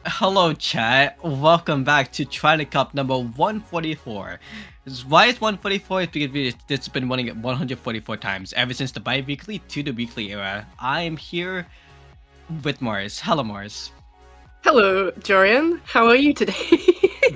Hello, chat. Welcome back to Triton-Cup number 144. Why is 144? It's because it's been winning it 144 times ever since the bi-weekly to the weekly era. I'm here with Mars. Hello, Mars. Hello, Jorian. How are you today?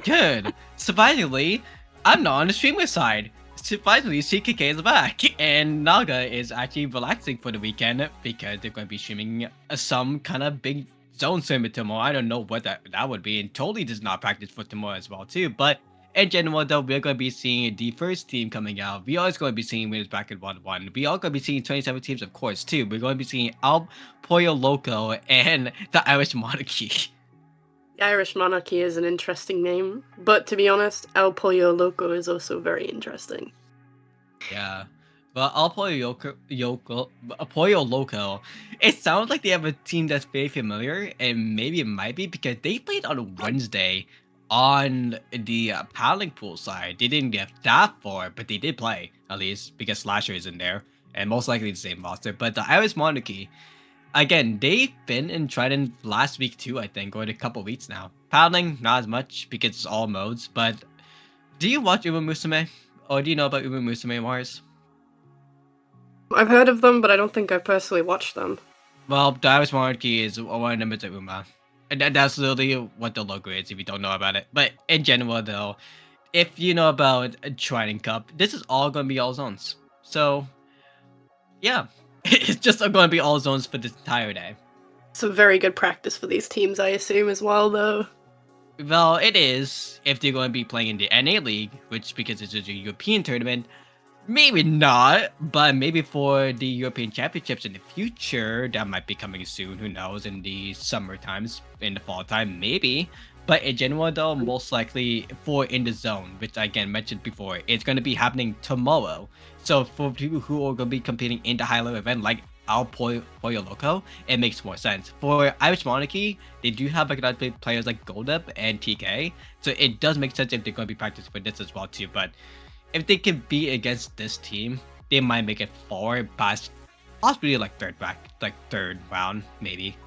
Good. Surprisingly, I'm not on the streamer side. Surprisingly, CKK is back, and Naga is actually relaxing for the weekend because they're going to be streaming some kind of big zone tournament tomorrow. I don't know what that would be, and totally does not practice for tomorrow as well too. But in general, though, we're going to be seeing the first team coming out. We are going to be seeing winners back at 1-1. We are going to be seeing 27 teams, of course, too. We're going to be seeing Al Pollo Loco and the Irish Monarchy. The Irish Monarchy is an interesting name, but to be honest, El Pollo Loco is also very interesting. Yeah. But El Pollo Loco, it sounds like they have a team that's very familiar, and maybe it might be because they played on Wednesday on the paddling pool side. They didn't get that far, but they did play, at least, because Slasher is in there, and most likely the same roster. But the Irish Monarchy, again, they've been in Triton last week too, I think, or a couple weeks now. Paddling, not as much, because it's all modes, but do you watch Uma Musume? Or do you know about Uma Musume, Mars? I've heard of them, but I don't think I've personally watched them. Well, the Irish Monarchy is one of the members of Uma. And that's literally what the logo is if you don't know about it. But in general, though, if you know about Triton-Cup, this is all going to be all zones. So, yeah. It's just going to be all zones for this entire day. It's a very good practice for these teams, I assume, as well, though. Well, it is if they're going to be playing in the NA League, which because it's a European tournament, maybe not, but maybe for the European Championships in the future, that might be coming soon. Who knows? In the summer times, in the fall time, maybe. But in general, though, most likely for in the zone, which I again mentioned before, it's going to be happening tomorrow. So for people who are going to be competing in the high-level event, like our Pollo Loco, it makes more sense. For Irish Monarchy, they do have like a lot of players like Goldup and TK, so it does make sense if they're going to be practicing for this as well too. But if they can be against this team, they might make it forward past possibly like third round, maybe.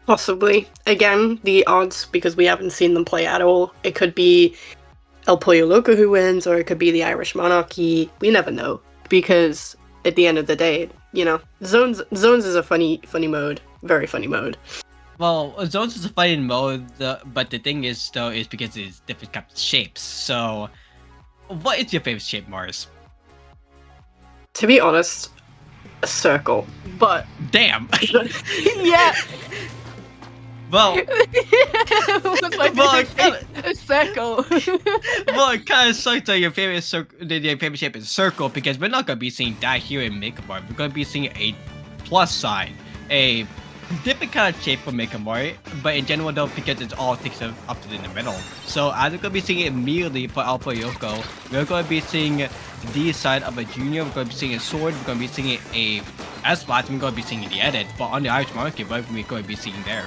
Possibly. Again, the odds, because we haven't seen them play at all, it could be El Pollo Loco who wins, or it could be the Irish Monarchy. We never know, because at the end of the day, you know, zones is a funny mode, very funny mode. Well, zones is a fighting mode, but the thing is though is because it's different types of shapes. So, what is your favorite shape, Mars? To be honest, a circle. But damn. Yeah. Well, what's my favorite shape? A circle. Well, it kind of sucks that your favorite shape is circle, because we're not gonna be seeing that here in Makeup Art. We're gonna be seeing a plus sign, a different kind of shape for Makeup Art, but in general though, because it's all things up to in the middle. So as we're gonna be seeing it immediately for Alpha Yoko, we're gonna be seeing the side of a junior. We're gonna be seeing a sword. We're gonna be seeing a S-Blast. We're gonna be seeing the edit, but on the Irish Monarchy, what are we going to be seeing there?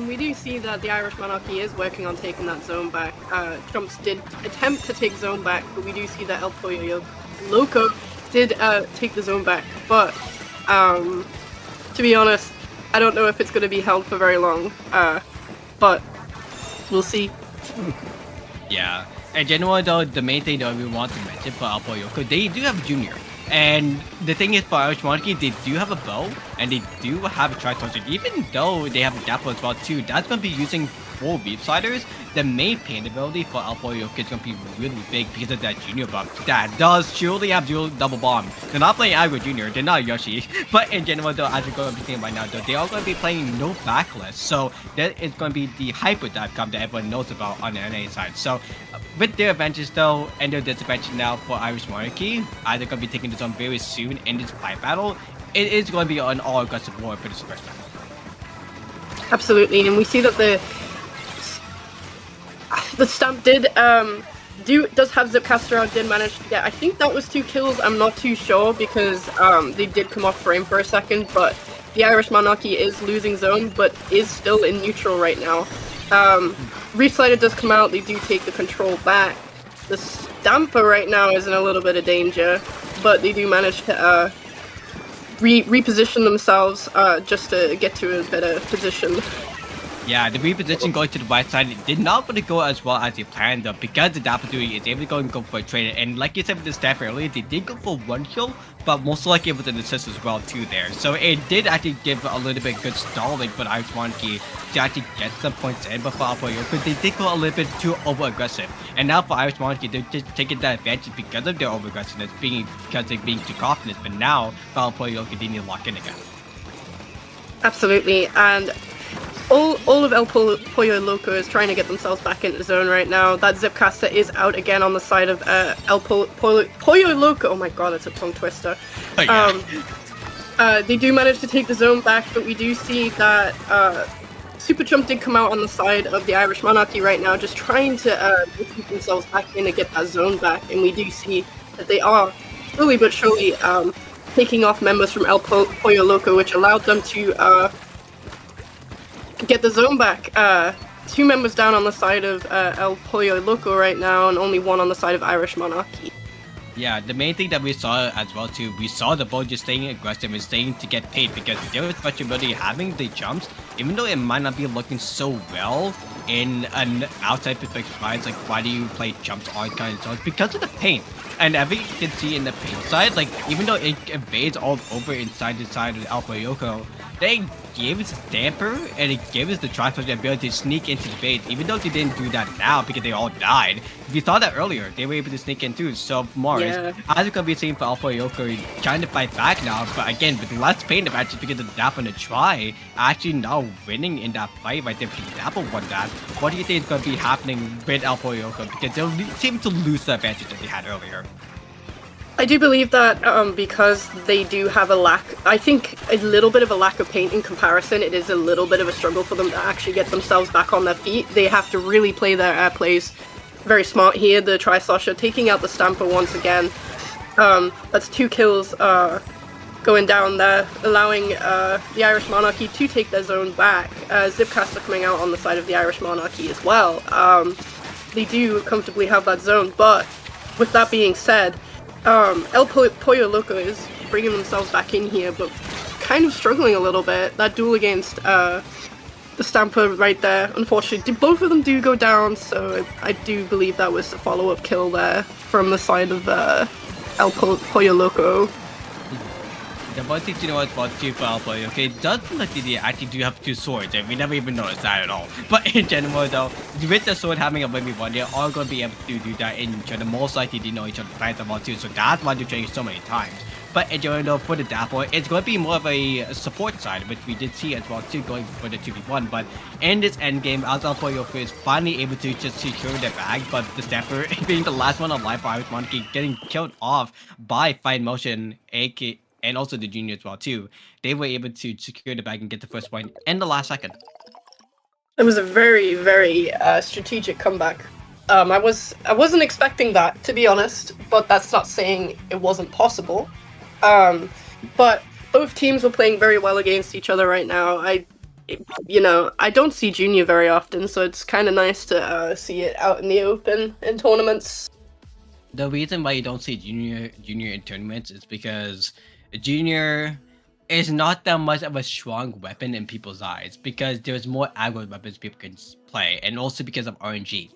We do see that the Irish Monarchy is working on taking that zone back. Trumps did attempt to take zone back, but we do see that El Pollo Loco did take the zone back. But to be honest, I don't know if it's going to be held for very long. But we'll see. Yeah. In general, though, the main thing that we want to mention for El Pollo Loco, they do have a junior. And the thing is, for Irish Monarchy, they do have a bow, and they do have a Triton-Cup. Even though they have a Dapple as well too, that's going to be using 4 Reef Sliders. The main pain ability for El Pollo Loco is going to be really big because of that junior buff. That does surely have dual double bomb. They're not playing Agro Junior, they're not Yoshi. But in general, though, as we're going to be seeing right now, though, they are going to be playing no backlist. So that is going to be the hyper dive comp that everyone knows about on the NA side. So with their advantage though, and their disadvantage now for Irish Monarchy, either going to be taking this on very soon in this fight battle, it is going to be an all aggressive war for this first battle. Absolutely, and we see that the Stamp does have Zipcaster out, did manage to get, I think that was 2 kills, I'm not too sure, because they did come off frame for a second, but the Irish Monarchy is losing zone, but is still in neutral right now. Reef Slider does come out, they do take the control back. The Stamper right now is in a little bit of danger, but they do manage to reposition themselves just to get to a better position. Yeah, the reposition going to the right side did not really go as well as they planned though, because the Dapple is able to go for a trade. And like you said with the staff earlier, they did go for 1 kill, but most likely it was an assist as well too there. So it did actually give a little bit good stalling for the Irish Monarchy to actually get some points in, but for Alpha Yoko, they did go a little bit too over-aggressive. And now for Irish Monarchy, they're just taking that advantage because of their over-aggressiveness, because they're being too confident. But now for Alpha Yoko, they need to lock in again. Absolutely, and all of El Pollo Loco is trying to get themselves back into the zone right now. That Zipcaster is out again on the side of El Pollo Loco. Oh my god, that's a tongue twister. Oh, yeah. They do manage to take the zone back, but we do see that Super Jump did come out on the side of the Irish Monarchy right now, just trying to keep themselves back in and get that zone back. And we do see that they are slowly but surely taking off members from El Pollo Loco, which allowed them to get the zone back. 2 members down on the side of El Pollo Loco right now, and only 1 on the side of Irish Monarchy. Yeah, the main thing that we saw as well too, we saw the boat just staying aggressive and staying to get paid, because there was flexibility having the jumps, even though it might not be looking so well in an outside perspective. It's like, why do you play jumps all kinds of zones? Because of the paint. And as you can see in the paint side, like even though it invades all over inside the side of Alpha Yoko, they gave us Damper and it gave us the Triton the ability to sneak into the base, even though they didn't do that now because they all died. If you thought that earlier, they were able to sneak in too. So Mars, Yeah. as you can be seeing for Alpha Yoko trying to fight back now, but again with less pain of actually because of Dapple and the try, actually now winning in that fight right there because Dapple won that. What do you think is going to be happening with Alpha Yoko because they'll seem to lose the advantage that they had earlier? I do believe that because they do have a lack, I think a little bit of a lack of paint in comparison, it is a little bit of a struggle for them to actually get themselves back on their feet. They have to really play their air plays very smart here. The Tri-Slosher taking out the Stamper once again. That's 2 kills going down there, allowing the Irish Monarchy to take their zone back. Zipcaster coming out on the side of the Irish Monarchy as well. They do comfortably have that zone, but with that being said, El Pollo Loco is bringing themselves back in here, but kind of struggling a little bit. That duel against the Stamper right there, unfortunately, both of them do go down, so I do believe that was a follow-up kill there from the side of El Pollo Loco. The one thing to know about 2 for Alpha, okay, it does look like they actually do have 2 swords, and we never even noticed that at all. But in general, though, with the sword having a 1v1, they're all going to be able to do that in each other. Most likely, they know each other plans about too, so that's why they're training so many times. But in general, though, for the Dapple, it's going to be more of a support side, which we did see as well too, going for the 2v1. But in this endgame, Alpha Yoko is finally able to just secure their bag, but the Stamper being the last one alive for Irish Monarchy, getting killed off by Fine Motion, aka and also the junior as well too. They were able to secure the bag and get the first point in the last second. It was a very, very strategic comeback. I wasn't expecting that, to be honest, but that's not saying it wasn't possible. But both teams were playing very well against each other right now. I don't see Junior very often, so it's kind of nice to see it out in the open in tournaments. The reason why you don't see Junior in tournaments is because Junior is not that much of a strong weapon in people's eyes because there's more aggro weapons people can play, and also because of RNG.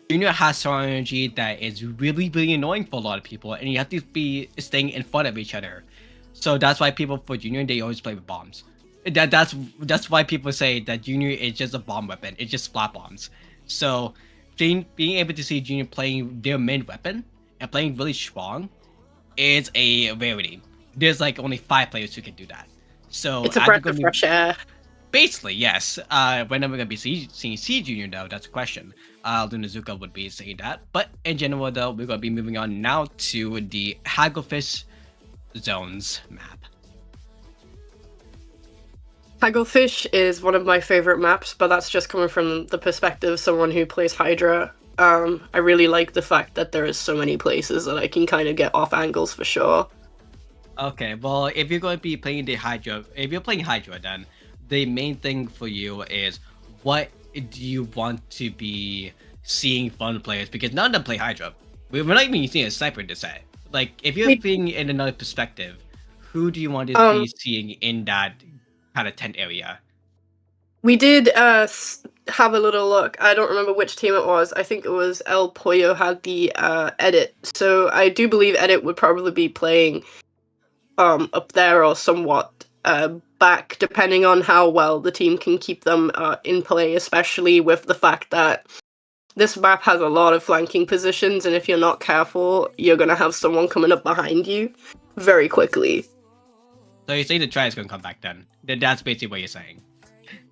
Junior has some RNG that is really, really annoying for a lot of people, and you have to be staying in front of each other. So that's why people for Junior, they always play with bombs. That's why people say that Junior is just a bomb weapon. It's just splat bombs. So being able to see Junior playing their main weapon and playing really strong is a rarity. There's like only 5 players who can do that. So it's a breath of fresh air. Basically, yes. When am I gonna be seeing C Junior though? That's a question. Lunazuka would be saying that. But in general though, we're gonna be moving on now to the Hagglefish Zones map. Hagglefish is one of my favorite maps, but that's just coming from the perspective of someone who plays Hydra. I really like the fact that there is so many places that I can kind of get off angles for sure. Okay, well, if you're going to be playing the Hydra, if you're playing Hydra, then the main thing for you is what do you want to be seeing from players? Because none of them play Hydra. We're not even using a sniper to say. Like, if you're being in another perspective, who do you want to be seeing in that kind of tent area? We did have a little look. I don't remember which team it was. I think it was El Pollo had the edit. So I do believe edit would probably be playing up there or somewhat back, depending on how well the team can keep them in play, especially with the fact that this map has a lot of flanking positions, and if you're not careful, you're going to have someone coming up behind you very quickly. So you say the try is going to come back then? That's basically what you're saying.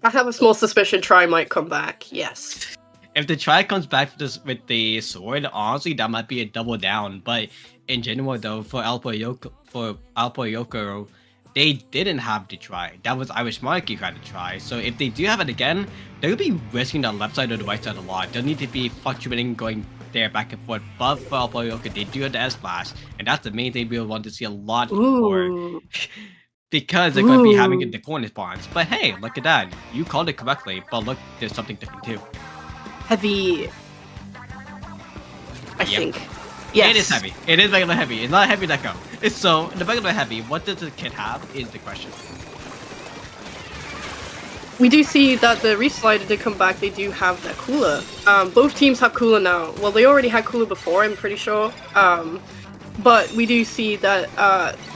I have a small suspicion try might come back, yes. If the try comes back with the sword, honestly, that might be a double down. But in general, though, for Alpha Yoko, they didn't have the try. That was Irish Monarchy who had the try. So if they do have it again, they'll be risking the left side or the right side a lot. They'll need to be fluctuating, going there back and forth. But for Alpha Yoko, they do have the S-Flash, and that's the main thing we'll want to see a lot more. Because they're going to be having the corner spawns. But hey, look at that. You called it correctly, but look, there's something different too. Heavy. I think. Yes. It is heavy. It is regular heavy. It's not heavy deco. It's so, the regular heavy, what does the kit have is the question. We do see that the Reslider did come back. They do have that cooler. Both teams have cooler now. Well, they already had cooler before, I'm pretty sure. But we do see that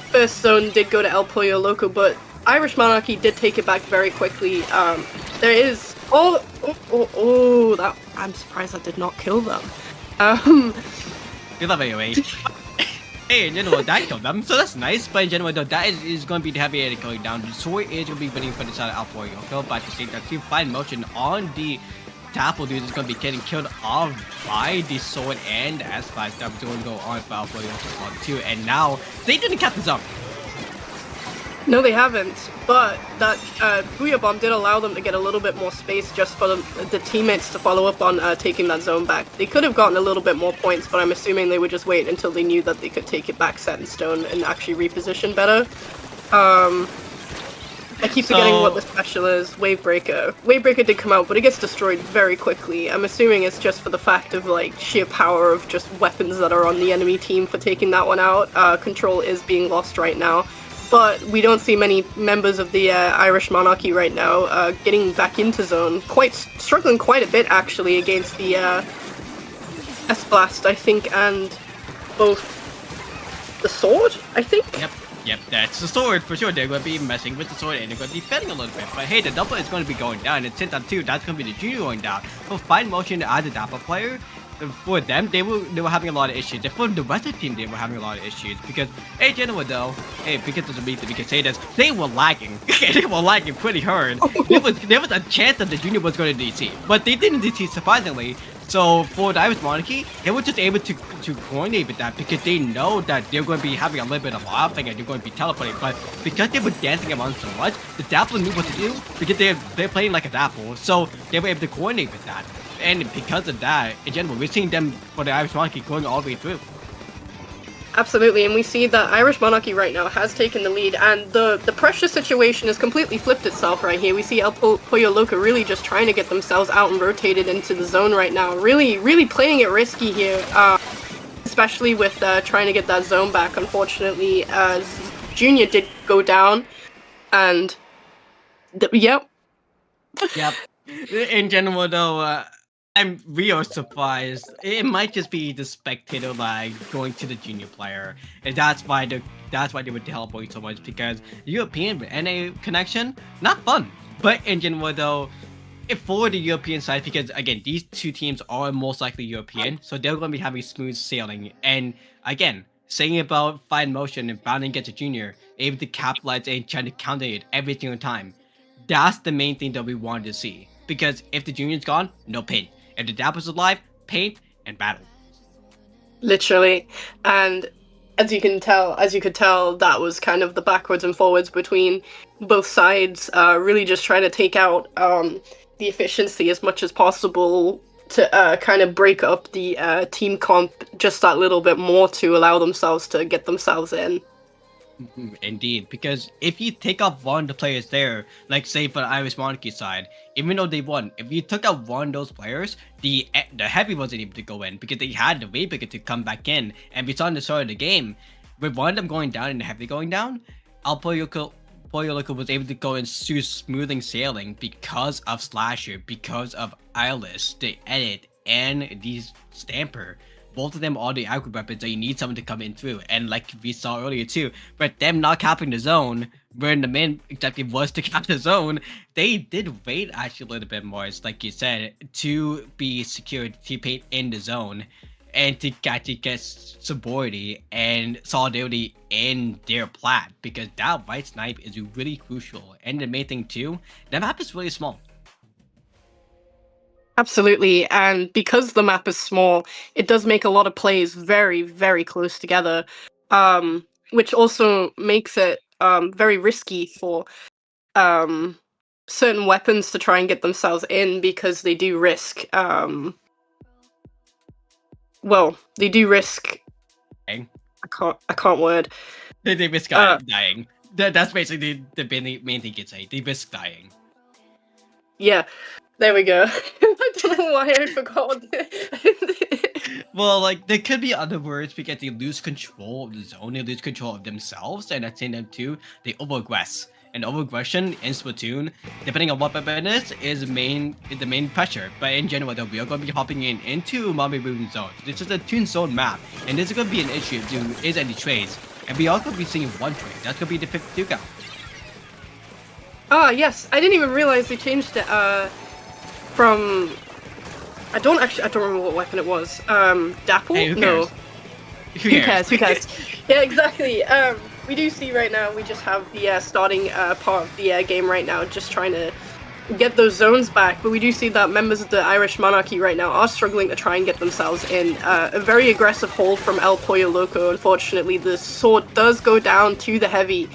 first zone did go to El Pollo Loco, but Irish Monarchy did take it back very quickly. There is that I'm surprised that did not kill them. You love it anyway. Hey, in general, that killed them, so that's nice. But in general, though, that is going to be the heavy edit going down. The sword is going to be winning for the side of Alpha Yoko, but at the same time, team fine motion on the Dapple dude is going to be getting killed off by the sword and the S5 that was going to go on for Alpha Yoko on too. And now they didn't cap the zone. No, they haven't. But that Booyah Bomb did allow them to get a little bit more space just for the teammates to follow up on taking that zone back. They could have gotten a little bit more points, but I'm assuming they would just wait until they knew that they could take it back set in stone and actually reposition better. I keep forgetting what the special is. Wavebreaker. Wavebreaker did come out, but it gets destroyed very quickly. I'm assuming it's just for the fact of like sheer power of just weapons that are on the enemy team for taking that one out. Control is being lost right now. But we don't see many members of the Irish Monarchy right now getting back into zone. Struggling quite a bit actually against the S-Blast, I think, and both the sword, I think. Yep, that's the sword for sure. They're going to be messing with the sword and they're going to be defending a little bit. But hey, the double is going to be going down. And since that too, that's going to be the junior going down. For fine motion as a Dapple player, for them, they were having a lot of issues. For the rest of the team, they were having a lot of issues because, hey, general though, hey, because of the reason we can say this, they were lagging. They were lagging pretty hard. There was a chance that the junior was going to DC, but they didn't DC surprisingly. So for the Irish Monarchy, they were just able to coordinate with that because they know that they're going to be having a little bit of laughing and they're going to be teleporting. But because they were dancing around so much, the Dapple knew what to do because they're playing like a Dapple, so they were able to coordinate with that. And because of that, in general, we're seeing them for the Irish Monarchy going all the way through. Absolutely, and we see that Irish Monarchy right now has taken the lead, and the pressure situation has completely flipped itself right here. We see El Pollo Loco really just trying to get themselves out and rotated into the zone right now. Really playing it risky here, especially with trying to get that zone back. Unfortunately, as Junior did go down, and yep. In general, though, I'm real surprised. It might just be the spectator lag going to the junior player, and that's why they were teleporting so much, because European NA connection, not fun. But in general though, if for the European side, because again these two teams are most likely European, so they're going to be having smooth sailing. And again, saying about fine motion and bounding against a junior, able to capitalize and trying to counter it every single time. That's the main thing that we wanted to see. Because if the junior's gone, no paint. If the Dapple's alive, paint and battle. Literally. And as you could tell, that was kind of the backwards and forwards between both sides, really just trying to take out the efficiency as much as possible to kind of break up the team comp just that little bit more to allow themselves to get themselves in. Indeed, because if you take off one of the players there, like say for the Irish Monarchy side, even though they won, if you took out one of those players, the heavy wasn't able to go in because they had the Waybreaker to come back in. And we saw in the start of the game, with one of them going down and the heavy going down, El Pollo Loco was able to go in smoothing sailing because of Slasher, because of Eyeless, the Edit, and the Stamper. Both of them are the aggro weapons that you need someone to come in through. And like we saw earlier too, but them not capping the zone, when the main objective was to cap the zone, they did wait actually a little bit more, like you said, to be secured, to paint in the zone, and to actually get stability and solidarity in their plat, because that right snipe is really crucial. And the main thing too, that map is really small. Absolutely, and because the map is small, it does make a lot of plays very, very close together, which also makes it very risky for certain weapons to try and get themselves in, because they do risk, they do risk... Dying. I can't word. They risk dying. That's basically the main thing you'd say. They risk dying. Yeah. There we go. I don't know why I forgot. Well, like, there could be other words because they lose control of the zone, they lose control of themselves, and at the same time too, they overaggress. And overaggression in Splatoon, depending on what weapon it is the main pressure. But in general though, we are going to be hopping into Mommy Moving Zone. This is a Toon Zone map, and this is going to be an issue if there is any trades. And we are going to be seeing one trade. That's going to be the 52 count. Ah, yes. I didn't even realize they changed it from I don't remember what weapon it was. Hey, Dapple? who No. cares? Who Who cares? cares? Who cares? Yeah, exactly. We do see right now we just have the starting part of the game right now, just trying to get those zones back. But we do see that members of the Irish monarchy right now are struggling to try and get themselves in. A very aggressive hold from El Pollo Loco. Unfortunately, the sword does go down to the heavy.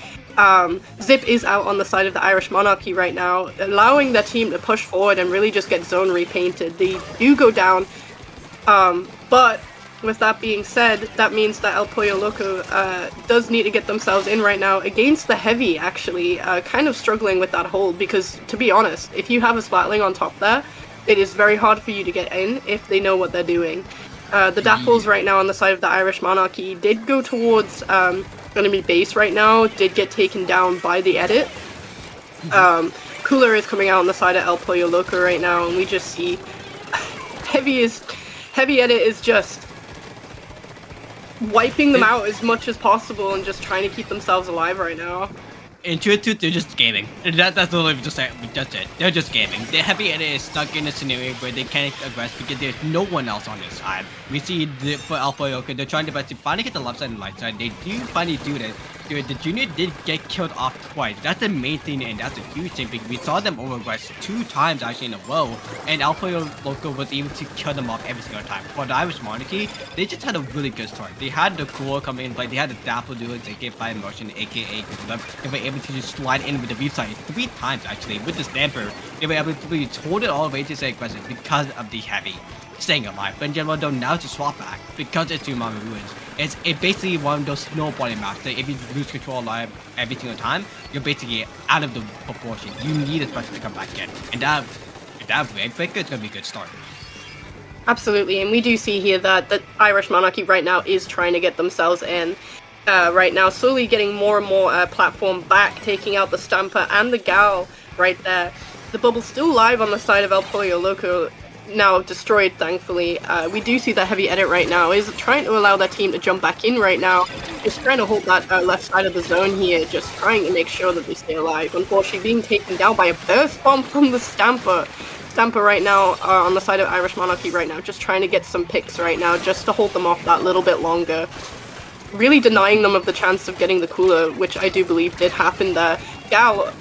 Zip is out on the side of the Irish monarchy right now, allowing their team to push forward and really just get zone repainted. They do go down, but with that being said, that means that El Pollo Loco does need to get themselves in right now against the heavy, actually, kind of struggling with that hold, because, to be honest, if you have a Splatling on top there, it is very hard for you to get in if they know what they're doing. The Dapples right now on the side of the Irish monarchy did go towards enemy base right now, did get taken down by the edit. Cooler is coming out on the side of El Pollo Loco right now, and we just see Heavy Edit is just wiping them out as much as possible and just trying to keep themselves alive right now. In truth, they're just gaming. That's literally just it. That's it. They're just gaming. The heavy edit is stuck in a scenario where they can't aggress because there's no one else on their side. We see for Alpha Yoka, they're trying to best to finally get the left side and right side. They do finally do that. The junior did get killed off twice. That's the main thing, and that's a huge thing because we saw them over-aggress 2 times actually in a row, and Alpha Loco was able to kill them off every single time. For the Irish Monarchy, they just had a really good start. They had the Cool come in, like they had the Dapple do it, aka Motion, aka they were able to just slide in with the beef side 3 times actually with the Stamper. They were able to hold it all the way to stay aggressive because of the heavy staying alive. But in general though, now to swap back because it's Mama Ruins. It's basically one of those snowballing maps that if you lose control alive every single time, you're basically out of the proportion. You need a special to come back in. And that red flicker is gonna be a good start. Absolutely, and we do see here that the Irish monarchy right now is trying to get themselves in. Right now, slowly getting more and more platform back, taking out the Stamper and the Gal right there. The bubble's still live on the side of El Pollo Loco, now destroyed, thankfully. We do see that heavy edit right now is trying to allow their team to jump back in right now. Just trying to hold that left side of the zone here, just trying to make sure that they stay alive. Unfortunately, being taken down by a burst bomb from the Stamper. Stamper right now on the side of Irish Monarchy right now, just trying to get some picks right now, just to hold them off that little bit longer. Really denying them of the chance of getting the cooler, which I do believe did happen there. Gal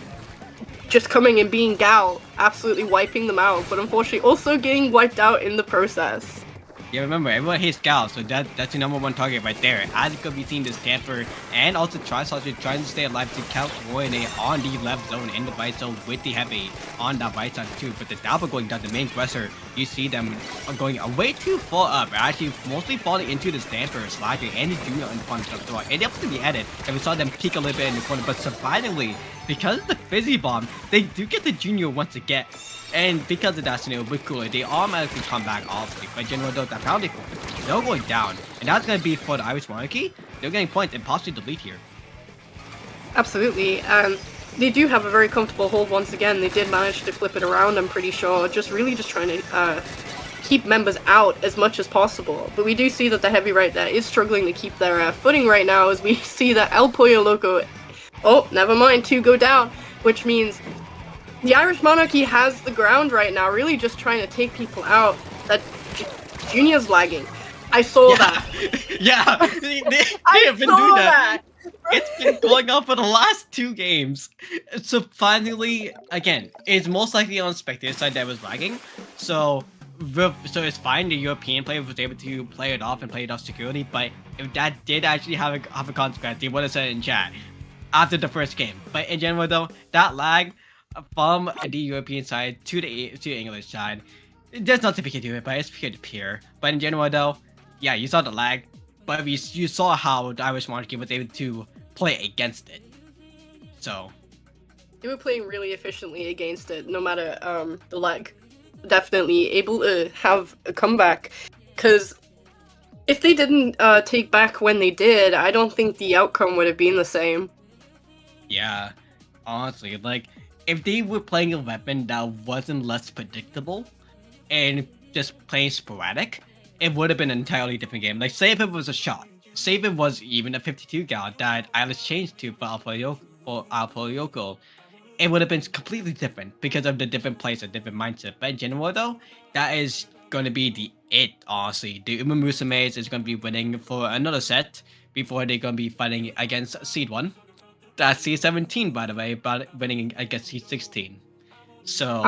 just coming and being Gal, absolutely wiping them out, but unfortunately also getting wiped out in the process. Yeah, remember, everyone hates Gal, so that's your #1 target right there. As you could be seeing this Stamper and also Tri-Saucer trying to stay alive to count Royne on the left zone and the right zone with the heavy on that right side too. But the Dapple going down, the main aggressor, you see them going way too far up, actually mostly falling into the Stamper, Slasher, and the Junior in front of the door. And definitely be added, and we saw them peek a little bit in the corner, but surprisingly, because of the Fizzy Bomb, they do get the Junior once again. And because of that scenario with Cooler, they automatically come back obviously. But general though, that bounty point, they're going down. And that's going to be for the Irish Monarchy. They're getting points and possibly the lead here. Absolutely, and they do have a very comfortable hold once again. They did manage to flip it around, I'm pretty sure. Just really just trying to keep members out as much as possible. But we do see that the heavy right there is struggling to keep their footing right now, as we see that El Pollo Loco, oh, never mind, 2 go down, which means the Irish Monarchy has the ground right now, really just trying to take people out. That Junior's lagging. I saw that. Yeah, they have been saw doing that. It's been going on for the last 2 games. Surprisingly, again, it's most likely on spectator side that was lagging. So it's fine. The European player was able to play it off and play it off securely. But if that did actually have a consequence, they would have said it in chat after the first game. But in general, though, that lag from the European side to the English side, there's nothing we can do it, but it's peer-to-peer. But in general, though, yeah, you saw the lag, but you saw how the Irish Monarchy was able to play against it. So they were playing really efficiently against it, no matter the lag. Definitely able to have a comeback, because if they didn't take back when they did, I don't think the outcome would have been the same. Yeah, honestly, like, if they were playing a weapon that wasn't less predictable and just playing sporadic, it would have been an entirely different game. Like, say if it was a shot, say if it was even a 52 gal that Alice changed to for Alpha Yoko, it would have been completely different because of the different place and different mindset. But in general, though, that is going to be the it, honestly. The Uma Musumes is going to be winning for another set before they're going to be fighting against Seed 1. That's Seed 17, by the way, but winning against Seed 16. So,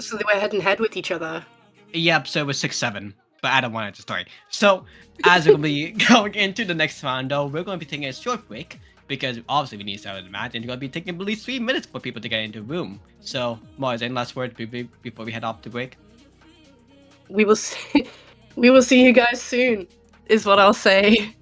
So they were head and head with each other. yep, so it was 6-7, but I don't want it to story. So, as we're going to be going into the next round, though, we're going to be taking a short break because obviously we need to start the match, and it's going to be taking at least 3 minutes for people to get into the room. So, Mars, any last words before we head off to break? We will see. We will see you guys soon. Is what I'll say.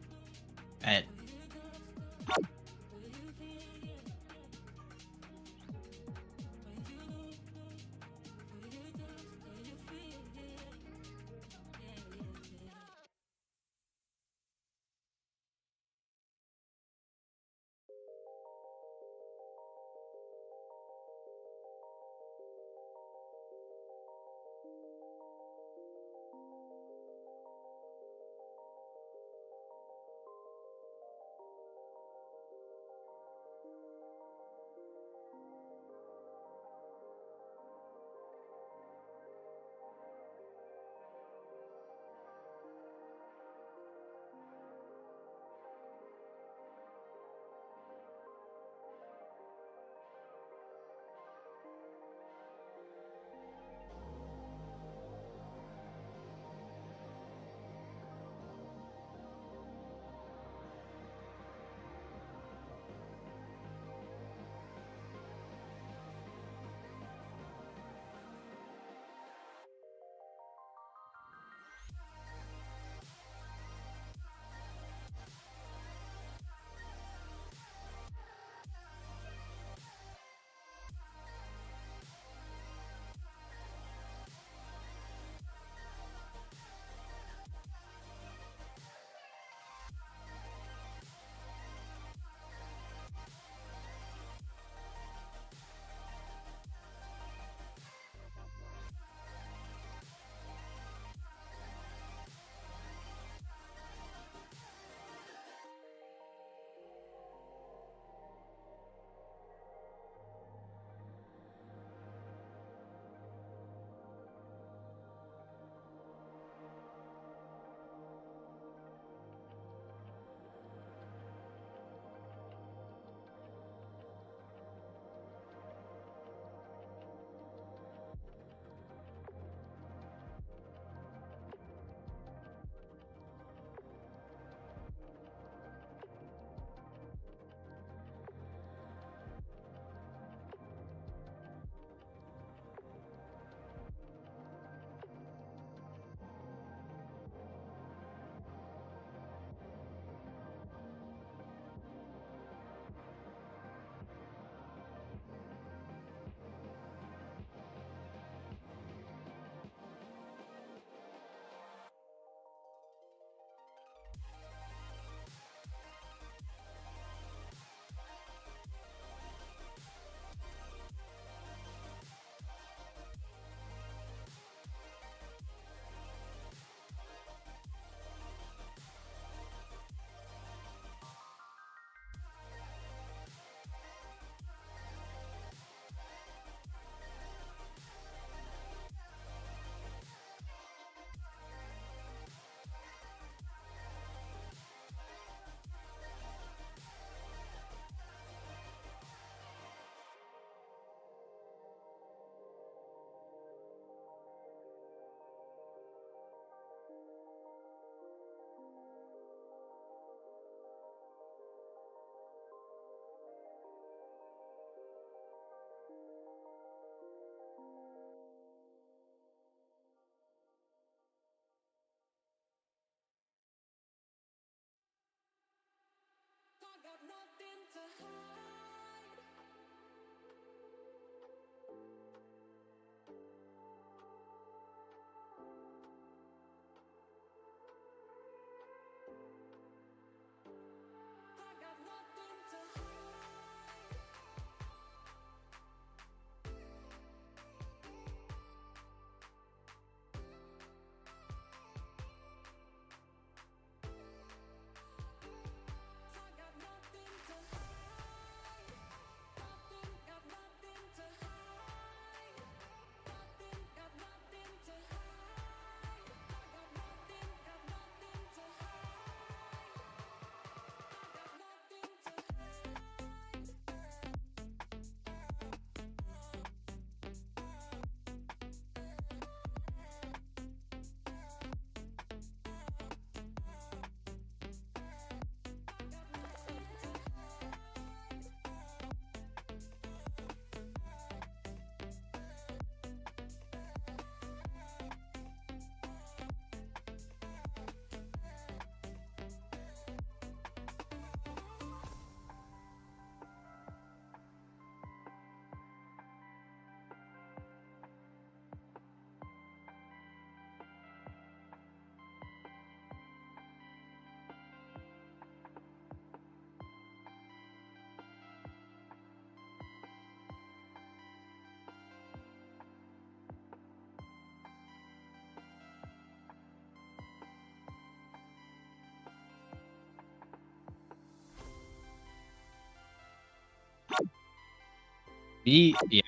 Yeah.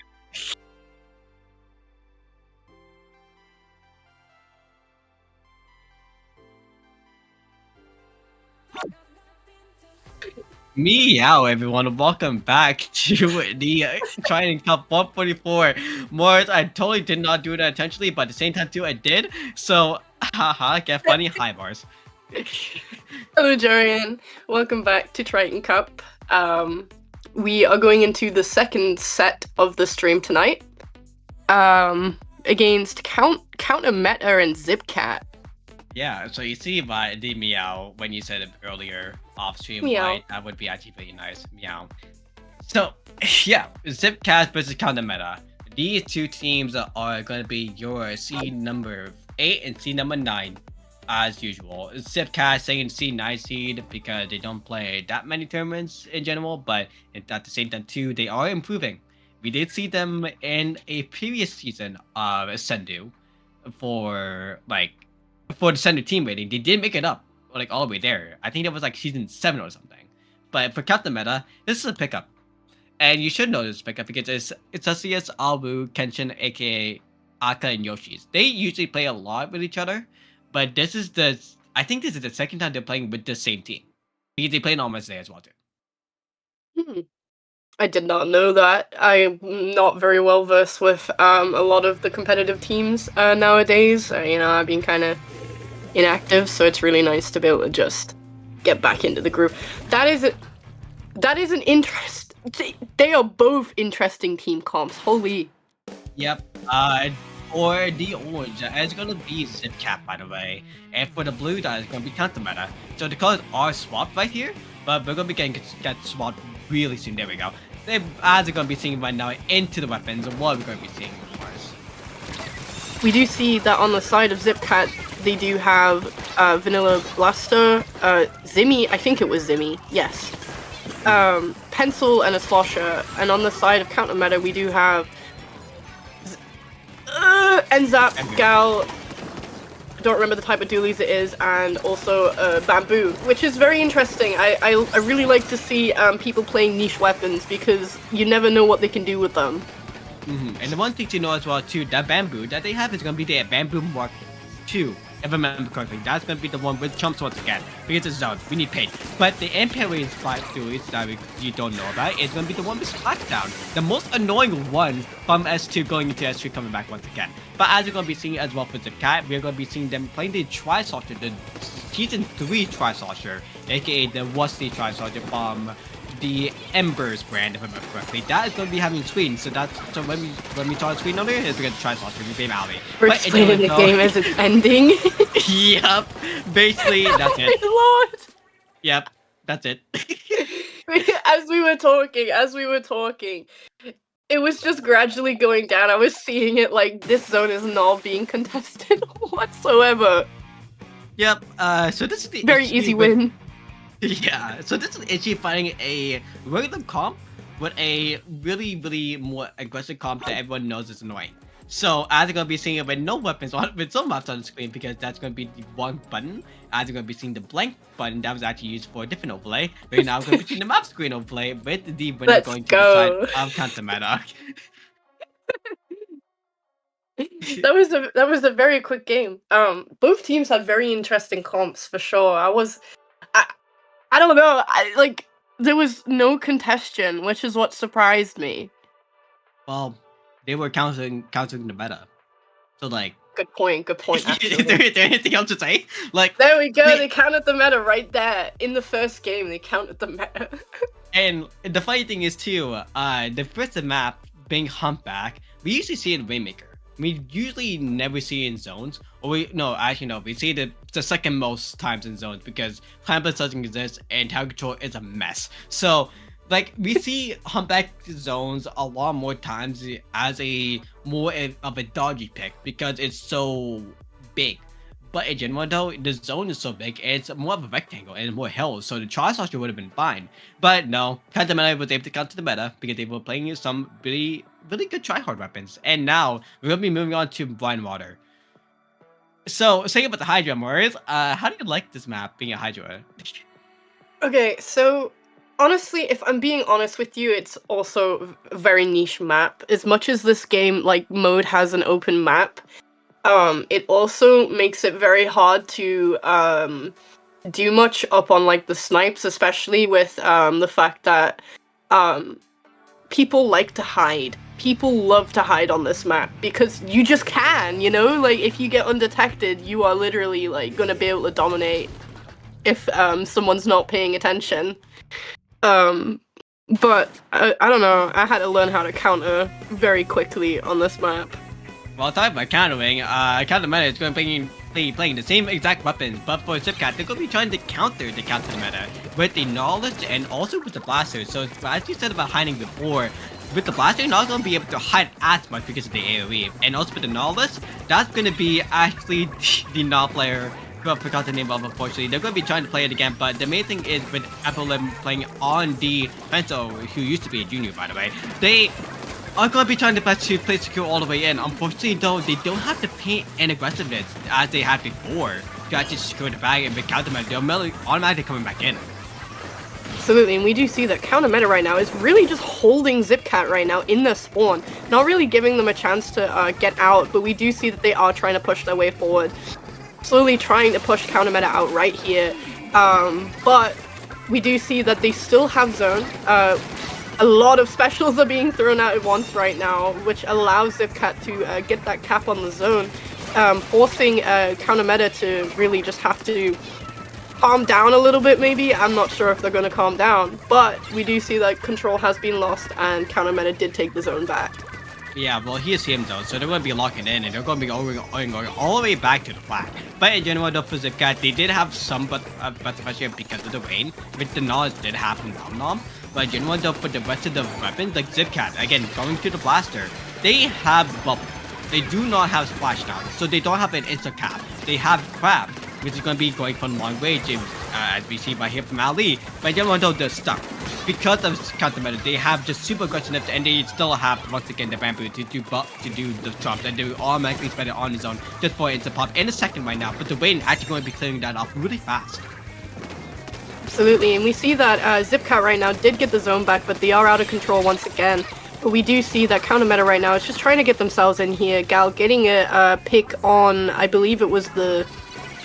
Meow, everyone. Welcome back to the Triton-Cup 144. Morris, I totally did not do that intentionally, but at the same time, too, I did. So, haha, get funny. Hi, Mars. Hello, Jorian. Welcome back to Triton Cup. We are going into the second set of the stream tonight. Against Counter Meta and Zipcat. Yeah, so you see by the meow when you said it earlier off stream, Meow. right? That would be actually pretty nice. Meow. So, yeah, Zipcat versus Counter Meta. These two teams are going to be your seed number 8 and seed number 9, as usual. Zipcat saying seed 9 seed because they don't play that many tournaments in general, but at the same time, too, they are improving. We did see them in a previous season of Sendu for the center team rating. They did make it up like all the way there. I think it was like season 7 or something. But for Captain Meta, this is a pickup. And you should know this pickup because it's Asias, Awu, Kenshin, aka Aka, and Yoshi's. They usually play a lot with each other, but this is I think this is the second time they're playing with the same team. Because they play on Wednesday as well too. I did not know that. I'm not very well versed with a lot of the competitive teams nowadays. I've been kind of inactive, so it's really nice to be able to just get back into the groove. That is an interest. They are both interesting team comps. Holy. Yep. For the orange, it's gonna be Zipcat, by the way, and for the blue, that is gonna be Counter Meta. So the colors are swapped right here, but we're gonna be getting get swapped really soon. There we go. They ads are gonna be seeing right now into the weapons. What we're gonna be seeing, of course. We do see that on the side of Zipcat, they do have Vanilla Blaster, Zimmy. I think it was Zimmy. Yes. Pencil and a Slosher, and on the side of Counter Meta, we do have Enzap, Gal. I don't remember the type of dualies it is, and also Bamboo, which is very interesting. I really like to see people playing niche weapons because you never know what they can do with them. And the one thing to know as well too, that Bamboo that they have is going to be the Bamboo Mark 2, if I remember correctly. That's going to be the one with chumps once again, because it's zones, we need paint. But the Imperial 5 dualies that you don't know about is going to be the one with Slackdown, the most annoying one from S2 going into S3 coming back once again. But as you're going to be seeing as well for Zipcat, we're going to be seeing them playing the Tri-Saucer, the Season 3 Tri-Saucer, aka the Rusty Tri-Saucer from the Embers brand, if I remember correctly. That is going to be having screen, so when we talk screen on there, it's going to Tri-Saucer in Game Alley. We're explaining the game as it's ending. Yep, basically that's it. Lord. Yep, that's it. As we were talking, it was just gradually going down. I was seeing it like this zone is not being contested whatsoever. Yep. So this is the very easy win. Yeah. So this is Itchy fighting a random comp with a really more aggressive comp that everyone knows is annoying. So as you're gonna be seeing it with no weapons on, with some maps on the screen, because that's gonna be the one button. As you're gonna be seeing the blank button that was actually used for a different overlay. Right now, we're gonna be seeing the map screen overlay with the winner going to the side of Counter Meta. That was a very quick game. Both teams had very interesting comps for sure. I don't know. There was no contestion, which is what surprised me. Well, they were countering the meta. So like. Good point. Is there anything else to say? Like. There we go. They counted the meta right there in the first game. They counted the meta. And the funny thing is too, the first map being Humpback, we usually see it in Rainmaker. We usually never see it in zones, or we see it the second most times in zones because Clampless doesn't exist and tower control is a mess. So like we see Humpback zones a lot more times as a more of a dodgy pick because it's so big. But in general though, the zone is so big, it's more of a rectangle and more hills, so the Tri-Saucer would have been fine. But no, Counter Meta was able to counter the meta because they were playing some really good tryhard weapons. And now we're gonna be moving on to Blind Water. So saying about the Hydra, Morris, how do you like this map being a Hydra? Okay, so Honestly, if I'm being honest with you, it's also a very niche map. As much as this game, like, mode has an open map, it also makes it very hard to, do much up on, like, the snipes, especially with, the fact that, um, people like to hide. People love to hide on this map because you just can, you know? Like, if you get undetected, you are literally, like, gonna be able to dominate if, someone's not paying attention. But I don't know, I had to learn how to counter very quickly on this map. Well, talking about countering, Counter Meta is going to be playing the same exact weapons, but for Zipcat, they're going to be trying to counter the counter meta with the knowledge and also with the blaster. So, as you said about hiding before, with the blaster, you're not going to be able to hide as much because of the AoE. And also with the knowledge, that's going to be actually the non player. I forgot the name of, unfortunately. They're going to be trying to play it again, but the main thing is with Apple playing on the Fento, who used to be a junior, by the way, they are going to be trying to play secure all the way in. Unfortunately, though, they don't have the paint and aggressiveness as they had before to actually secure the bag, and with counter meta, they're automatically coming back in. Absolutely, and we do see that counter meta right now is really just holding Zipcat right now in their spawn, not really giving them a chance to get out, but we do see that they are trying to push their way forward. Slowly trying to push counter meta out right here, but we do see that they still have zone. A lot of specials are being thrown out at once right now, which allows Zipcat to get that cap on the zone, forcing counter meta to really just have to calm down a little bit maybe. I'm not sure if they're going to calm down, but we do see that control has been lost and counter meta did take the zone back. Yeah, well, here's him though, so they're going to be locking in, and they're going to be going all the way back to the flag. But in general, though, for Zipcat, they did have some but especially because of the rain, which the knowledge did have from Nom Nom. But in general, though, for the rest of the weapons, like Zipcat, again, going to the blaster, they have bubble. They do not have splash down, so they don't have an insta cap. They have crab, which is going to be going from long range, as we see right here from Ali. But in general, though, they're stuck. Because of counter meta, they have just super aggressiveness, and they still have, once again, the bamboo to do the chops, and they automatically spend it on his own just for it to pop in a second right now. But the rain actually going to be clearing that off really fast. Absolutely, and we see that Zipcat right now did get the zone back, but they are out of control once again. But we do see that counter meta right now is just trying to get themselves in here. Gal getting a pick on, I believe it was the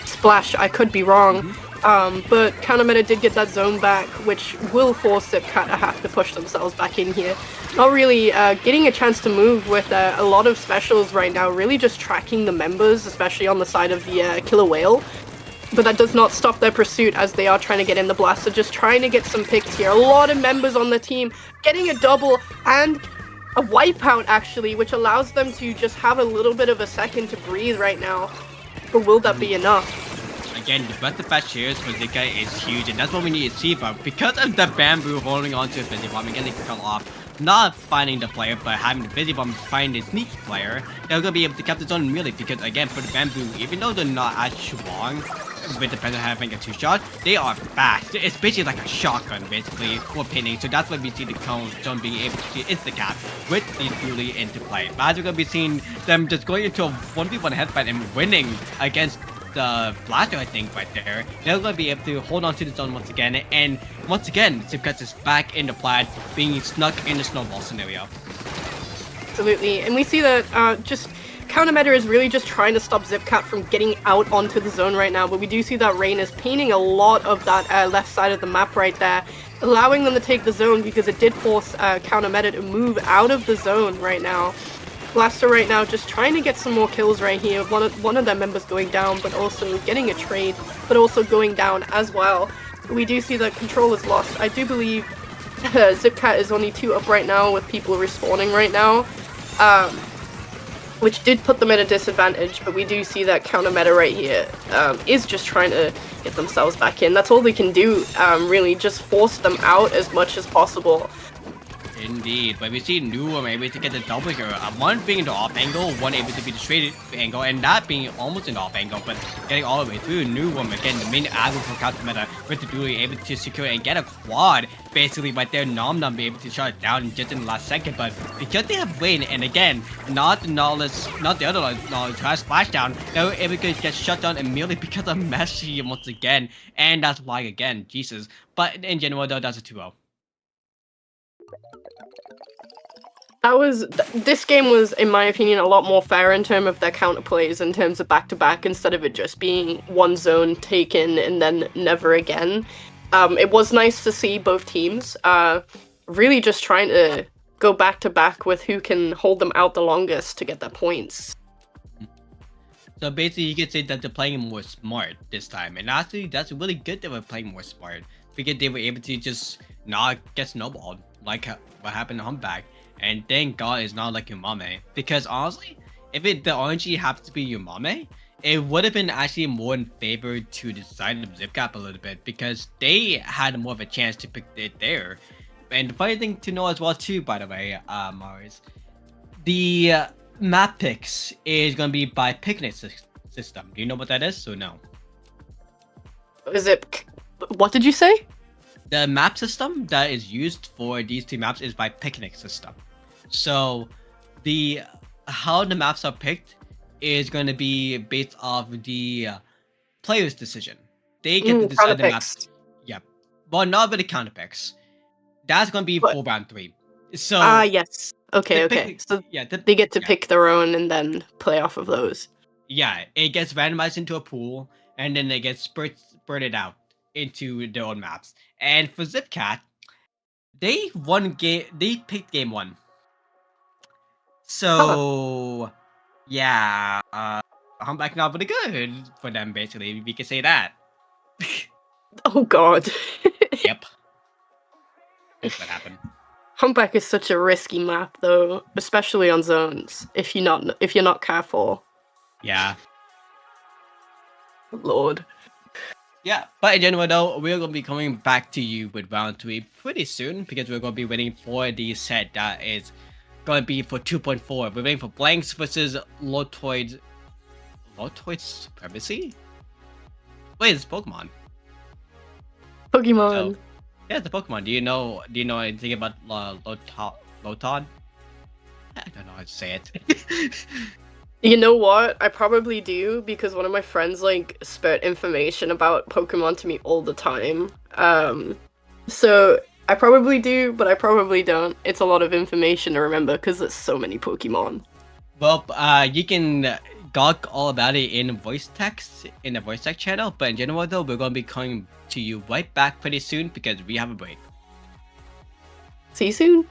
splash, I could be wrong. But counter meta did get that zone back, which will force Zipcat to have to push themselves back in here. Not really getting a chance to move with a lot of specials right now, really just tracking the members, especially on the side of the killer whale. But that does not stop their pursuit as they are trying to get in the blaster, just trying to get some picks here. A lot of members on the team getting a double and a wipeout actually, which allows them to just have a little bit of a second to breathe right now. But will that be enough? Again, the breath of fresh air for Zika is huge, and that's what we need to see. But because of the bamboo holding onto a Fizzy Bomb, again, they fell off. Not finding the player, but having the Fizzy Bomb find the sneaky player, they're going to be able to capture the zone really. Because again, for the bamboo, even though they're not as strong, with the Panther having a 2-shot, they are fast. It's basically like a shotgun, basically, for pinning. So that's why we see the cone zone being able to insta-cap with the Dooley into play. But as we're going to be seeing them just going into a 1v1 headfight and winning against the blaster, I think, right there. They're going to be able to hold on to the zone once again. And once again, Zipcat is back in the plat, being snuck in the snowball scenario. Absolutely. And we see that just counter meta is really just trying to stop Zipcat from getting out onto the zone right now, but we do see that Rain is painting a lot of that left side of the map right there, allowing them to take the zone because it did force counter meta to move out of the zone right now. Blaster right now just trying to get some more kills right here, one of their members going down, but also getting a trade, but also going down as well. We do see that control is lost. I do believe Zipcat is only 2 up right now with people respawning right now. Which did put them at a disadvantage, but we do see that counter meta right here is just trying to get themselves back in. That's all they can do, really, just force them out as much as possible. Indeed, but we see Nuwam able to get the double here. One being in the off angle, one able to be the straight angle, and that being almost in the off angle, but getting all the way through. Nuwam again, the main aggro for counter meta, with the Dooley able to secure and get a quad, basically right there. Nom Nom be able to shut it down just in the last second, but because they have Rain, and again, not the knowledge, not the other knowledge, has splashdown, they were able to get shut down immediately because of Messi once again, and that's why again, Jesus. But in general, though, that's a 2-0. This game was, in my opinion, a lot more fair in terms of their counterplays, in terms of back-to-back, instead of it just being one zone taken and then never again. It was nice to see both teams really just trying to go back-to-back with who can hold them out the longest to get their points. So basically, you could say that they're playing more smart this time, and actually, that's really good that we're playing more smart because they were able to just not get snowballed like what happened to Humpback. And thank God it's not like Umame, because honestly, if the RNG happens to be Umame, it would have been actually more in favor to the side of Zipcap a little bit because they had more of a chance to pick it there. And the funny thing to know as well too, by the way, Mars, the map picks is going to be by picnic system. Do you know what that is? So no. Is it? What did you say? The map system that is used for these two maps is by picnic system. So the how the maps are picked is going to be based off the player's decision. They get to decide the maps. Yeah. Well, not with the counter picks. That's going to be for round 3. So yes. Okay, okay. So yeah, they get to pick their own and then play off of those. Yeah, it gets randomized into a pool, and then they get spurted out into their own maps. And for Zipcat, they picked game 1. So yeah, Humpback not really good for them. Basically, we can say that. Oh God. Yep, that's what happened. Humpback is such a risky map, though, especially on zones. If you're not careful. Yeah. Lord. Yeah, but in general though, we're gonna be coming back to you with round 3 pretty soon because we're gonna be waiting for the set that is gonna be for 2.4. We're waiting for Blanks versus Lotoid Supremacy? Wait, it's Pokemon. Pokemon. So, yeah, it's a Pokemon. Do you know anything about Lotod? I don't know how to say it. You know what? I probably do, because one of my friends like spurt information about Pokemon to me all the time. So I probably do, but I probably don't. It's a lot of information to remember because there's so many Pokemon. Well, you can gawk all about it in voice text in the voice text channel, but in general though, we're gonna be coming to you right back pretty soon because we have a break. See you soon.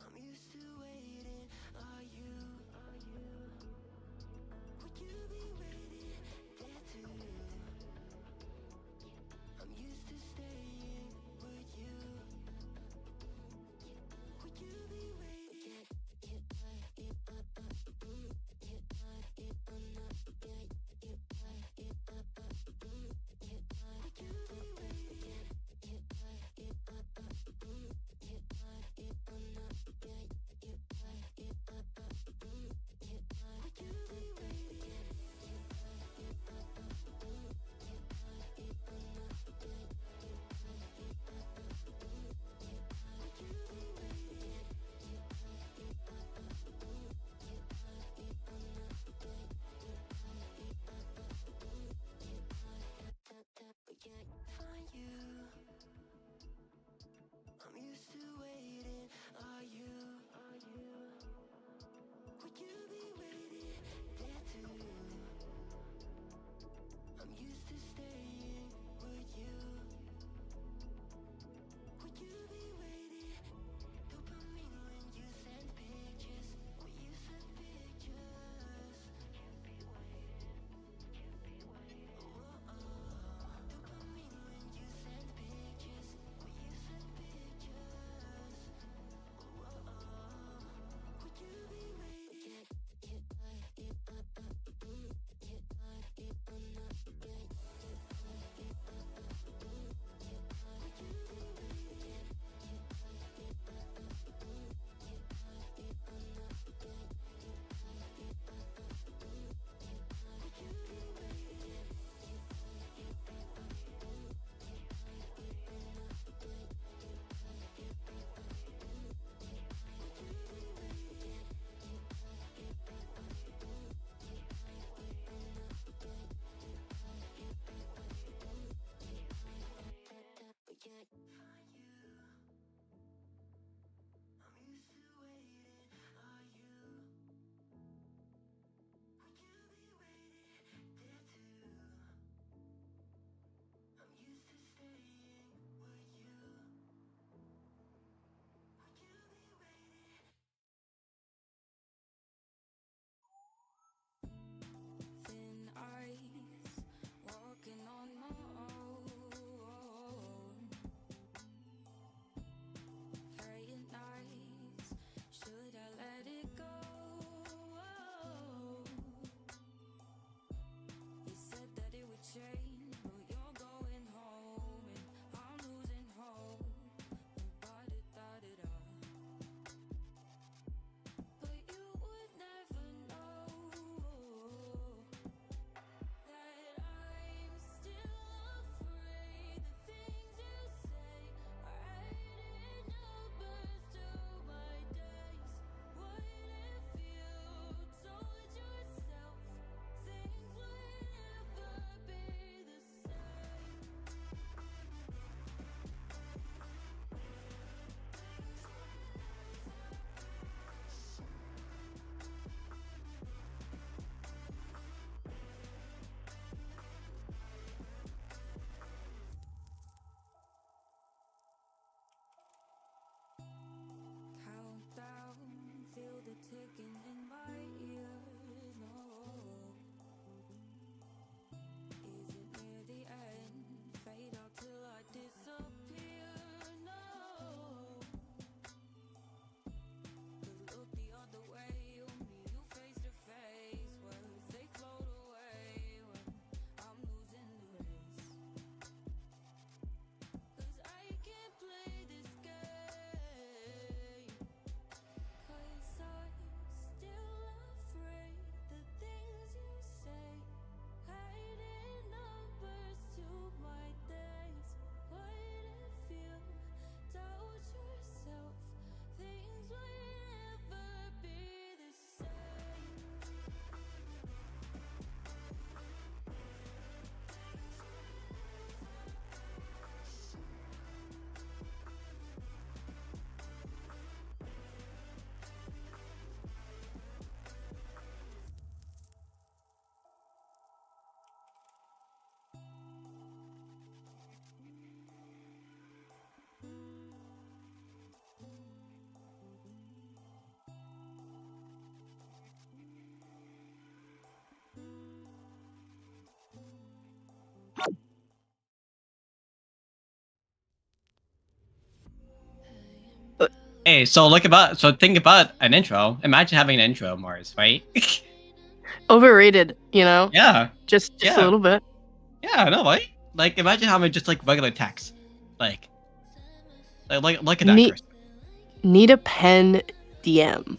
I'm used to waiting. Are you? Would you be waiting there too? I'm used to staying. Would you? Would you be waiting? Find you. I'm used to waiting. Are you? Would you be waiting there too? I'm used to staying. Would you? Would you be waiting? Dopamine when you send pictures. When you send pictures. Can't be waiting. Dopamine when you send pictures. When you send pictures. Would you be waiting? Find you. I'm used to waiting. Are you? Would you be waiting there too? I'm used to staying. Would you? Would you be waiting? Thin ice, walking on my own. Playing nice, should I let it go? You said that it would change, but you're going home, and I'm losing hope. Ba-da-da-da-da. But you would never know that I'm still afraid. The things you say are adding numbers to my days. What if you told yourself things would never be the same? Countdown, feel the ticking in my ears. No, is it near the end? Fade out till I disappear. No, 'cause look the other way, only you face to face. Words they float away when I'm losing the race. 'Cause I can't play this game. 'Cause I still Hey, think about an intro. Imagine having an intro, Mars, right? Overrated, you know? Yeah, Just a yeah, little bit. yeah. No, right? Like, imagine having just like regular text, like, look at that Need cursive. need a pen DM.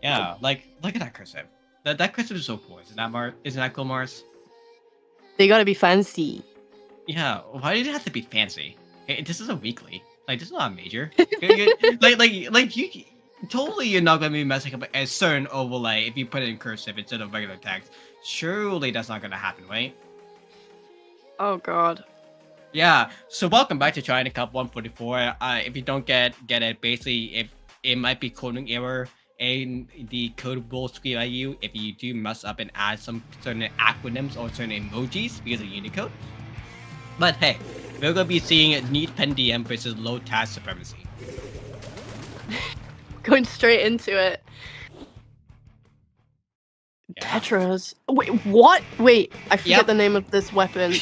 Yeah, like, look at that cursive. That cursive is so cool. Isn't that Mars? Isn't that cool, Mars? They gotta be fancy. Yeah. Why did it have to be fancy? Hey, this is a weekly. Like, this is not a major. Like you. Totally, you're not gonna be messing up a certain overlay if you put it in cursive instead of regular text. Surely that's not gonna happen, right? Oh god. Yeah. So welcome back to Triton-Cup 144. If you don't get it, basically, if it might be coding error in the code will scream at you if you do mess up and add some certain acronyms or certain emojis because of Unicode. But hey, we're gonna be seeing Neat Pen DM versus Low Task Supremacy. Going straight into it. Yeah. Tetras. Wait, what? Wait, I forget Yep. the name of this weapon.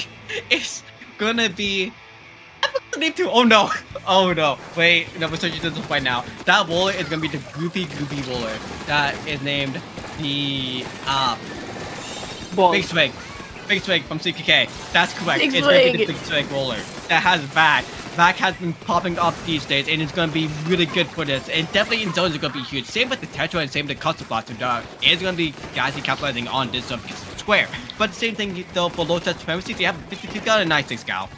It's gonna be. I forgot the name too. Oh no! Oh no! Wait, no, we're searching this right now. That roller is gonna be the goofy roller. That is named the Ball. Big Swig. Big Swig from CKK. That's correct. Big It's gonna be the Swig. Big Swig roller. That has Vac. Vac has been popping up these days, and it's gonna be really good for this. And definitely in zones, it's gonna be huge. Same with the Tetra and same with the Custom Blaster. It's gonna be guys capitalizing on this square. But the same thing though for low touch supremacy. They have 52 got a 96 gal.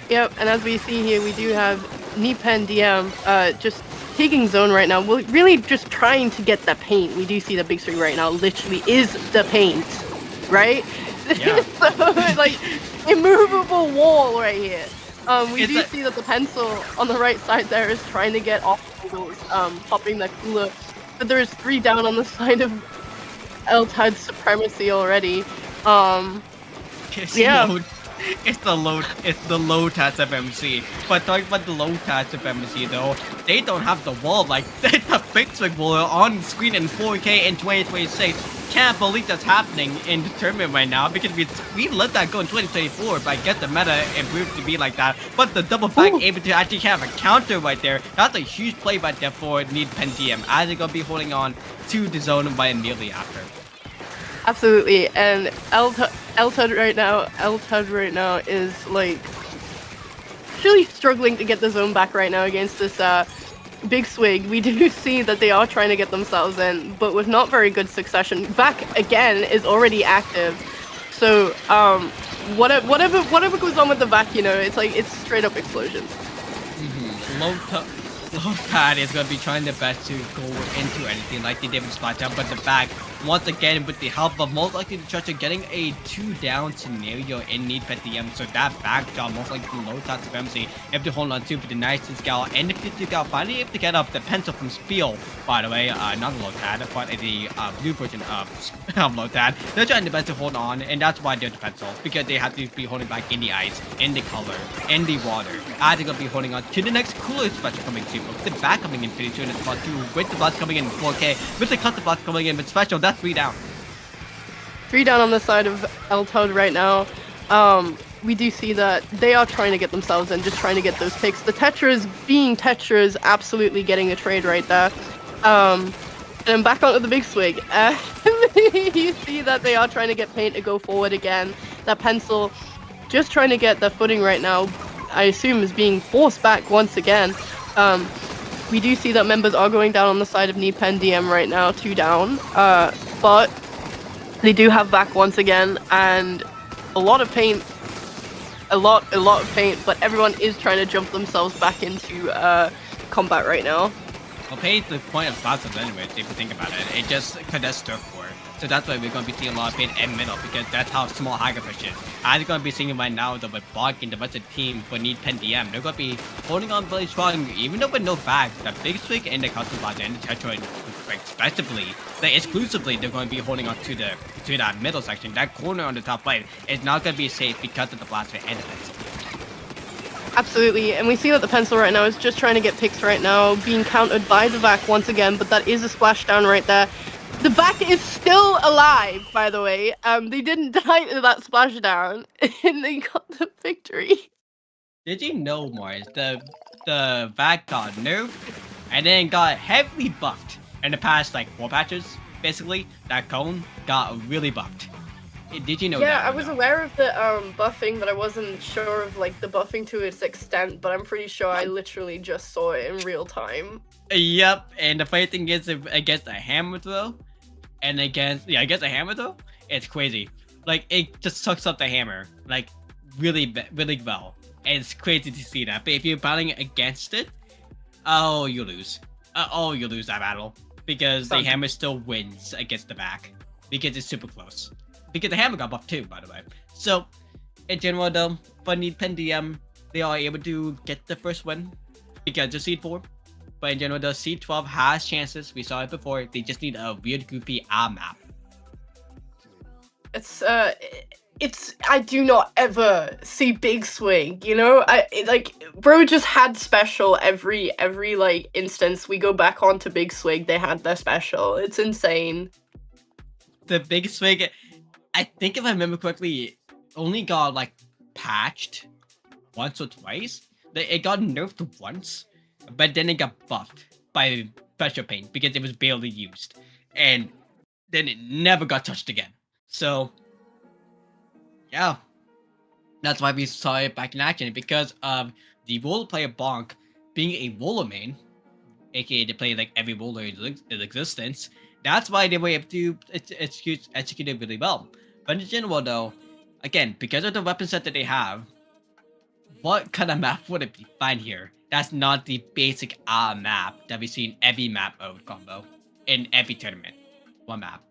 Yep, and as we see here, we do have Nipen DM just taking zone right now. We're really just trying to get the paint. We do see the big swing right now literally is the paint, right? Yeah. So, like, immovable wall right here. We It's do a- see that the pencil on the right side there is trying to get obstacles, popping that cooler. But there is 3 down on the side of L-Tide supremacy already. It's Yeah. low. It's the low touch FMC. But talking about the low touch FMC though, they don't have the wall like the big swing wall on screen in 4K in 2026. Can't believe that's happening in the tournament right now because we let that go in 2024, but I guess the meta improved to be like that. But the double back Ooh. able to actually have a counter right there. That's a huge play right there for Need Pen DM as they're gonna be holding on to the zone by immediately after. Absolutely, and L-Tud right now is like really struggling to get the zone back right now against this big swig. We do see that they are trying to get themselves in, but with not very good succession. Back again is already active, so whatever goes on with the back, you know, it's straight up explosions. Low pad is going to be trying their best to go into anything like they did with Splatoon, but the back, once again, with the help of most likely the Church getting a 2-down scenario in Need Pet DM, so that back job most likely low touch of MC if they hold on to for the nice scale, and if they got finally able to get up the pencil from Spiel, by the way, not the low tad, but the blue version of low tad, they're trying their best to hold on, and that's why they're the pencil, because they have to be holding back in the ice, in the color, in the water, as they're going to be holding on to the next cooler special coming soon. With the back coming in pretty soon in spot 2, with the blast coming in 4K, with the custom blast coming in with special, that's 3 down. 3 down on the side of L-Tud right now. We do see that they are trying to get themselves in, just trying to get those picks. The Tetras, being Tetras, absolutely getting a trade right there. And back onto the big swig. You see that they are trying to get paint to go forward again. That pencil just trying to get the footing right now, I assume, is being forced back once again. We do see that members are going down on the side of Nipen DM right now, 2 down. But they do have back once again, and a lot of paint. A lot of paint, but everyone is trying to jump themselves back into combat right now. Well, paint's the point of sponsors anyway, if you think about it. It just condenses turf for. So that's why we're going to be seeing a lot of paint in middle, because that's how small Haggerfish is. As you're going to be seeing right now, though, with Bog and the rest of the team for Need Pen DM, they're going to be holding on really strong, even though with no bags. The Big Swig and the Custom Blaster and the Tetra, respectively, exclusively, they're going to be holding on to that middle section. That corner on the top right is not going to be safe because of the Blaster and the Pencil. Absolutely, and we see that the pencil right now is just trying to get picks right now, being countered by the vac once again, but that is a splashdown right there. The vac is still alive, by the way. They didn't die to that splashdown, and they got the victory. Did you know, Mars, the VAC got nerfed and then got heavily buffed in the past like 4 patches. Basically, that cone got really buffed. Did you know that? Yeah, I or was no? aware of the buffing, but I wasn't sure of like the buffing to its extent. But I'm pretty sure I literally just saw it in real time. Yep, and the funny thing is, if against a hammer throw, and against against a hammer throw, it's crazy. Like it just sucks up the hammer like really well. And it's crazy to see that. But if you're battling against it, oh, you lose. You lose that battle because the Sounds- hammer still wins against the back because it's super close. Because the hammer got buffed too, by the way. So in general, though, for Pen DM, they are able to get the first win because of Seed 4. But in general, the Seed 12 has chances. We saw it before. They just need a weird, goofy map. It's I do not ever see Big Swing, you know? Like bro just had special every like instance we go back onto Big Swing, they had their special. It's insane. The big swing, I think if I remember correctly, only got like patched once or twice. It got nerfed once, but then it got buffed by Special Paint because it was barely used, and then it never got touched again. So yeah, that's why we saw it back in action because of the role player Bonk being a roller main, aka they play like every roller in existence. That's why they were able to execute it really well. But in general, though, again, because of the weapon set that they have, what kind of map would it be fine here? That's not the basic map that we see in every map mode combo in every tournament. One map.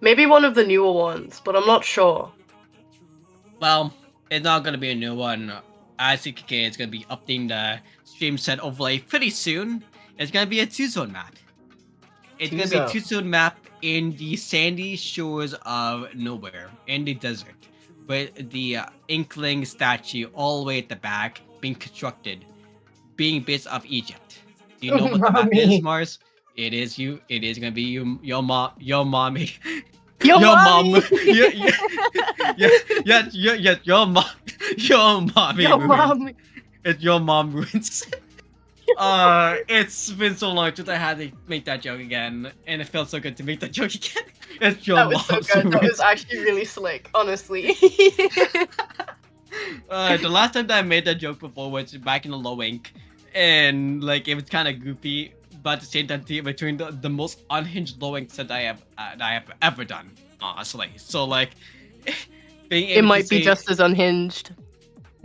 Maybe one of the newer ones, but I'm not sure. Well, it's not gonna be a new one. ICKK is gonna be updating the stream set overlay pretty soon. It's gonna be a 2-zone map. It's gonna be a 2-zone map in the sandy shores of nowhere, in the desert, with the Inkling statue all the way at the back being constructed, being based off Egypt. Do you know what the map is, Mars? It is you. It is gonna be you, your mom, your mommy, Yo, your mom, mommy! your mom, your mommy. Yo, ruins. mommy! It's your mom ruins. It's been so long since I had to make that joke again, and it felt so good to make that joke again. It's your That was so mom's good. That ruins. was actually really slick, honestly. The last time that I made that joke before was back in the low ink, and like it was kind of goofy, but at the same time, between the most unhinged low ink set I have ever done, honestly. So like, being able It to might be say- just as unhinged.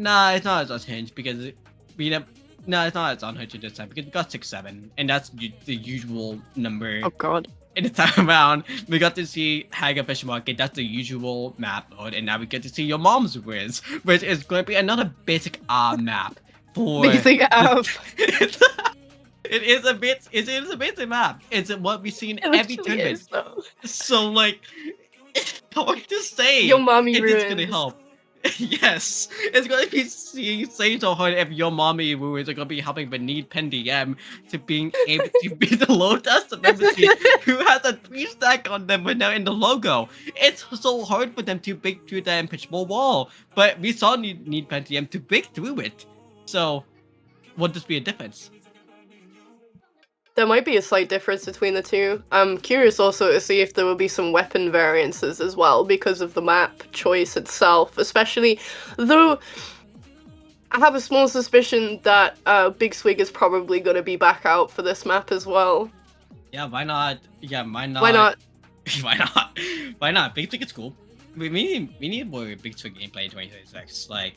Nah, it's not as unhinged because we never. No, it's not as unhinged this time because we got 6-7, and that's the usual number. Oh god. In the time around, we got to see Haga Fish Market. That's the usual map mode, and now we get to see your mom's ruins, which is going to be another basic map for. Basic app. It is a bit. It is a basic map. It's what we see in It every literally tournament. is, though. So like, it's going to say Your mommy it is going to ruins. help. Yes, it's going to be saying so hard if your mommy ruins are going to be helping Beneath Pen DM to being able to be the low test membership who has a 3-stack on them when they're in the logo. It's so hard for them to break through that impenetrable wall, but we saw Need Pen DM to break through it. So, would this be a difference? There might be a slight difference between the two. I'm curious also to see if there will be some weapon variances as well because of the map choice itself, especially though I have a small suspicion that Big Swig is probably going to be back out for this map as well. Yeah, why not? Yeah, why not? Why not? Why not? Why not? Big Swig is cool. We need more Big Swig gameplay in 2026. Like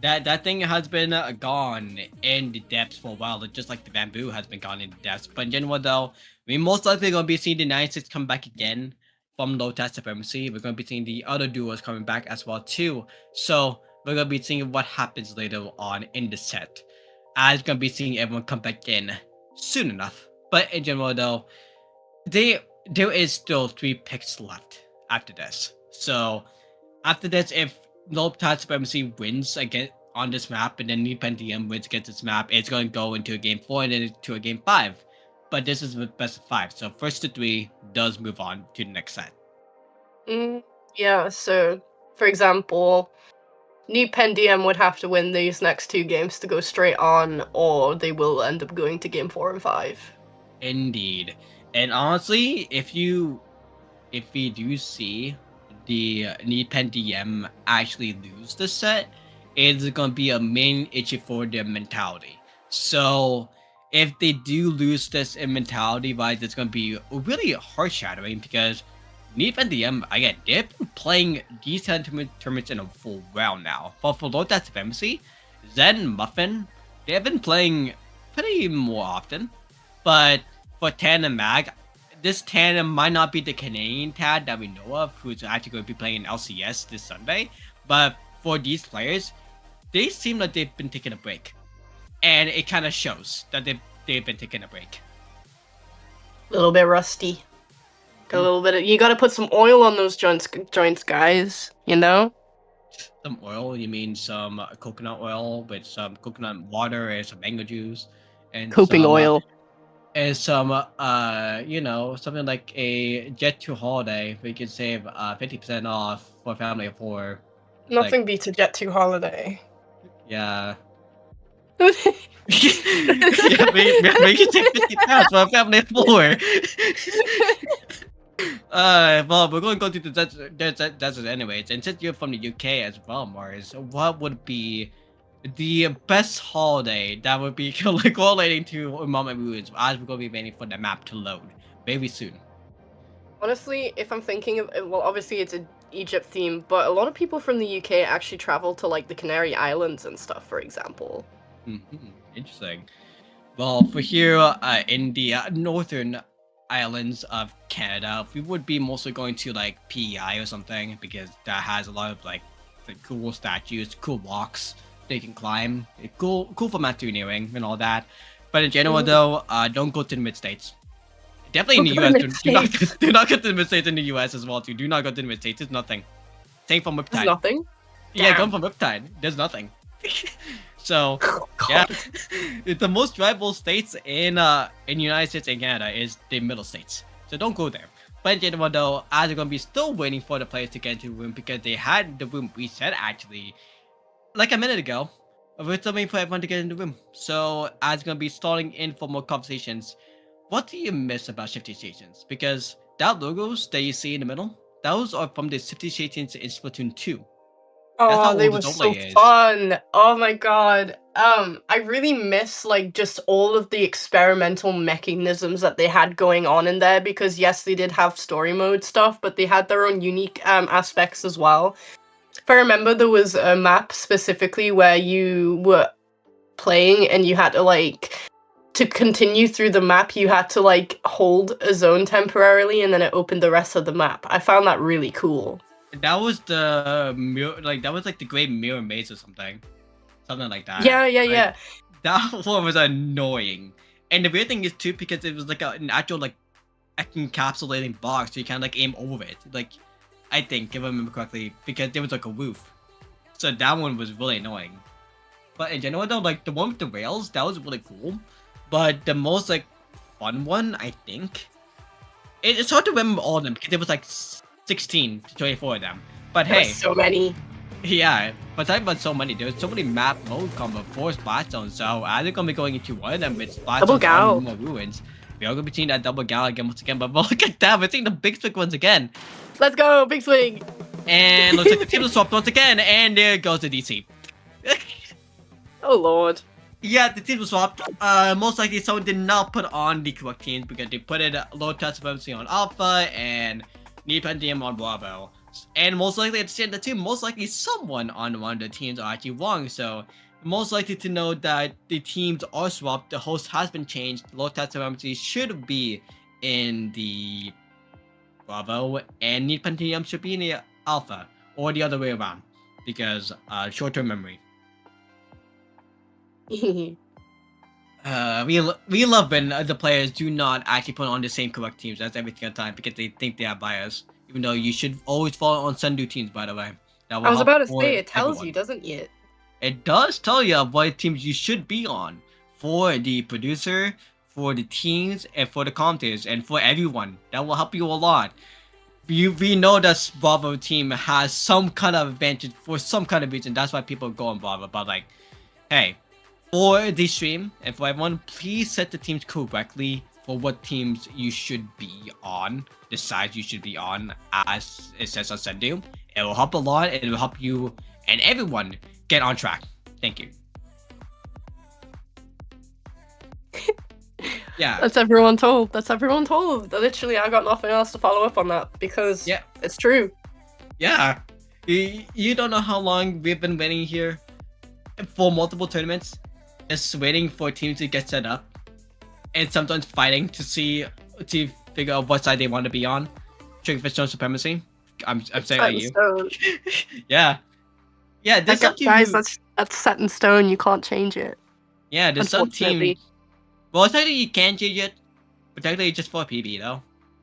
that thing has been gone in the depths for a while, just like the bamboo has been gone in the depths. But in general, though, we most likely gonna be seeing the 96 come back again from low test supremacy. We're gonna be seeing the other duos coming back as well too. So we're gonna be seeing what happens later on in the set. I'm gonna be seeing everyone come back in soon enough. But in general, though, there is still 3 picks left after this. So after this, if low test supremacy wins again on this map, and then Need Pen DM wins against this map, it's going to go into a game 4 and then into a game 5. But this is the best of 5, so first to 3 does move on to the next set. Yeah, so for example, Neat Pen DM would have to win these next 2 games to go straight on, or they will end up going to game 4 and 5. Indeed. And honestly, if we do see the Need Pen DM actually lose the set, it's gonna be a main issue for their mentality. So if they do lose this in mentality wise, it's gonna be really heart shattering because Need Pen DM again, they've been playing these tournaments in a full round now. But for Lord That's Supremacy, Zen and Muffin, they've been playing pretty more often. But for Tan and Mag, this tandem might not be the Canadian Tad that we know of, who's actually going to be playing in LCS this Sunday. But for these players, they seem like they've been taking a break, and it kind of shows that they've been taking a break. A little bit rusty. A little bit. You gotta put some oil on those joints, guys. You know. Some oil? You mean some coconut oil with some coconut water and some mango juice and Coping some, oil. and some something like a Jet 2 holiday where you can save 50% off for a family of 4. Nothing beats a Jet 2 holiday. Yeah. Yeah, we can take 50 pounds for a family of 4. Well, we're going to go to the desert anyways. And since you're from the UK as well, Mars, what would be the best holiday that would be correlating to Mama Ruins as we're going to be waiting for the map to load very soon? Honestly, if I'm thinking of, well, obviously it's an Egypt theme, but a lot of people from the UK actually travel to like the Canary Islands and stuff, for example. Interesting. Well, for here in the northern islands of Canada, we would be mostly going to like PEI or something because that has a lot of like cool statues, cool walks they can climb, cool for mountaineering and all that. But in general, though, don't go to the mid states. Definitely in the US. Do not go to the mid states in the US as well too. Do not go to the mid states. There's nothing. Same from Riptide. There's nothing. Yeah, Damn. going from Riptide. There's nothing. So yeah, the most drivable states in United States and Canada is the middle states. So don't go there. But in general, though, as they're gonna be still waiting for the players to get into the room because they had the room reset actually like a minute ago. We're still waiting for everyone to get in the room. So as gonna be starting in for more conversations, what do you miss about Shifty Stations? Because that logos that you see in the middle, those are from the Shifty Stations in Splatoon 2. Oh, they were so fun. Oh my god. I really miss like just all of the experimental mechanisms that they had going on in there because yes, they did have story mode stuff, but they had their own unique aspects as well. If I remember, there was a map specifically where you were playing and you had to like to continue through the map, you had to like hold a zone temporarily and then it opened the rest of the map. I found that really cool. That was the mirror, like that was like the Great Mirror Maze or something like that. Yeah. That one was annoying, and the weird thing is too because it was like an actual like encapsulating box, so you kind of like aim over it. Like I think if I remember correctly, because there was like a roof, so that one was really annoying. But in general, though, like the one with the rails, that was really cool. But the most like fun one, I think, it's hard to remember all of them because it was like 16 to 24 of them. But hey, so many. Yeah, but talking about so many, there's so many map mode combo for Splat Zone, so I'm gonna be going into one of them with Splat Zone on more ruins. We are gonna be seeing that double gal again once again, but look at that, we're seeing the big swing ones again. Let's go, big swing! And looks like the team is swapped once again, and there goes the DC. Oh lord. Yeah, the team was swapped. Most likely someone did not put on the correct teams because they put it low touch supremacy on Alpha and Need Pen DM on Bravo. And most likely at the end of the team, most likely someone on one of the teams are actually wrong. So most likely to know that the teams are swapped, the host has been changed, low touch supremacy should be in the Bravo, and Need Pen DM should be in the Alpha, or the other way around, because short-term memory. We love when the players do not actually put on the same correct teams as every single time because they think they have bias. Even though you should always follow on Sundu teams, by the way. I was about to say, it tells you, doesn't it? It does tell you what teams you should be on for the producer, for the teams, and for the commentators, and for everyone. That will help you a lot. we know that Bravo team has some kind of advantage for some kind of reason. That's why people go on Bravo. But like, hey, for the stream and for everyone, please set the teams correctly for what teams you should be on, the sides you should be on, as it says on Sendu. It will help a lot. It will help you and everyone get on track. Thank you. Yeah. That's everyone told. That's everyone told. Literally, I got nothing else to follow up on that because Yeah. it's true. Yeah. You don't know how long we've been waiting here for multiple tournaments, just waiting for teams to get set up, and sometimes fighting to figure out what side they want to be on. Trick for Stone Supremacy. I'm saying Set like in you. stone. Yeah. Yeah, there's some teams. Guys, that's set in stone. You can't change it. Yeah, there's some Unfortunately. teams. Well, technically you can change it, but technically it's just for a PB though.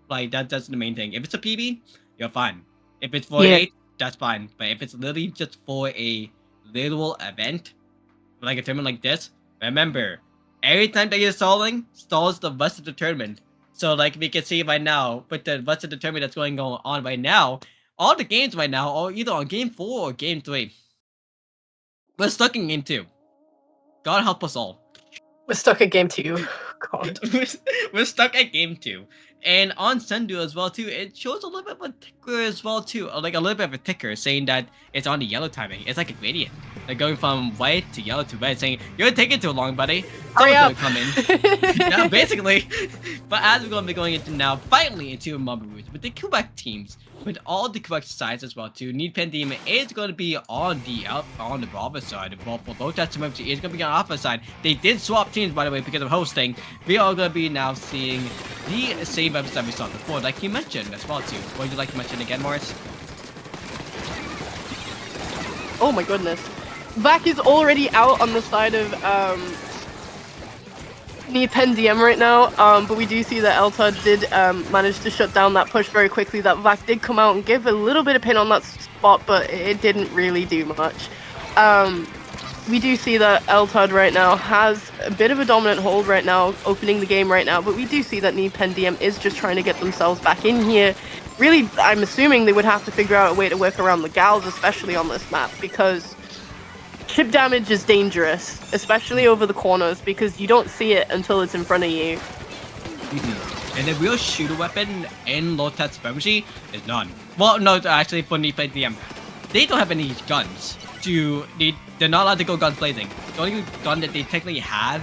Like that's the main thing. If it's a PB, you're fine. If it's for Yeah. 8, that's fine. But if it's literally just for a literal event, like a tournament like this, remember, every time that you're stalls the rest of the tournament. So like we can see right now, with the rest of the tournament that's going on right now, all the games right now are either on game 4 or game 3. We're stuck in game 2. God help us all. We're stuck at game 2. God. We're stuck at game 2. And on Sendu as well too, it shows a little bit of a ticker as well too, or like a little bit of a ticker saying that it's on the yellow timing. It's like a gradient, like going from white to yellow to red, saying you're taking too long, buddy. Hurry Someone's up. gonna come in. Yeah, basically. But as we're gonna be going into now, finally into Mobile Roots with the Quebec teams, with all the correct sides as well too. Need Pendim is going to be on the Bravo side, while for Lotus Supremacy is going to be on Alpha side. They did swap teams, by the way, because of hosting. We are going to be now seeing the same episode we saw before, like you mentioned as well too. Would you like to mention again, Morris? Oh my goodness. Vac is already out on the side of Pen DM right now, but we do see that Elta did manage to shut down that push very quickly. That Vac did come out and give a little bit of pin on that spot, but it didn't really do much. We do see that Eltad right now has a bit of a dominant hold right now, opening the game right now, but we do see that Pen DM is just trying to get themselves back in here. Really, I'm assuming they would have to figure out a way to work around the gals, especially on this map, because chip damage is dangerous, especially over the corners, because you don't see it until it's in front of you. And the real shooter weapon in Lotus Supremacy is none. Well, no, actually, for Nippon DM, they don't have any guns. They're not allowed to go guns blazing. The only gun that they technically have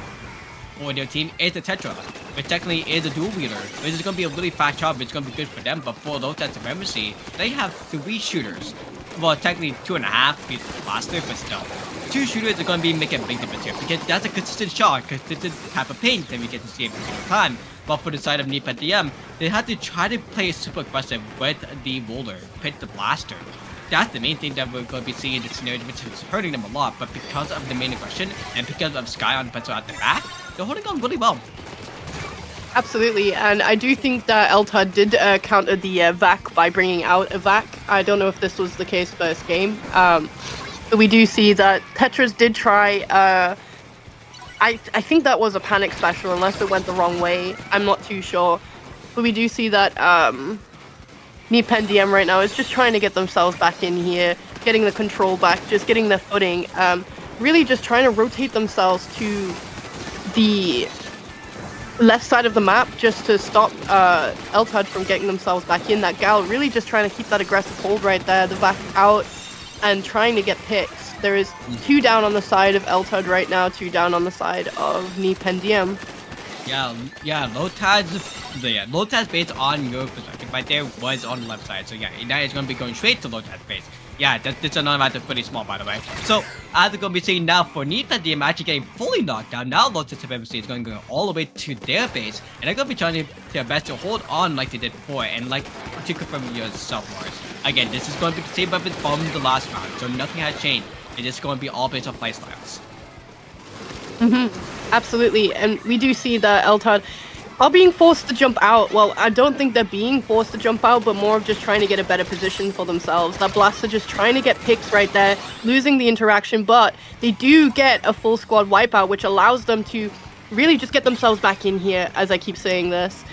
for their team is the Tetra, which technically is a dual wielder, which is going to be a really fast job. It's going to be good for them. But for Lotus Supremacy, they have 3 shooters. Well, technically 2.5 pieces faster, but still. 2 shooters are going to be making a big difference here, because that's a consistent shot, consistent type of paint that we get to see every single time. But for the side of Nippon DM, they had to try to play super aggressive with the roller, with the blaster. That's the main thing that we're going to be seeing in this scenario, which is hurting them a lot. But because of the main aggression and because of Sky on pencil at the back, they're holding on really well. Absolutely, and I do think that Elta did counter the Vac by bringing out a Vac. I don't know if this was the case first game, but we do see that Tetras did try. I think that was a panic special, unless it went the wrong way. I'm not too sure, but we do see that Nippon DM right now is just trying to get themselves back in here, getting the control back, just getting their footing, really just trying to rotate themselves to the left side of the map just to stop Eltad from getting themselves back in. That Gal really just trying to keep that aggressive hold right there, the back out, and trying to get picks. There is 2 down on the side of Eltad right now, 2 down on the side of Nippon DM. Yeah, Lotus base on your perspective right there was on the left side. So yeah, that is going to be going straight to Lotus base. Yeah, that's another matter pretty small, by the way. So as we're going to be seeing now for Nippon DM actually getting fully knocked down, now Lotus Supremacy is going to go all the way to their base, and they're going to be trying their best to hold on like they did before, and like to confirm yourself, Morris. Again, this is going to be the same weapon from the last round, so nothing has changed. It's just going to be all based on playstyles. Absolutely, and we do see that Eltad are being forced to jump out. Well, I don't think they're being forced to jump out, but more of just trying to get a better position for themselves. That Blaster just trying to get picks right there, losing the interaction, but they do get a full squad wipeout, which allows them to really just get themselves back in here, as I keep saying this.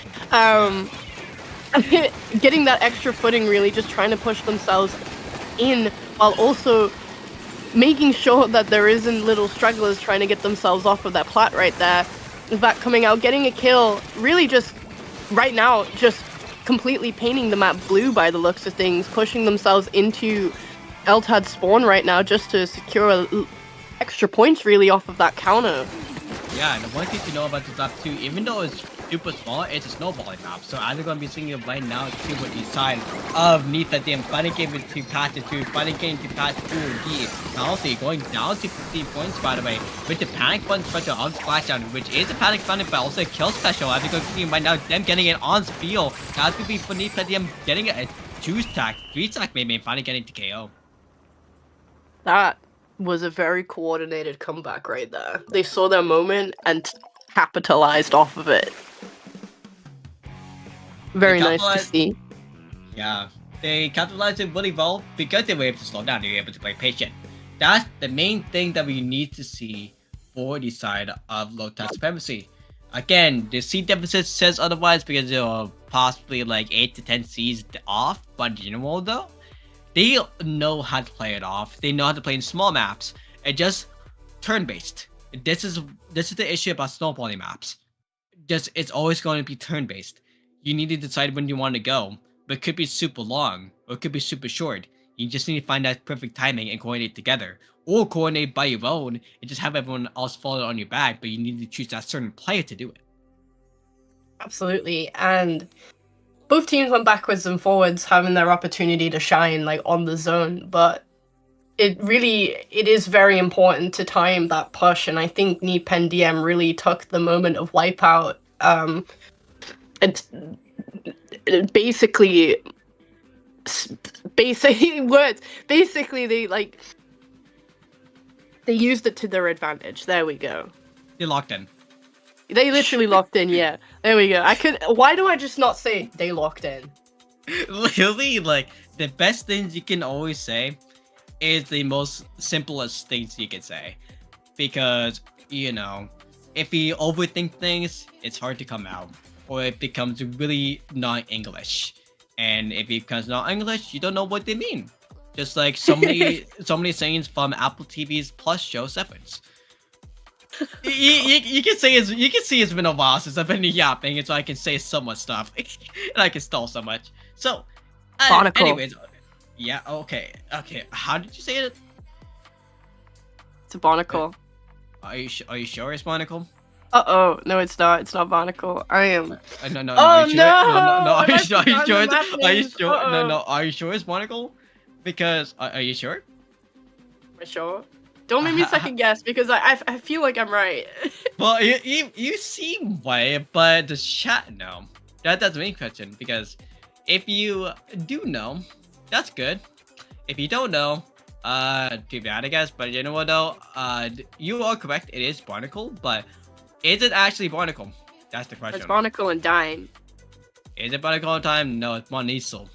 getting that extra footing, really just trying to push themselves in while also making sure that there isn't little strugglers trying to get themselves off of that plat right there. In fact, coming out, getting a kill, really just right now, just completely painting the map blue by the looks of things, pushing themselves into Eltad's spawn right now just to secure extra points really off of that counter. Yeah, and the one thing to know about this map too, even though it's super small, it's a snowballing map. So I'm gonna be seeing it right now too with the side of Triton fighting game to path to 2, fighting game to path to the penalty, going down to 15 points by the way, with the panic button special on splashdown, which is a panic button but also a kill special. As we go see right now, them getting it on spiel. That's gonna be for Triton getting a 2-stack, 3-stack maybe, and finally getting to KO. That was a very coordinated comeback right there. They saw their moment and capitalized off of it. Very nice to see. Yeah, they capitalized it really well because they were able to slow down. They were able to play patient. That's the main thing that we need to see for the side of low-touch supremacy. Again, the seed deficit says otherwise because they're possibly like 8 to 10 seeds off, but in general though, they know how to play it off. They know how to play in small maps and just turn-based. This is the issue about snowballing maps. It's always going to be turn-based. You need to decide when you want to go, but it could be super long or it could be super short. You just need to find that perfect timing and coordinate together, or coordinate by your own and just have everyone else follow on your back. But you need to choose that certain player to do it. Absolutely, and both teams went backwards and forwards, having their opportunity to shine like on the zone, but it is very important to time that push, and I think Nipen DM really took the moment of wipeout. Basically they used it to their advantage. There we go. They locked in. They literally locked in, yeah. There we go. Why do I just not say they locked in? Literally, like, the best things you can always say is the most simplest things you can say. Because, you know, if you overthink things, it's hard to come out. Or it becomes really not English. And if it becomes not English, you don't know what they mean. Just like so many sayings from Apple TV's Plus show Sevens. You can see it's been a while since I've been yapping, and so I can say so much stuff, and I can stall so much. So, anyways, yeah, okay. How did you say it? It's a barnacle. Are you sure it's barnacle? No, it's not. It's not barnacle. I am. No. Oh, Are you sure? no! Are you sure? Are you That's sure? the Are you sure? Uh-oh. No. Are you sure it's barnacle? Because are you sure? Am I sure? Don't make me second guess because I feel like I'm right. Well, you seem right, but the chat no. That's the main question, because if you do know, that's good. If you don't know, too bad I guess. But you know what though? You are correct. It is barnacle, but is it actually barnacle? That's the question. It's barnacle and dime. Is it barnacle all the time? No, it's barnacle.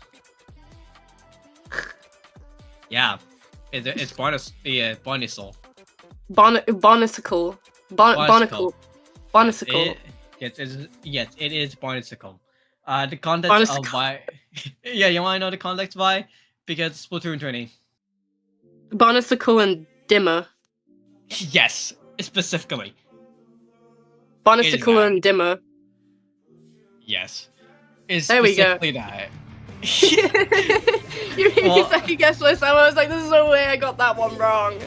Yeah. It's barnacle. Yeah, barnacle. Barnacle. Barnacle. Barnacle. Yes, it is barnacle. The context of why. Yeah, you want to know the context why? Because Splatoon 20. Barnacle and dimmer. Yes, specifically. Barnacle and dimmer. Yes. It's There we go. specifically that. You made me second guess this time. I was like, there's no way I got that one wrong.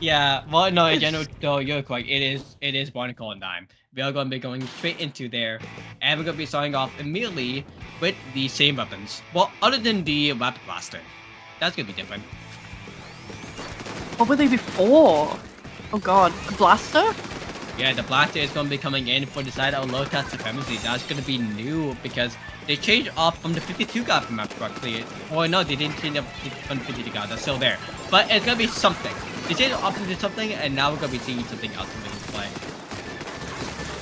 Yeah, well, no, in general, though, you're correct. It is barnacle and dime. We are going to be going straight into there, and we're going to be starting off immediately with the same weapons. Well, other than the rapid blaster. That's going to be different. What were they before? Oh god, blaster? Yeah, the blaster is going to be coming in for the side of low touch supremacy. That's going to be new because they changed off from the 52 guard from map correctly. Or no, they didn't change up from the 52 guard. That's still there. But it's going to be something. They changed it off into something, and now we're going to be seeing something else in the display.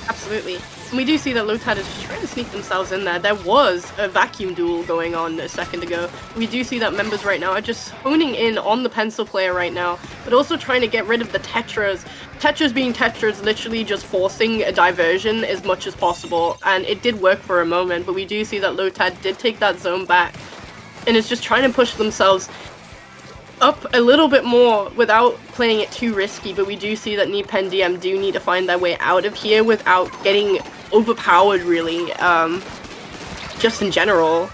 Absolutely. we do see that Lotad is just trying to sneak themselves in there. There was a vacuum duel going on a second ago. We do see that members right now are just honing in on the pencil player right now, but also trying to get rid of the Tetras. Tetras being Tetras, literally just forcing a diversion as much as possible, and it did work for a moment, but we do see that Lotad did take that zone back, and is just trying to push themselves up a little bit more without playing it too risky, but we do see that Nipen DM do need to find their way out of here without getting overpowered, really, just in general.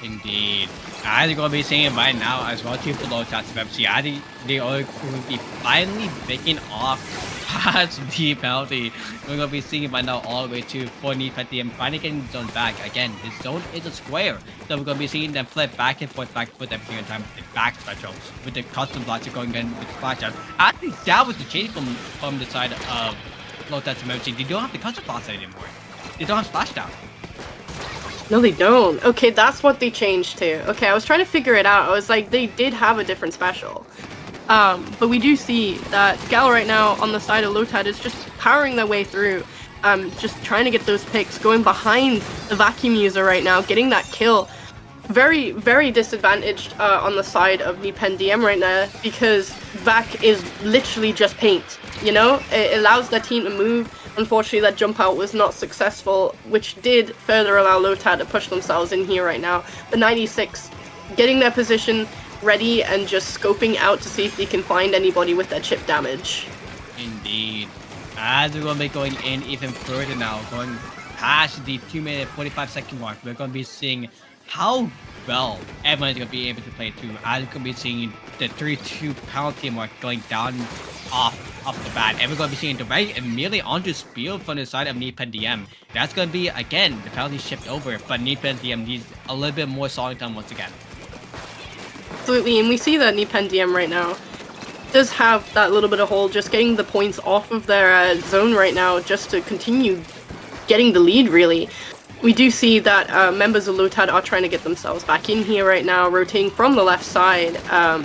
Indeed. As you're going to be seeing right now as well too for those shots of FC, I think they are going to be finally breaking off past the penalty. We're going to be seeing right now all the way to for Nipen DM finally getting the zone back. Again, the zone is a square, so we're going to be seeing them flip back and forth every single time with the back specials, with the custom blocks going in with splash out. I think that was the change from the side of Lotus Emoji. They don't have the custom blocks anymore. They don't have splashdown. No, they don't. Okay, that's what they changed to. Okay, I was trying to figure it out. I was like, they did have a different special. But we do see that Gal right now on the side of Lotad is just powering their way through. Just trying to get those picks, going behind the vacuum user right now, getting that kill. Very, very disadvantaged on the side of Nipen DM right now because Vac is literally just paint, you know? It allows their team to move. Unfortunately, that jump out was not successful, which did further allow Lotad to push themselves in here right now. The 96 getting their position ready and just scoping out to see if they can find anybody with that chip damage. Indeed. As we're going to be going in even further now, going past the 2-minute 45-second mark, we're going to be seeing how well everyone is going to be able to play through. As we're going to be seeing the 3-2 penalty mark going down off the bat, and we're going to be seeing the right immediately onto Spiel from the side of Nipen DM. That's going to be, again, the penalty shipped over, but Nipen DM needs a little bit more solid time once again. Absolutely, and we see that Nipen DM right now does have that little bit of hold, just getting the points off of their zone right now, just to continue getting the lead, really. We do see that members of Lotad are trying to get themselves back in here right now, rotating from the left side,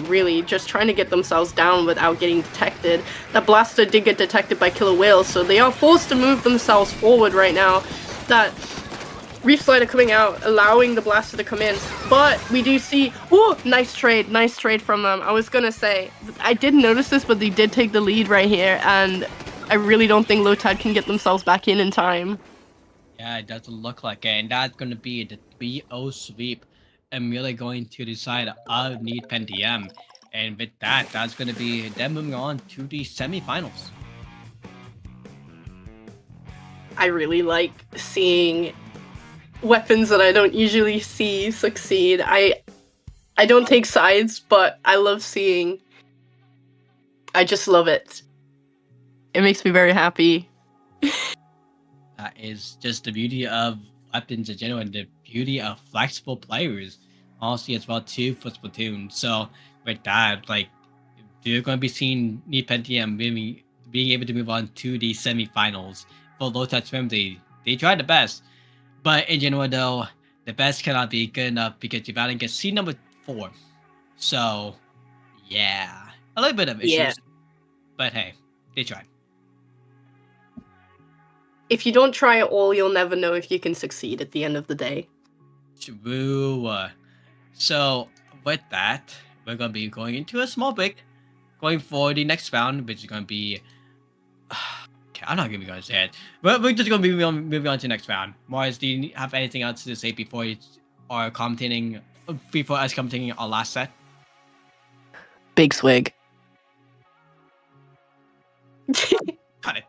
really just trying to get themselves down without getting detected. That blaster did get detected by Killer Whale, so they are forced to move themselves forward right now. That Reef Slider coming out, allowing the blaster to come in, but we do see, oh, nice trade from them. I was gonna say, I didn't notice this, but they did take the lead right here, and I really don't think Lotad can get themselves back in time. Yeah, it doesn't look like it, and that's going to be the 3-0 sweep, immediately going to the side of Nipen DM, and with that, that's going to be them moving on to the semifinals. I really like seeing weapons that I don't usually see succeed. I don't take sides, but I love seeing. I just love it. It makes me very happy. That is just the beauty of weapons in general, and the beauty of flexible players, honestly, as well too for Splatoon. So with that, like, you're going to be seeing Nipen DM being able to move on to the semifinals for low touch swim. They tried the best, but in general though, the best cannot be good enough because you're about to get seed number 4. So yeah, a little bit of issues, Yeah. but hey, they tried. If you don't try it all, you'll never know if you can succeed at the end of the day. True. So with that, we're gonna be going into a small break, going for the next round, which is gonna be. Okay, I'm not gonna be gonna say it, but we're just gonna be moving on to the next round. Mars, do you have anything else to say before us commentating our last set? Big swig. Cut it.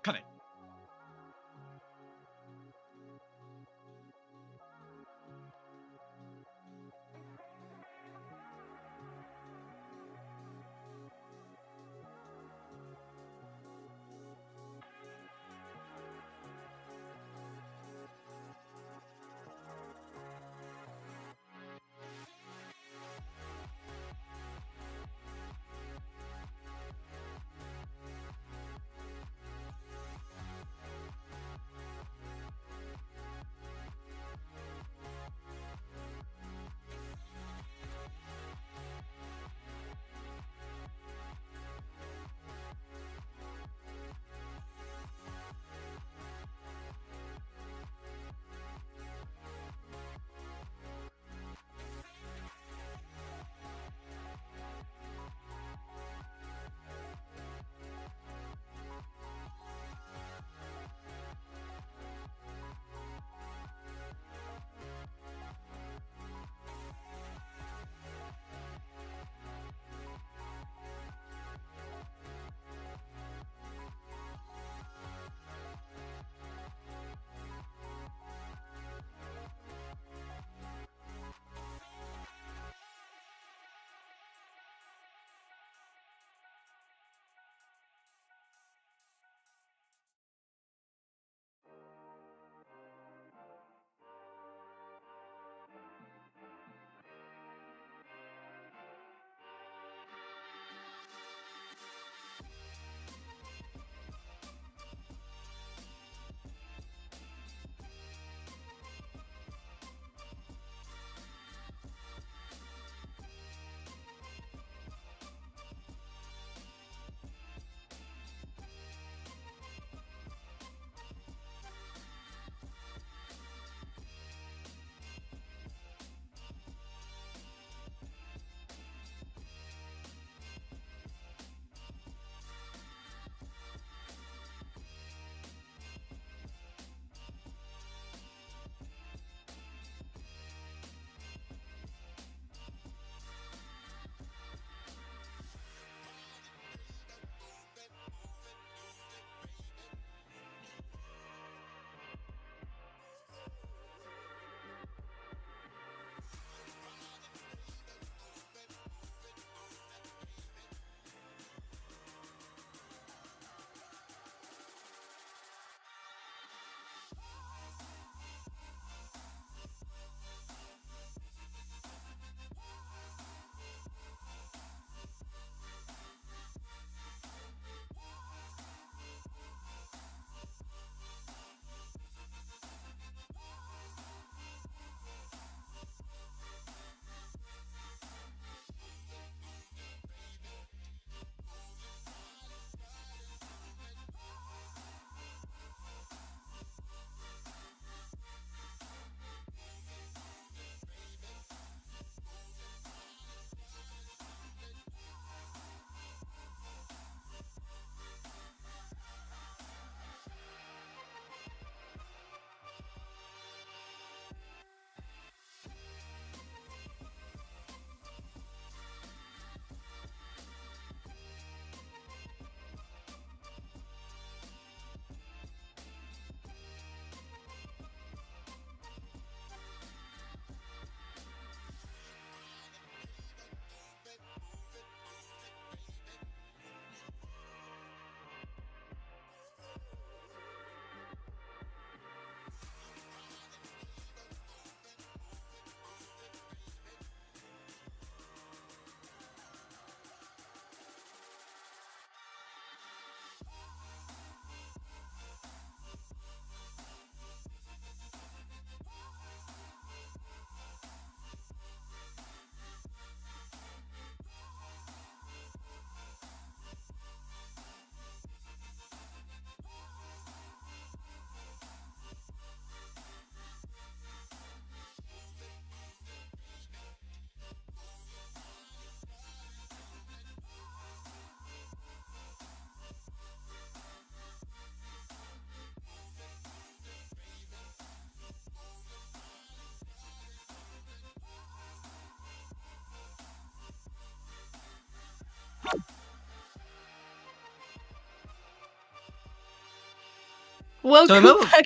Welcome remember, back.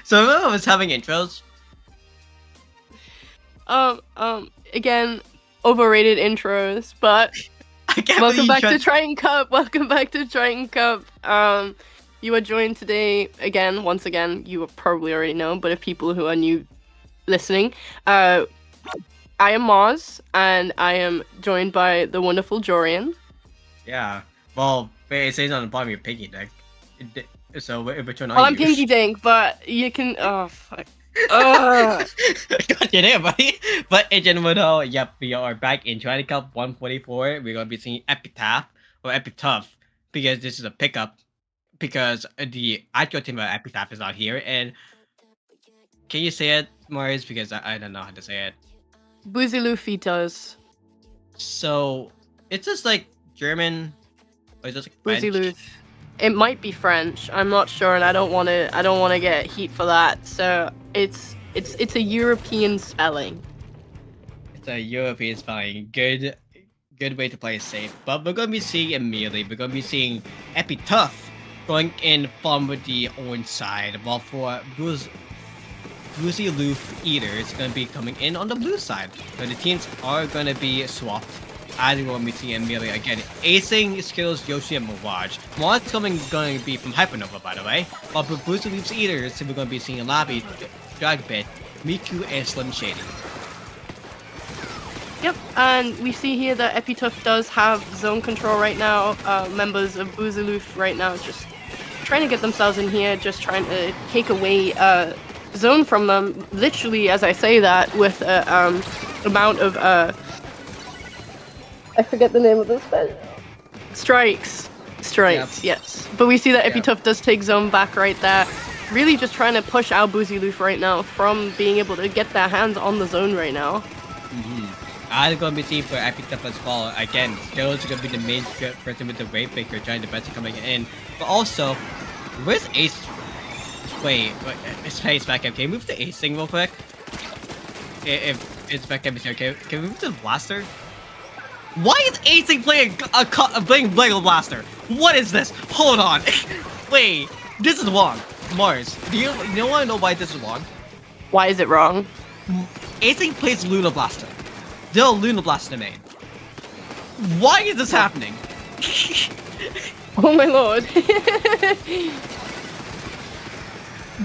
so remember I was having intros. Again, overrated intros, but I can't welcome believe back you to tried. Triton-Cup. Welcome back to Triton-Cup. You are joined today again. Once again, you will probably already know, but if people who are new listening, I am Mars, and I am joined by the wonderful Jorian. Yeah. Well, it says on the bottom of your piggy deck. So which one are Well, you? I'm Pinky Dink, but you can. Oh fuck. Ugh. Got you there, buddy. But in general, yep, we are back in Triton Cup 144. We're gonna be seeing Epitaph or Epitaph because this is a pickup. Because the actual team of Epitaph is not here. And can you say it, Mars? Because I don't know how to say it. Boozy Luffy does. So it's just like German, or is it like Boozy French? Luff. It might be French. I'm not sure, and I don't want to get heat for that. So it's a European spelling. It's a European spelling. Good way to play it safe. But we're gonna be seeing immediately. We're gonna be seeing Epitaph going in from the orange side, while for Boozy Loof Eater is gonna be coming in on the blue side. So the teams are gonna be swapped. As we're gonna be seeing immediately again. Acing skills Yoshi and Mirage. One's going to be from Hypernova, by the way. While for Boozy Loof's Eaters, we're gonna be seeing Labi, Dragbit, Miku, and Slim Shady. Yep, and we see here that Epitaph does have zone control right now. Members of Boozy Loof right now just trying to get themselves in here, just trying to take away zone from them. Literally, as I say that, with amount of I forget the name of this spell. Strikes, Yep. yes. But we see that Yep. Epitaph does take zone back right there. Really just trying to push out Boozy Loof right now from being able to get their hands on the zone right now. I'm gonna be seeing for Epitaph as well. Again, Skills is gonna be the main person with the Wave Breaker trying the best coming in. But also, where's Ace? Wait, it's back up. Can we move to Ace thing real quick? If it's back up here, can we move to the Blaster? Why is Acing playing playing Lego Blaster? What is this? Hold on. Wait, this is wrong. Mars, do you want to know why this is wrong? Why is it wrong? Acing plays Luna Blaster. They're Luna Blaster main. Why is this happening? Oh my lord.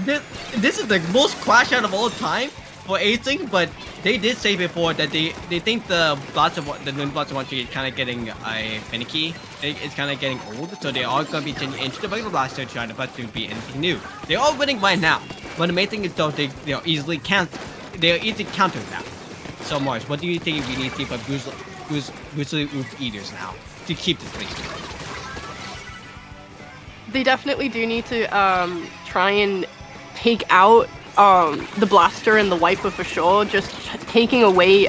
This is the most crash out of all time for Acing, but they did say before that they think the Luna Blaster one is kind of getting finicky. It's kind of getting old, so they are going to be changing into the regular Blaster trying to be anything new. They are winning right now, but the main thing is though they are easily countered now. So Mars, what do you think we need to see for Boozy Loof Eaters now to keep this lead? They definitely do need to try and take out the blaster and the wiper for sure. Just taking away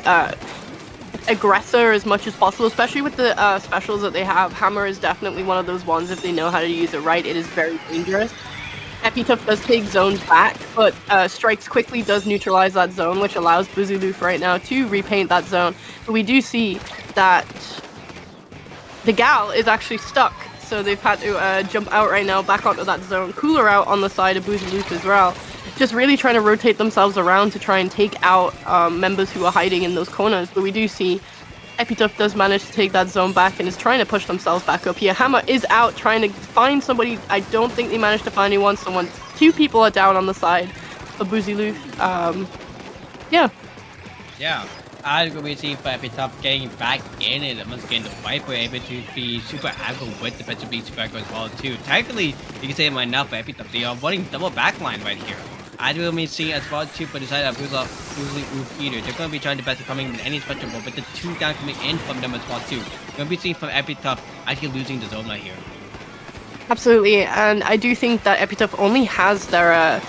aggressor as much as possible, especially with the specials that they have. Hammer is definitely one of those ones. If they know how to use it right, it is very dangerous. Epitaph does take zones back, but Strikes quickly does neutralize that zone, which allows Boozy Loof right now to repaint that zone. But we do see that the gal is actually stuck, so they've had to jump out right now, back onto that zone. Cooler out on the side of Boozy Loof as well. Just really trying to rotate themselves around to try and take out members who are hiding in those corners. But we do see Epitaph does manage to take that zone back and is trying to push themselves back up here. Hammer is out trying to find somebody. I don't think they managed to find anyone. Two people are down on the side of Boozy Loof. Yeah. Yeah, I'm going to be seeing for Epitaph getting back in and once again the Viper able to be super aggro with the to be super aggro as well too. Technically, you can say it right now for Epitaph, they are running double backline right here. I will be seeing as well too for the side of Boozy Loof Eater. They're going to be trying the best to coming with any special, but with the two down coming in from them as well too. We're going to be seeing from Epitaph actually losing the zone right here. Absolutely, and I do think that Epitaph only has their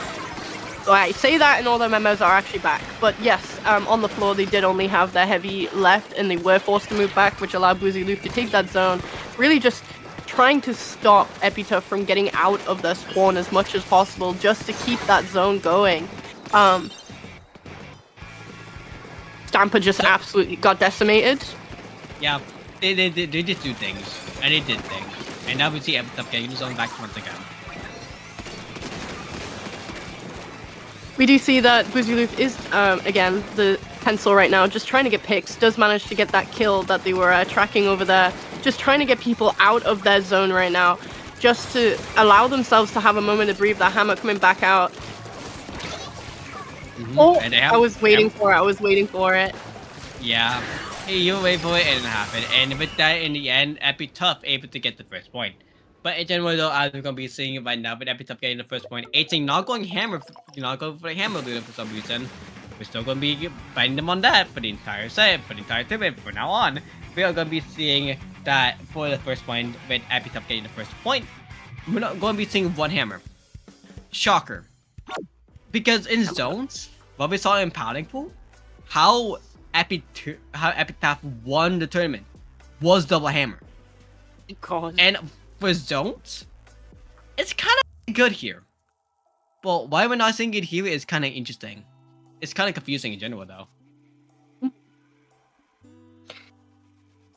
well, I say that and all their memos are actually back, but yes, on the floor they did only have their heavy left and they were forced to move back, which allowed Boozy Loof to take that zone. Really just trying to stop Epitaph from getting out of their spawn as much as possible just to keep that zone going. Stamper just absolutely got decimated. Yeah, they just do things, and they did things. And now we see Epitaph getting the zone back once again. We do see that Boozyloof is, again, the pencil right now, just trying to get picks, does manage to get that kill that they were tracking over there, just trying to get people out of their zone right now, just to allow themselves to have a moment to breathe. That hammer coming back out. Oh, And I was waiting for it. Yeah, you wait for it and it happened. And with that, in the end, Epitaph able to get the first point. But in general, though, as we're gonna be seeing right now, with Epitaph getting the first point, 18 not going hammer, not going for the hammer leader for some reason. We're still gonna be fighting them on that for the entire set, for the entire tournament. From now on, we are gonna be seeing that for the first point, with Epitaph getting the first point. We're not going to be seeing one hammer. Shocker. Because in zones, what we saw in Padding Pool, how Epitaph won the tournament was double hammer. God. And for zones, it's kind of good here. But why we're not seeing it here is kind of interesting. It's kind of confusing in general, though.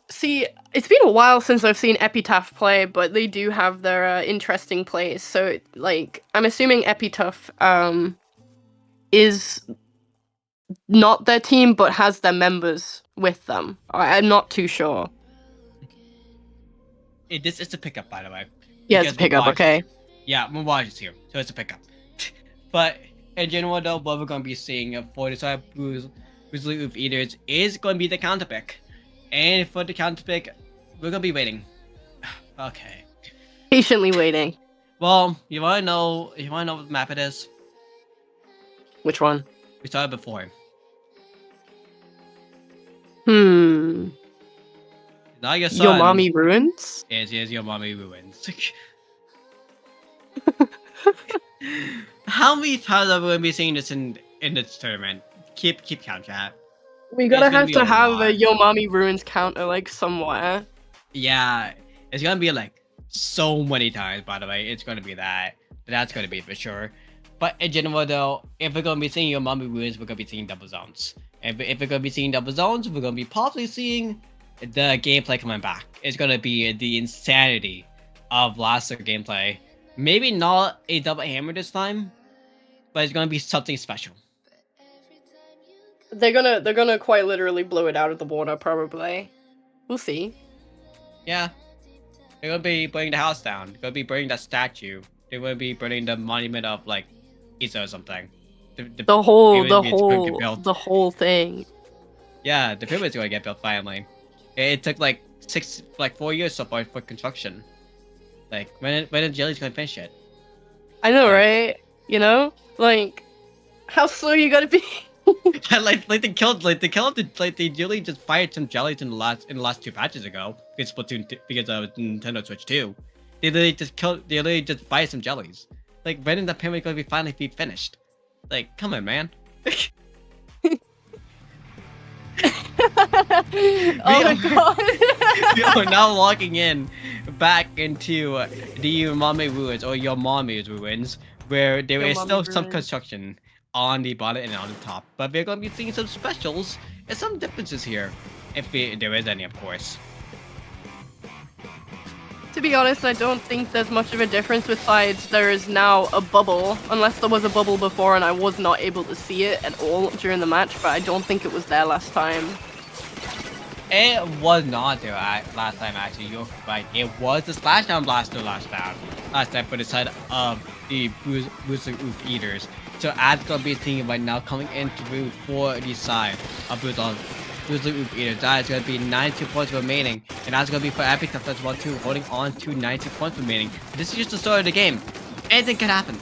See, it's been a while since I've seen Epitaph play, but they do have their interesting plays. So, like, I'm assuming Epitaph is not their team, but has their members with them. I'm not too sure. This is a pickup, by the way. Yeah, it's a pickup, okay. Yeah, Mirage is here, so it's a pickup. But in general, though, what we're going to be seeing for the side Boozyloof Eaters is going to be the counter pick. And for the counter pick, we're going to be waiting. Okay. Patiently waiting. Well, you want to know what map it is? Which one? We saw it before. Not your son. Your Mommy Ruins? Yes, your mommy ruins. How many times are we going to be seeing this in this tournament? Keep count, chat. We gotta have to have lot. a Yo Mommy Ruins counter, like, somewhere. Yeah, it's gonna be like so many times, by the way. It's gonna be that. That's gonna be for sure. But in general, though, if we're gonna be seeing Your Mommy Ruins, we're gonna be seeing double zones. And if we're gonna be seeing double zones, we're gonna be possibly seeing the gameplay coming back. It's gonna be the insanity of last year's gameplay. Maybe not a double hammer this time, but it's gonna be something special. They're gonna quite literally blow it out of the water, probably. We'll see. Yeah. They're gonna be burning the house down. They're gonna be burning that statue. They're gonna be burning the monument of, like, Isa or something. The whole thing. Yeah, the pyramid's gonna get built finally. It took like 4 years so far for construction. Like, when the Jelly's gonna finish it? I know, right? You know, like, how slow you gotta be? they really just fired some jellies in the last 2 patches ago because because of Nintendo Switch 2. They literally just fired some jellies. Like, when is the pyramid gonna finally be finished? Like, come on, man. Oh my god. We are now logging in back into the Mommy Ruins, or Your Mommy's Ruins, where there is still some construction on the bottom and on the top, but we're going to be seeing some specials and some differences here, if there is any, of course. To be honest, I don't think there's much of a difference besides there is now a bubble, unless there was a bubble before and I was not able to see it at all during the match, but I don't think it was there last time. It was not there last time, actually. You're right. It was the Splashdown Blaster last time for the side of the Boozyloof Eaters. So as gonna be seeing right now coming in through for the side of Boozyloof Eaters. That is gonna be 92 points remaining, and that's gonna be for Epitaph as well too, holding on to 90 points remaining. This is just the start of the game. Anything can happen.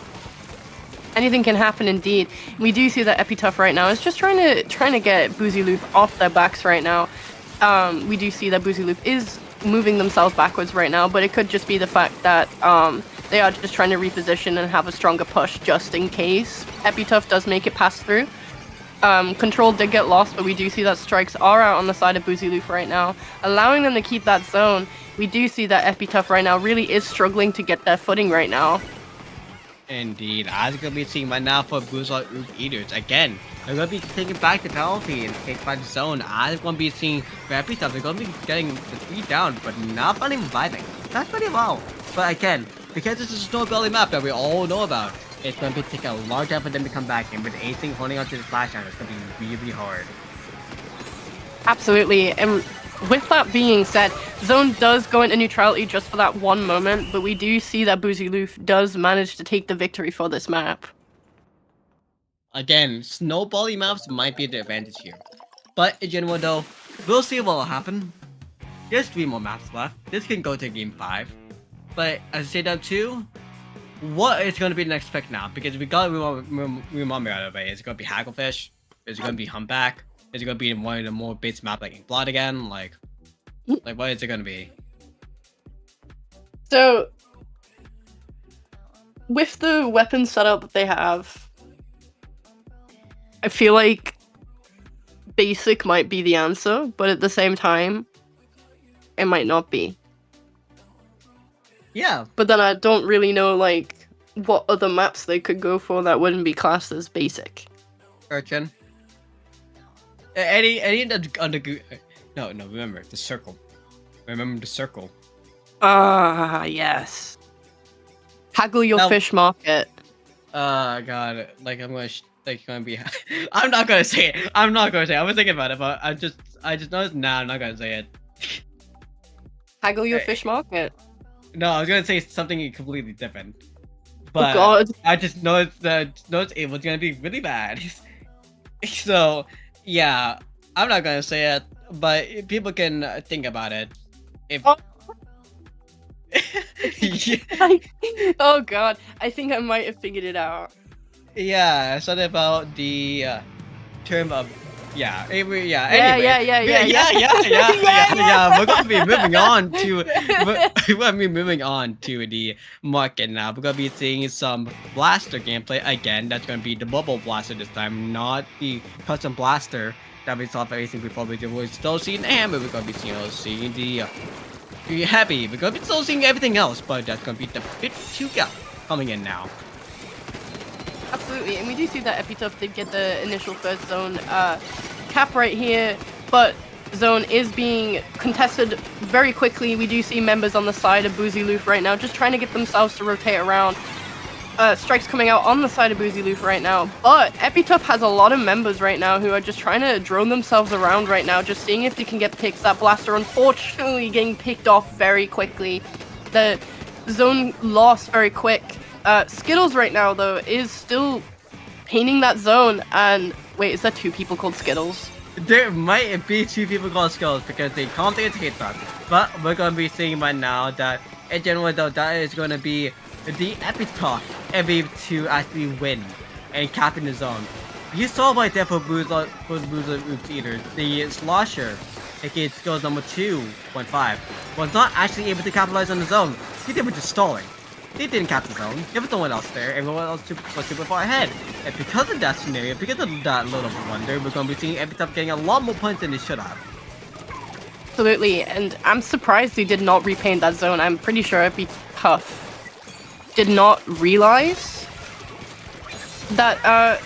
Anything can happen indeed. We do see that Epitaph right now is just trying to get Boozyloof off their backs right now. We do see that Boozyloof is moving themselves backwards right now, but it could just be the fact that they are just trying to reposition and have a stronger push just in case Epitaph does make it pass through. Control did get lost, but we do see that strikes are out on the side of Boozyloof right now, allowing them to keep that zone. We do see that Epitaph right now really is struggling to get their footing right now. Indeed, as we're going to be seeing right now for Boozyloof Eaters, again, they're going to be taking back the penalty and taking back the zone. As we're going to be seeing for Epitaph, they're going to be getting the 3 down, but not finally reviving. That's pretty low. But again, because this is a snow belly map that we all know about, it's going to take a large time for them to come back, and with Acing holding onto the splash down, it's going to be really hard. Absolutely. And with that being said, Zone does go into neutrality just for that one moment, but we do see that Boozy Loof does manage to take the victory for this map. Again, snowbally maps might be the advantage here. But in general though, we'll see what will happen. There's 3 more maps left. This can go to game 5. But as I say that too, what is going to be the next pick now? Because we got remember out of it. Is it going to be Hagglefish? Is it going to be Humpback? Is it going to be one of the more base map like Ink Blood again? Like what is it going to be? So, with the weapon setup that they have, I feel like basic might be the answer, but at the same time, it might not be. Yeah. But then I don't really know like what other maps they could go for that wouldn't be classed as basic. Urchin. Any under no, remember the circle. Remember the circle. Ah, yes. Haggle your Now- fish market. God, like I'm gonna be. I'm not gonna say it. I'm not gonna say it. I was thinking about it, but I just noticed. Nah, I'm not gonna say it. Haggle your fish market. No, I was gonna say something completely different. But God. I just noticed that it was gonna be really bad. So yeah, I'm not gonna say it, but people can think about it. If Oh. yeah, Oh god, I think I might have figured it out. yeah, something about the term of yeah, anyway. Yeah. We're gonna be moving on to we're gonna be moving on to the market now. We're gonna be seeing some blaster gameplay again. That's gonna be the bubble blaster this time, not the custom blaster that we saw for Acing before. We're still seeing the hammer. We're gonna be seeing the heavy. We're gonna be still seeing everything else, but that's gonna be the bit 2 gap coming in now. Absolutely, and we do see that Epitaph did get the initial first zone cap right here, but zone is being contested very quickly. We do see members on the side of Boozy Loof right now, just trying to get themselves to rotate around. Strikes coming out on the side of Boozy Loof right now, but Epitaph has a lot of members right now who are just trying to drone themselves around right now, just seeing if they can get picks. That blaster unfortunately getting picked off very quickly. The zone lost very quick. Skittles right now though is still painting that zone, and wait, is that 2 people called Skittles? There might be 2 people called Skulls because they can't hit that. But we're gonna be seeing right now that in general though that is gonna be the Epitaph able to actually win and cap in the zone. You saw right there for Boozer Oops Eater, the Slosher, aka skills number 2.5, was not actually able to capitalize on the zone. They were just stalling. They didn't cap the zone. There was no one else there. Everyone else was super far ahead. And because of that scenario, because of that little blunder, we're going to be seeing Epitaph getting a lot more points than they should have. Absolutely, and I'm surprised they did not repaint that zone. I'm pretty sure Epitaph did not realize that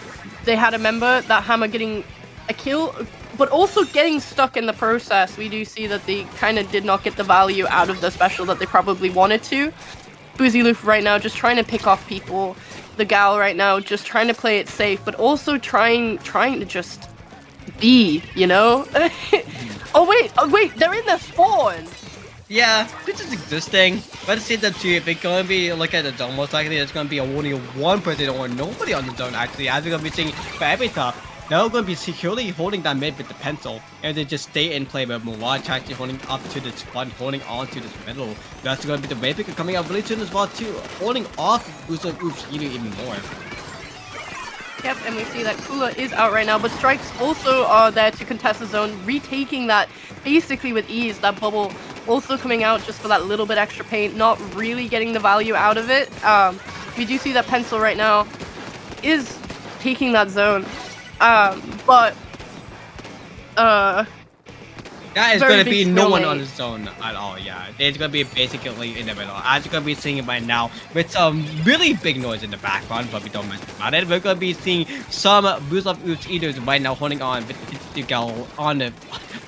they had a member, that Hammer getting a kill, but also getting stuck in the process. We do see that they kind of did not get the value out of the special that they probably wanted to. Boozy Loof right now just trying to pick off people. The Gal right now just trying to play it safe, but also trying to just be, you know? Oh wait, they're in the spawn! Yeah, this is existing. Let's see that too. If it's going to be look at the zone, most likely there's going to be only one person or nobody on the zone actually. As we're going to be seeing for Epitaph, they're going to be securely holding that mid with the pencil, and they just stay in play with Muwatch actually holding up to this front, holding on to this middle. That's going to be the Wave Picker coming out really soon as well too, holding off Booster Oops even more. Yep, and we see that Kula is out right now, but Strikes also are there to contest the zone, retaking that basically with ease. That bubble also coming out just for that little bit extra paint, not really getting the value out of it. We do see that Pencil right now is taking that zone. But that is very going to be big no one stalemate. on the zone at all, yeah. It's going to be basically in the middle. As you're going to be seeing it right now, with some really big noise in the background, but we don't mention about it. We're going to be seeing some Boost of Oops Eaters right now holding on with the girl on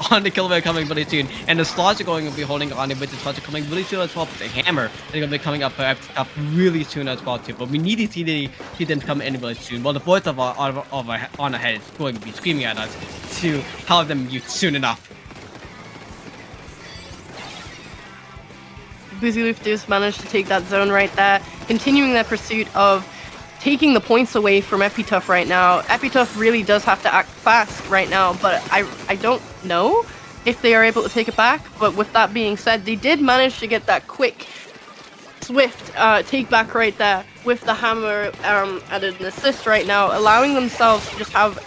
on the kill coming really soon, and the slots are going to be holding on it with the slots are coming really soon as well. But the hammer they're going to be coming up really soon as well too. But we need to see them come in really soon. Well, the voice of on ahead is going to be screaming at us to have them use soon enough. Boozyloof does manage to take that zone right there, continuing their pursuit of taking the points away from Epitough right now. Epitough really does have to act fast right now, but I don't know if they are able to take it back. But with that being said, they did manage to get that quick, swift take back right there with the hammer added an assist right now, allowing themselves to just have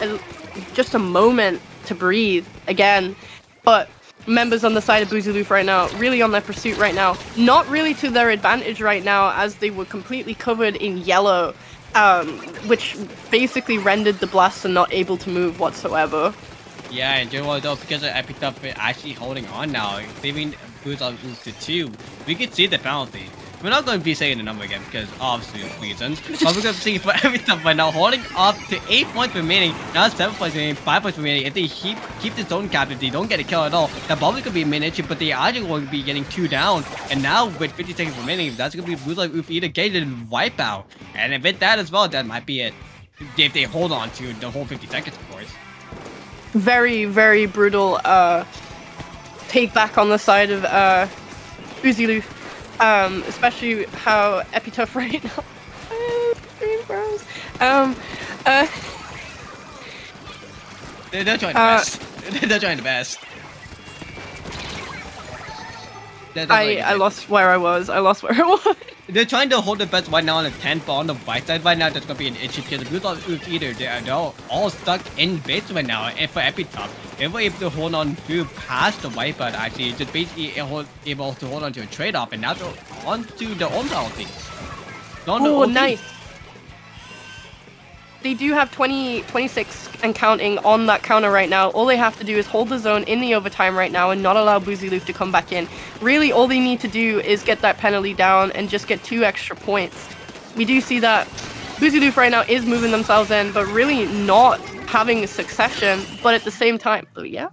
just a moment to breathe again. But members on the side of Boozyloof right now, really on their pursuit right now, not really to their advantage right now, as they were completely covered in yellow, which basically rendered the blaster not able to move whatsoever. Yeah, and generally though, because of Epitough actually holding on now, saving Boozyloof to 2, we could see the penalty. We're not going to be saying the number again because obviously reasons, but we're going to see for Epitough right now holding up to 8 points remaining, now 7 points remaining, 5 points remaining. If they keep the zone cap, if they don't get a kill at all, that probably could be a main issue, but they are going to be getting 2 down, and now with 50 seconds remaining, that's going to be Boozyloof either gated and wipe out, and if it's that as well, that might be it. If they hold on to the whole 50 seconds, of course. Very, very brutal take back on the side of Boozyloof. Especially how Epitough right now. They're trying the best. They're trying the best. I lost where I was. They're trying to hold the best right now on the 10th, but on the right side right now, that's gonna be an issue because the Boozyloof either they're all stuck in base right now. And for Epitough, if we're able to hold on through past the wipeout, actually, just basically able to hold on to a trade-off, and now they're on to the own penalty. Oh, nice. They do have 26 and counting on that counter right now. All they have to do is hold the zone in the overtime right now and not allow Boozyloof to come back in. Really, all they need to do is get that penalty down and just get 2 extra points. We do see that Boozyloof right now is moving themselves in, but really not having a succession. But at the same time, Yep.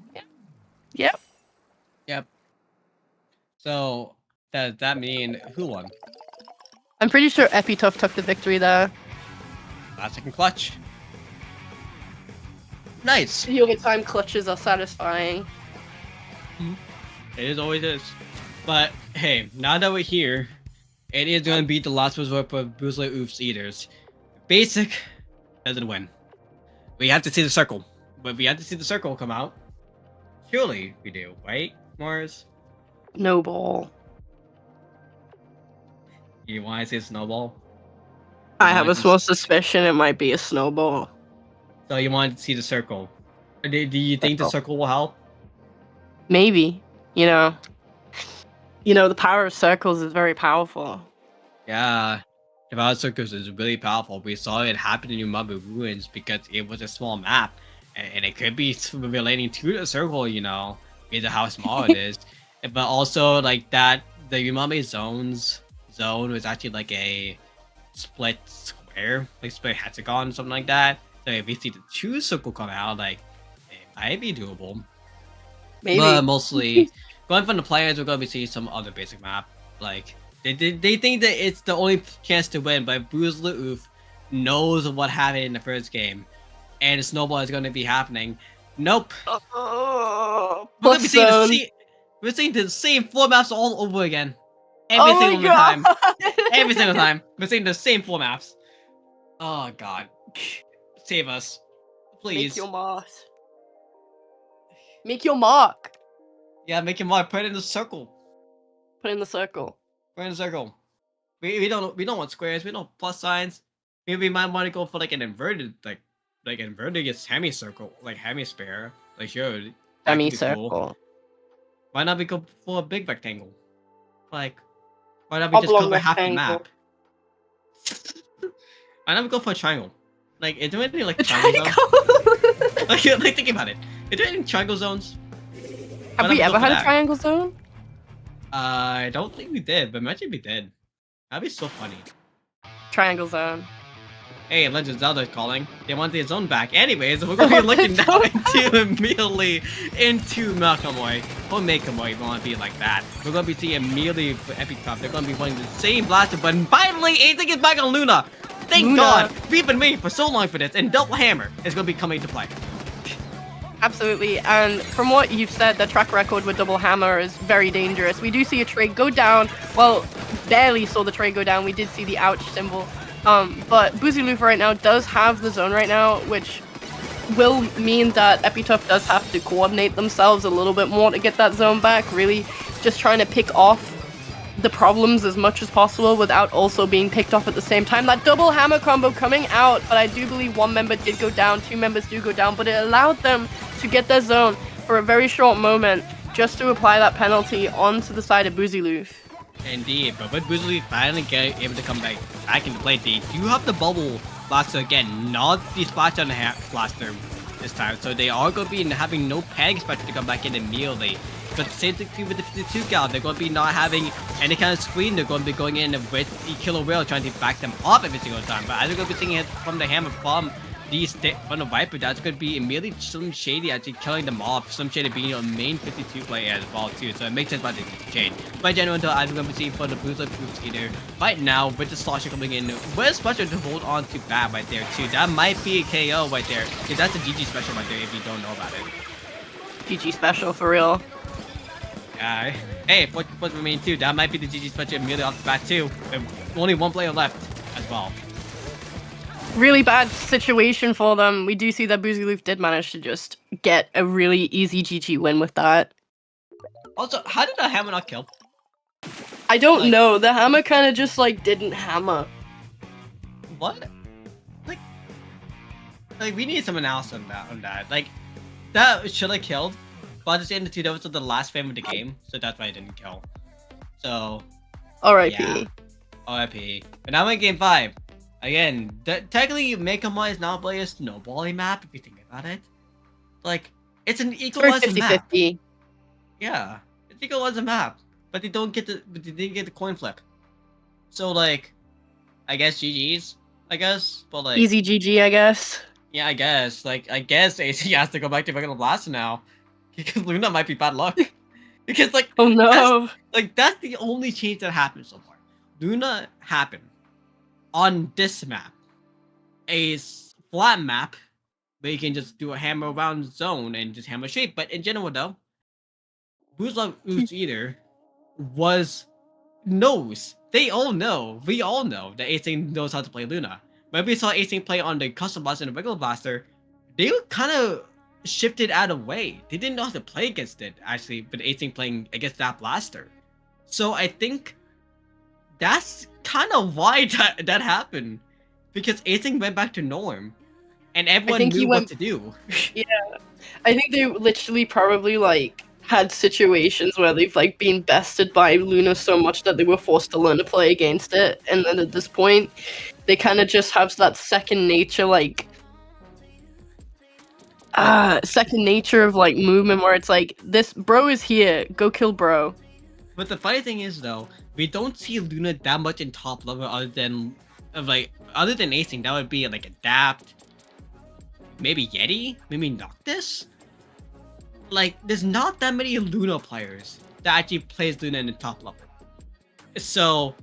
So, does that mean who won? I'm pretty sure Epitough took the victory there. Last second clutch. Nice. The overtime clutches are satisfying. It is always is. But hey, now that we're here, it is going to be the last resort for Boozyloof Eaters. Basic doesn't win. We have to see the circle. But we have to see the circle come out. Surely we do, right, Mars? Snowball. You want to see a snowball? I have a small suspicion it might be a snowball. So you want to see the circle? Do you think the circle will help? Maybe. You know, the power of circles is very powerful. Yeah, the power of circles is really powerful. We saw it happen in New Mumbai Ruins because it was a small map, and it could be relating to the circle, because of how small it is. But also, like that, the Umami zone was actually like a split square, like split hexagon, something like that. So if we see the 2 circle come out, like it might be doable. Maybe. But mostly, going from the players, we're gonna be seeing some other basic map. Like they think that it's the only chance to win, but Boozyloof knows what happened in the first game, and the snowball is gonna be happening. Nope. We're gonna be seeing the same 4 maps all over again. Every single time. Every single time. We're seeing the same 4 maps. Oh god. Save us. Please. Make your mark. Make your mark. Yeah, make your mark. Put it in the circle. Put it in the circle. Put it in the circle. We don't want squares, we don't plus signs. Maybe we might want to go for like an inverted inverted semicircle, like hemisphere. Like sure. Semicircle. Cool. Why not we go for a big rectangle? Like why not we just Oblong cover half the rectangle. map? Why not we go for a triangle? Like, is there any like A triangle zones? triangle. Like think about it. Is there any triangle zones? Have we ever had a triangle zone? I don't think we did, but imagine we did. That'd be so funny. Triangle zone. hey, Legend of Zelda is calling. They want their zone back. Anyways, we're gonna be looking now immediately into Malcolmoy. Or Makeamoy, if you want to be like that. We're gonna be seeing immediately for Epic Cup. They're gonna be running the same blaster, but finally, Aething is back on Luna. Thank Luna. God. We've been waiting for so long for this, and Double Hammer is gonna be coming to play. Absolutely, and from what you've said, the track record with Double Hammer is very dangerous. We do see a trade go down. Well, barely saw the trade go down. We did see the ouch symbol. But Boozyloof right now does have the zone right now, which will mean that Epitaph does have to coordinate themselves a little bit more to get that zone back. Really just trying to pick off the problems as much as possible without also being picked off at the same time. That double hammer combo coming out, but I do believe one member did go down, two members do go down, but it allowed them to get their zone for a very short moment just to apply that penalty onto the side of Boozyloof. Indeed, but with Boozyloof finally able to come back into play, they do have the bubble blaster again, not the splash on the blaster this time. So they are going to be having no panic special to come back in immediately. But the same thing with the 52 gal, they're going to be not having any kind of screen. They're going to be going in with the killer whale trying to back them up every single time. But as we're going to be seeing it from the hammer from the Viper, that's going to be immediately some Shady actually killing them off. Some Shady being a main 52 player as well too, so it makes sense about the Shade. But general, until as we're going to be seeing for the Booster either right now with the Slasher coming in, with special to hold on to Bad right there too. That might be a KO right there. Because that's a GG special right there if you don't know about it. GG special for real. Hey, what we mean too, that might be the GG special immediately off the bat too. Only one player left as well. Really bad situation for them. We do see that Boozyloof did manage to just get a really easy GG win with that. Also, how did the hammer not kill? I don't know. The hammer kind of just like didn't hammer. What? Like we need some analysis on that. Like that should have killed, but at the end of the 2 that was the last frame of the game, so that's why it didn't kill. So R.I.P. Yeah. R.I.P. But now we're in game 5. Again, technically, Makeamoy is not playing a snowballing map, if you think about it. Like, it's an equalizer map. 50-50. Yeah, it's equalizer map. But they didn't get the coin flip. So, like, I guess GG's, but like... Easy GG, I guess. Yeah, I guess. Like, I guess AC has to go back to regular blaster now. Because Luna might be bad luck. Because, like... Oh no! That's the only change that happened so far. Luna happened. On this map, a flat map where you can just do a hammer around zone and just hammer shape. But in general, though, Boozloof either knows. They all know. We all know that Aething knows how to play Luna. When we saw Aething play on the custom blaster and the regular blaster, they kind of shifted out of the way. They didn't know how to play against it, actually, with Aething playing against that blaster. So I think that's kind of why that happened, because Aething went back to norm, and everyone knew what to do. Yeah, I think they literally probably like had situations where they've like been bested by Luna so much that they were forced to learn to play against it, and then at this point, they kind of just have that second nature, like second nature of like movement where it's like, this bro is here, go kill bro. But the funny thing is, though, we don't see Luna that much in top level other than Aething. That would be like Adapt, maybe Yeti, maybe Noctis. Like, there's not that many Luna players that actually plays Luna in the top level. So,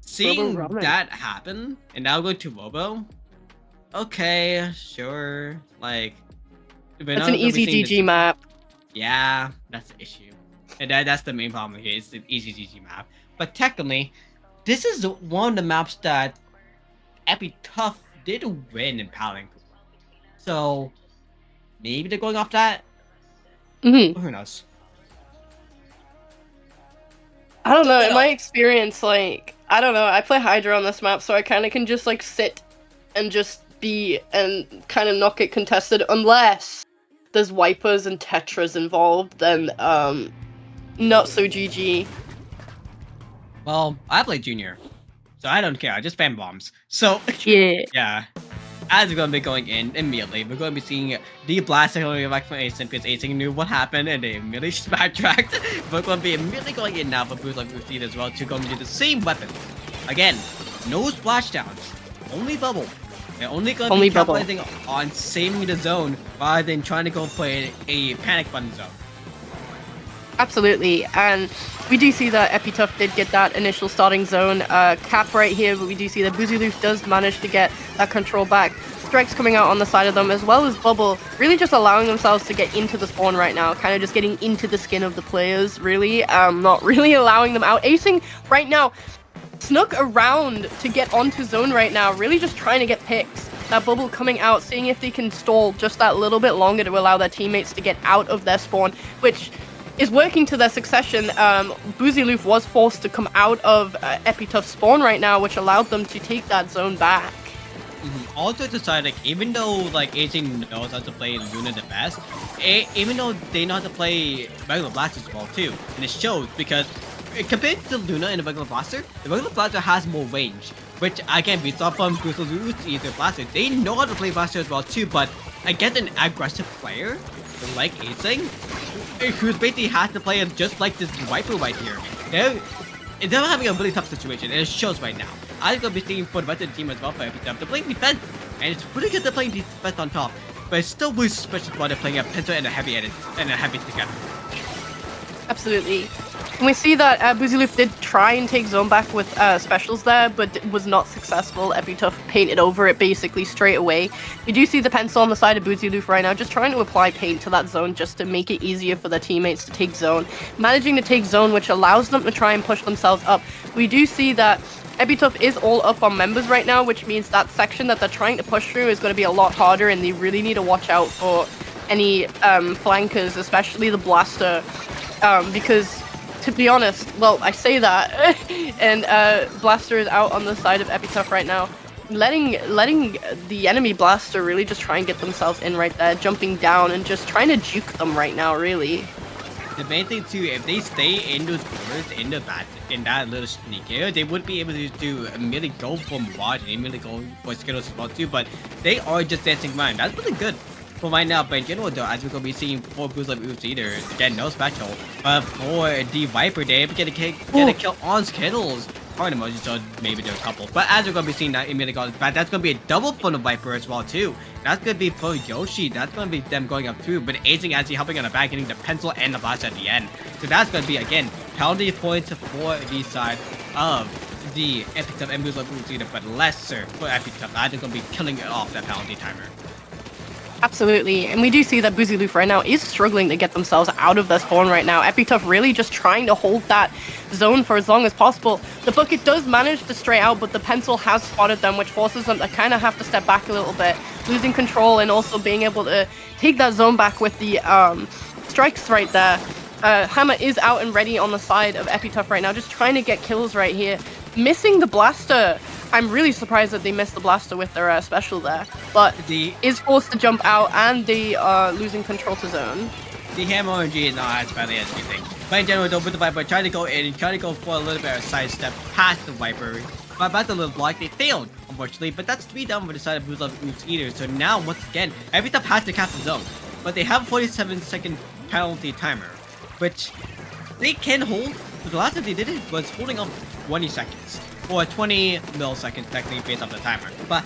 seeing that happen, and now going to Robo, okay, sure, like... That's an easy GG map. Yeah, that's the issue. And that's the main problem here, it's the easy GG map. But technically, this is one of the maps that Epitaph did win in Paladin. So, maybe they're going off that? Mm-hmm. Who knows? I don't know, in my experience, like, I don't know, I play Hydra on this map, so I kind of can just, like, sit and just be, and kind of not get contested, unless there's Wipers and Tetras involved, then, not so GG. Well, I play Junior, so I don't care, I just spam bombs. So, yeah. As we're going to be going in immediately, we're going to be seeing the blaster coming back from Aething, because Aething knew what happened and they immediately backtracked. We're going to be immediately going in now for Boozloof as well to go and do the same weapon. Again, no splashdowns, only bubble. They're only going to Only be bubble. capitalizing on saving the zone rather than trying to go play a panic button zone. Absolutely, and we do see that Epitough did get that initial starting zone cap right here, but we do see that Boozyloof does manage to get that control back. Strikes coming out on the side of them, as well as Bubble, really just allowing themselves to get into the spawn right now, kind of just getting into the skin of the players, really, not really allowing them out. Acing right now, snuck around to get onto zone right now, really just trying to get picks. That Bubble coming out, seeing if they can stall just that little bit longer to allow their teammates to get out of their spawn, which is working to their succession. Boozyloof was forced to come out of Epitough's spawn right now, which allowed them to take that zone back. Also decided, like, even though like Aging knows how to play Luna the best, even though they know how to play regular blasters as well too, and it shows because compared to Luna and the regular blaster has more range, which again we saw from Boozyloof either blaster. They know how to play blaster as well too, but against an aggressive player like Aging, who's basically has to play it just like this Viper right here. They're having a really tough situation, and it shows right now. I'm going to be seeing for the rest of the team as well for Epitaph. They're playing defense, and it's really good they're playing defense on top, but it's still really suspicious while they're playing a pencil and a heavy edit and a heavy together. Absolutely. And we see that Boozyloof did try and take zone back with specials there, but was not successful. Epitaph painted over it basically straight away. We do see the pencil on the side of Boozyloof right now, just trying to apply paint to that zone just to make it easier for their teammates to take zone. Managing to take zone, which allows them to try and push themselves up. We do see that Epitaph is all up on members right now, which means that section that they're trying to push through is going to be a lot harder, and they really need to watch out for any flankers, especially the blaster, because to be honest, well, I say that, and Blaster is out on the side of Epitaph right now, letting the enemy Blaster really just try and get themselves in right there, jumping down and just trying to juke them right now, really. The main thing too, if they stay in those corners, in that little sneak area, they would be able to immediately go for Mirage and immediately go for Skittles as well too, but they are just dancing around. That's really good for right now, but in general though, as we're going to be seeing for Boozyloof either, again, no special, but for the Viper, they're able to get a kill on Skittles. Hard emoji, so maybe do a couple. But as we're going to be seeing that immediately goes back, that's going to be a double for the Viper as well too. That's going to be for Yoshi. That's going to be them going up through, but Aging actually helping on the back, getting the pencil and the blast at the end. So that's going to be, again, penalty points for the side of the Epitaph and Boozyloof either, but lesser for Epitaph. I think going to be killing it off that penalty timer. Absolutely, and we do see that Boozyloof right now is struggling to get themselves out of their spawn right now. Epitaph really just trying to hold that zone for as long as possible. The bucket does manage to stray out, but the pencil has spotted them, which forces them to kind of have to step back a little bit, losing control and also being able to take that zone back with the strikes right there. Hammer is out and ready on the side of Epitaph right now, just trying to get kills right here. Missing the blaster. I'm really surprised that they missed the blaster with their special there, but is forced to jump out, and they are losing control to zone. The Hammer RNG is not as badly as you think. But in general, though, with the Viper, trying to go in and trying to go for a little bit of a sidestep past the Viper. But about the little block, they failed, unfortunately. But that's 3 down for the side of Boozyloof either. So now, once again, Epitaph has to cap the zone. But they have a 47-second penalty timer, which they can hold. But the last time they did it was holding up 20 seconds. Or 20 milliseconds technically based off the timer. But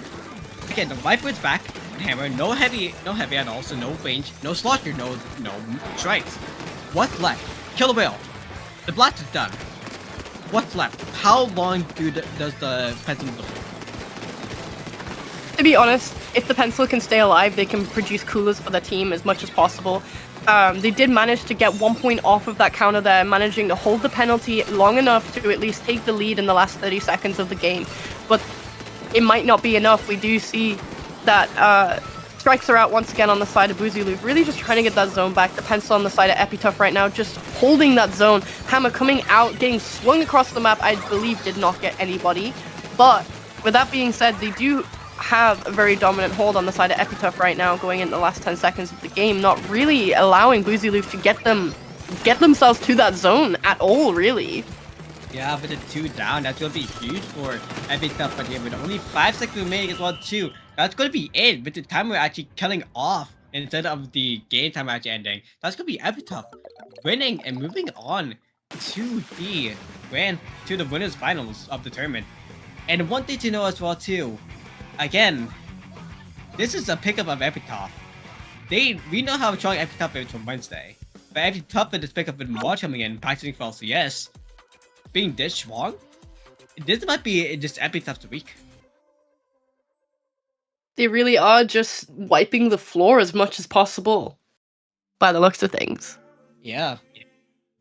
again, the Viper is back. Hammer, no heavy at all, so no range, no slaughter, no strikes. What's left? Kill the whale. The blast is done. What's left? How long does the pencil go? To be honest, if the pencil can stay alive, they can produce coolers for the team as much as possible. They did manage to get 1 point off of that counter there, managing to hold the penalty long enough to at least take the lead in the last 30 seconds of the game. But it might not be enough. We do see that strikes are out once again on the side of Boozyloof, really just trying to get that zone back. The pencil on the side of Epitaph right now, just holding that zone. Hammer coming out, getting swung across the map, I believe did not get anybody. But with that being said, they do have a very dominant hold on the side of Epitaph right now, going in the last 10 seconds of the game, not really allowing Boozyloof to get themselves to that zone at all, really. Yeah, with the 2 down, that's going to be huge for Epitaph, but here with only 5 seconds remaining as well too. That's going to be it, with the timer actually killing off instead of the game timer actually ending. That's going to be Epitaph winning and moving on to the winners finals of the tournament. And one thing to know as well too, again, This is a pickup of Epitaph. We know how strong Epitaph is from Wednesday, but Epitaph with this pickup with March coming in, practicing for LCS, being this strong, this might be just Epitaph's week. They really are just wiping the floor as much as possible, by the looks of things. Yeah.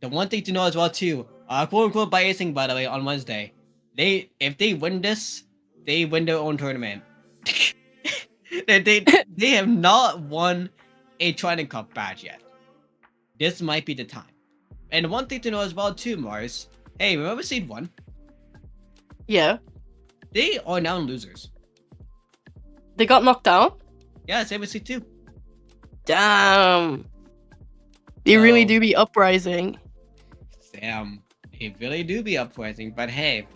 The one thing to know as well too, quote unquote biasing by the way on Wednesday. If they win this, they win their own tournament. they have not won a Triton-Cup badge yet. This might be the time. And one thing to know as well too, Mars. Hey, remember Seed 1? Yeah. They are now losers. They got knocked out? Yeah, same with Seed 2. Damn. They really do be uprising. Damn, they really do be uprising. But hey,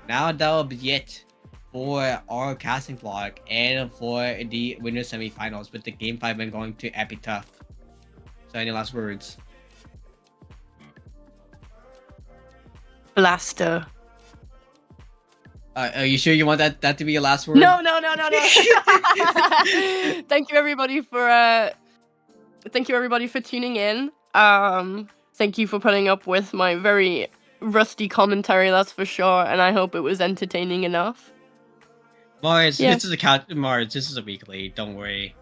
now that'll be it for our casting vlog and for the winner semifinals with the game 5 win going to Epitaph. So any last words? Blaster. Are you sure you want that to be your last word? No. Thank you everybody for tuning in. Thank you for putting up with my very rusty commentary, that's for sure, and I hope it was entertaining enough. Mars, Yeah. this is a weekly, don't worry.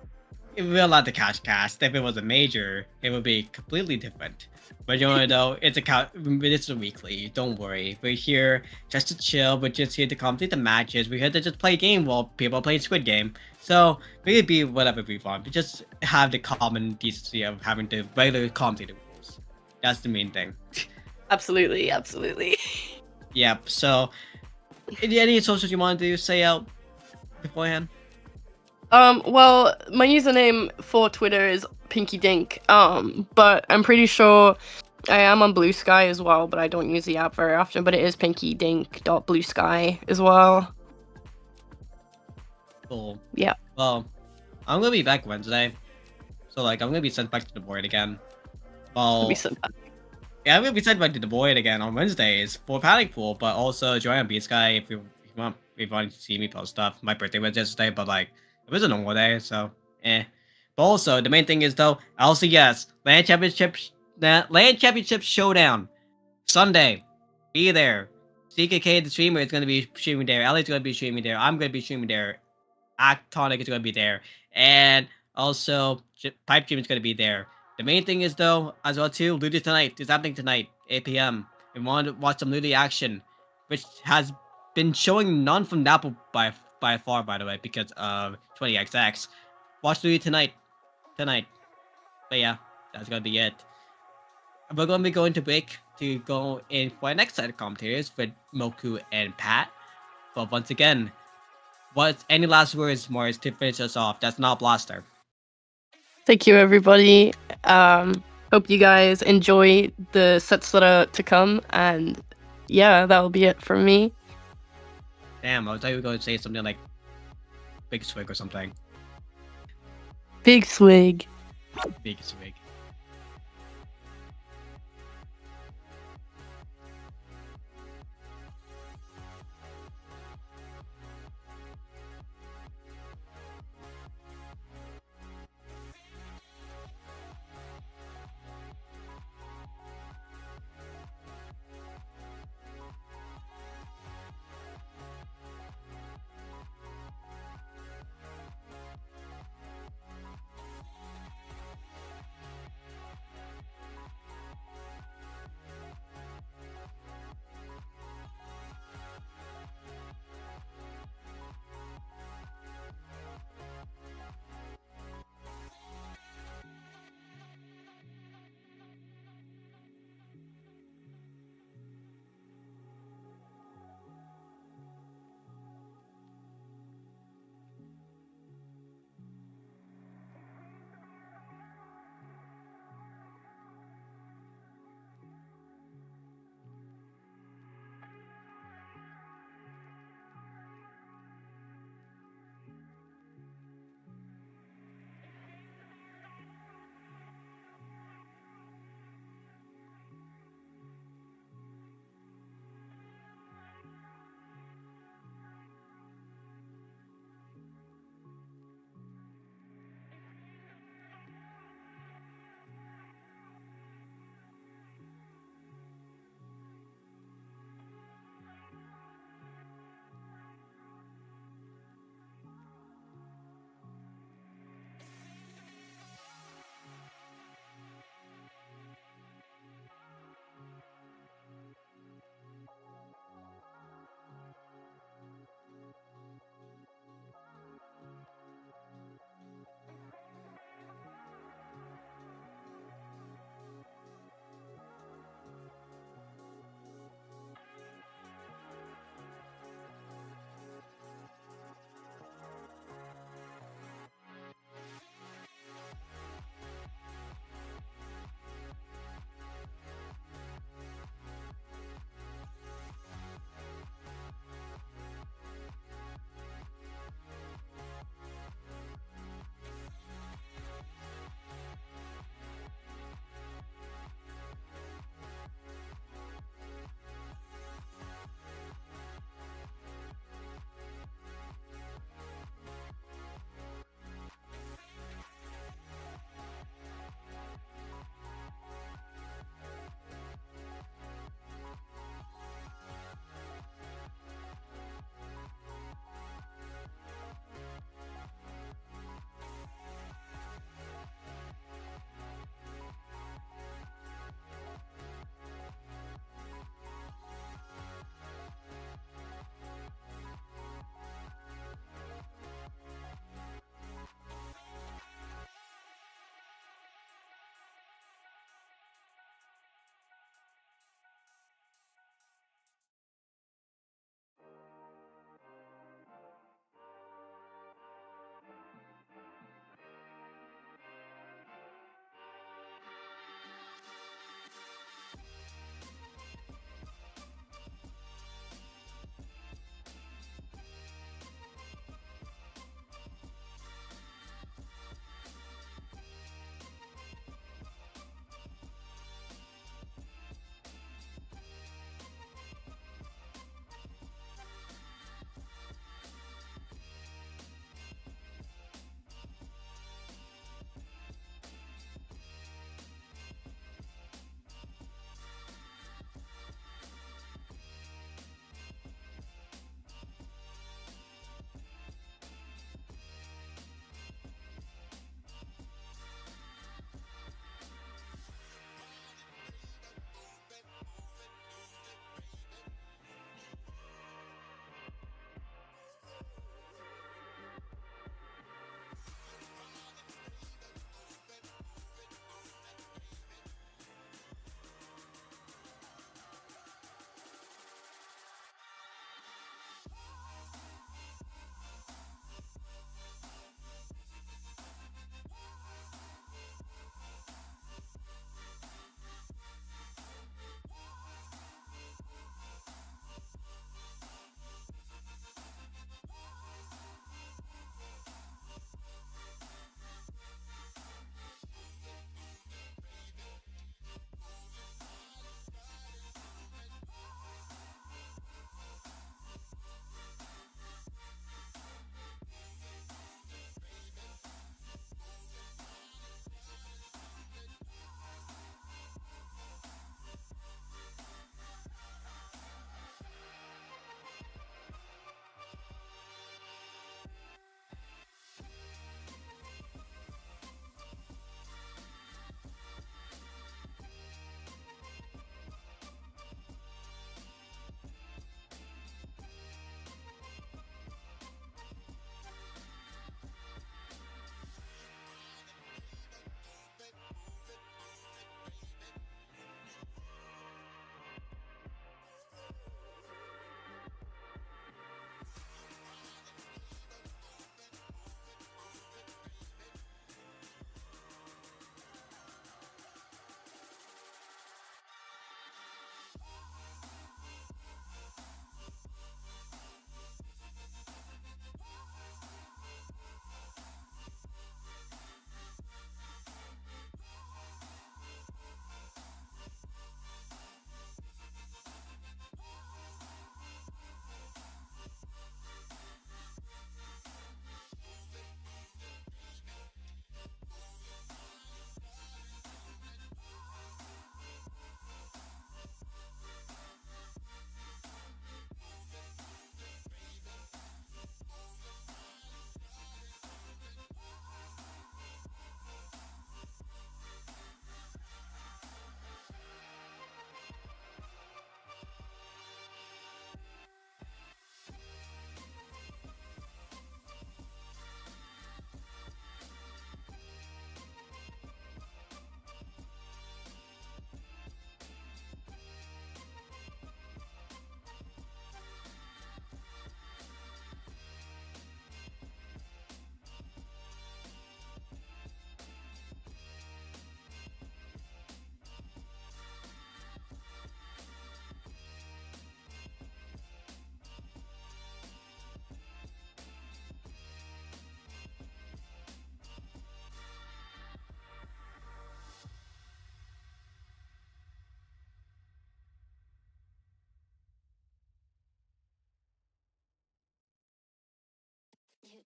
We're allowed to cast. If it was a major, it would be completely different. But you know, though, it's a weekly. Don't worry. We're here just to chill. We're just here to complete the matches. We're here to just play a game while people play Squid Game. So we could be whatever we want. We just have the common decency of having to regularly complete the rules. That's the main thing. Absolutely. Yep. So, any socials you want to say out beforehand? Well, my username for Twitter is Pinky Dink. But I'm pretty sure I am on Blue Sky as well, but I don't use the app very often. But it is pinkydink.bluesky as well. Cool. Yeah. Well, I'm gonna be back Wednesday, so like I'm gonna be sent back to the void again. Well, yeah, I'm gonna be sent back to the void again on Wednesdays for Panic Pool, but also join on B Sky if you want to see me post stuff. My birthday was yesterday, but like it was a normal day, so eh. But also the main thing is though, LCS Land Championship Showdown Sunday. Be there. CKK the streamer is gonna be streaming there. Ellie's gonna be streaming there. I'm gonna be streaming there. Actonic is gonna be there, and also Pipe Dream is gonna be there. The main thing is though, as well too, Ludi tonight is happening tonight, 8 p.m. We want to watch some Ludi action, which has been showing none from Dapple by far, by the way, because of 20XX. Watch Ludi tonight. But yeah, that's gonna be it. We're gonna be going to break to go in for our next set of commentators with Moku and Pat. But once again, what's any last words, Morris, to finish us off? That's not Blaster. Thank you, everybody. Hope you guys enjoy the sets that are to come, and yeah, that'll be it from me. Damn, I thought you were going to say something like Big Swig or something. Big swig. Big Swig.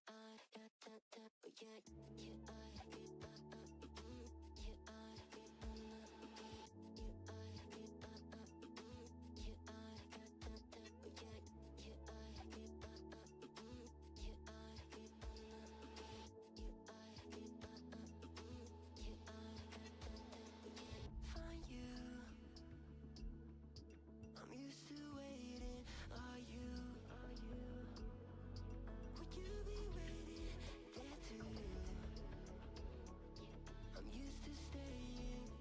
I got that, oh yeah, yeah, I get yeah, I get yeah, I get yeah, I got that, oh yeah, yeah, I get yeah, I get yeah, I get yeah, I got that, oh yeah. Find you, I'm used to waiting. Are you? Would you be waiting there too? I'm used to staying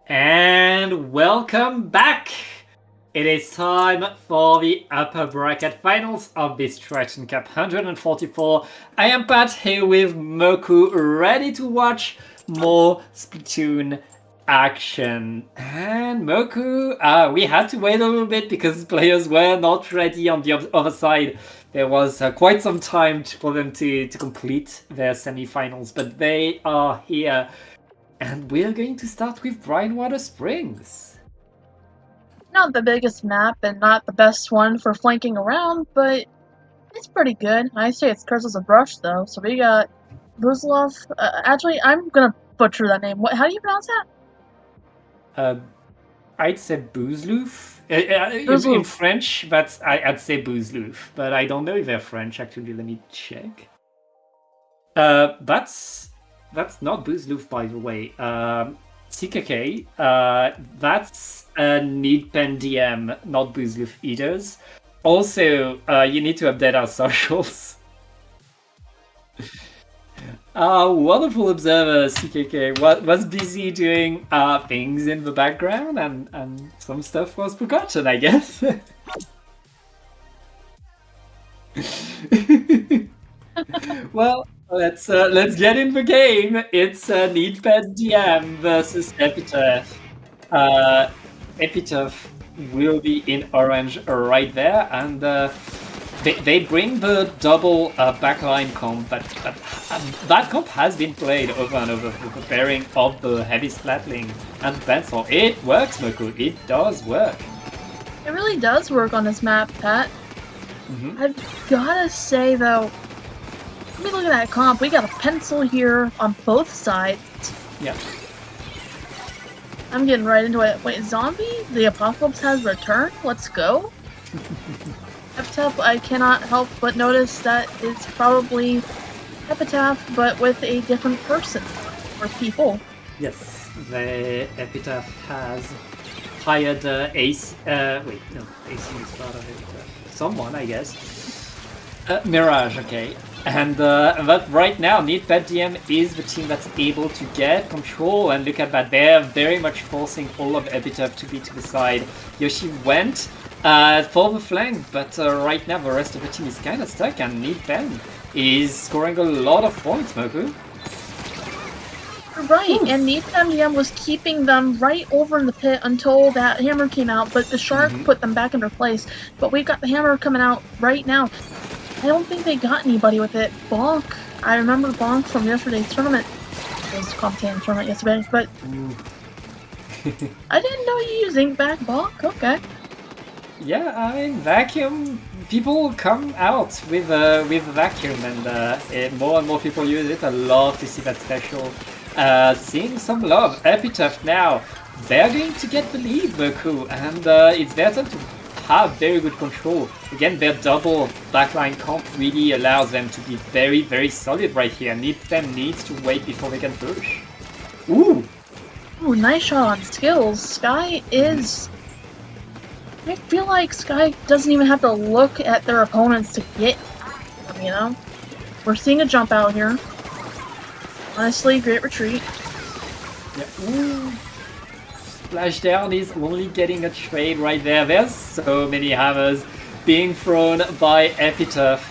And welcome back! It is time for the upper bracket finals of this Triton-Cup 144. I am Pat here with Moku, ready to watch more Splatoon action. And Moku, we had to wait a little bit because players were not ready on the other side. There was quite some time for them to complete their semi-finals, but they are here. And we're going to start with Brightwater Springs. Not the biggest map and not the best one for flanking around, but it's pretty good. I say it's Curses of Brush though. So we got Buzlov. Actually, I'm gonna butcher that name. How do you pronounce that? I'd say Boozloof. In French, I'd say Boozloof, but I don't know if they're French. Actually, let me check. That's not Boozloof, by the way. CKK, that's a Needpen DM, not Boozloof eaters. Also, you need to update our socials. Our wonderful observer, CKK, was busy doing things in the background, and some stuff was forgotten, I guess. Well, let's get in the game. It's Needpad DM versus Epitaph. Epitaph will be in orange right there, and they bring the double backline comp. That comp has been played over and over for the pairing of the heavy splatling and pencil. It works, Moku. It does work. It really does work on this map, Pat. I've gotta say though, let me look at that comp. We got a pencil here on both sides. Yeah. I'm getting right into it. Wait, zombie? The apocalypse has returned? Let's go. Epitaph, I cannot help but notice that it's probably Epitaph, but with a different person or people. Yes, the Epitaph has hired Ace. Wait, no, Ace is part of it. Someone, I guess. Mirage, okay. But right now, Neatpad DM is the team that's able to get control, and look at that, they're very much forcing all of Epitaph to be to the side. Yoshi went for the flank, but right now the rest of the team is kind of stuck, and Neatpad is scoring a lot of points, Moku. Right, and Neat MDM was keeping them right over in the pit until that hammer came out, but the shark put them back in their place. But we've got the hammer coming out right now. I don't think they got anybody with it. Bonk. I remember Bonk from yesterday's tournament. It was commentating tournament yesterday, but I didn't know you use ink back Bonk. Okay. Yeah, I mean, vacuum, people come out with vacuum, and more and more people use it. I love to see that special. Seeing some love. Epitaph now, they're going to get the lead, Moku, and it's their turn to have very good control. Again, their double backline comp really allows them to be very, very solid right here. Them needs to wait before they can push. Ooh! Ooh, nice shot on skills. Sky is... I feel like Sky doesn't even have to look at their opponents to get them, you know? We're seeing a jump out here. Honestly, great retreat. Yeah. Ooh. Splashdown is only getting a trade right there. There's so many hammers being thrown by Epitaph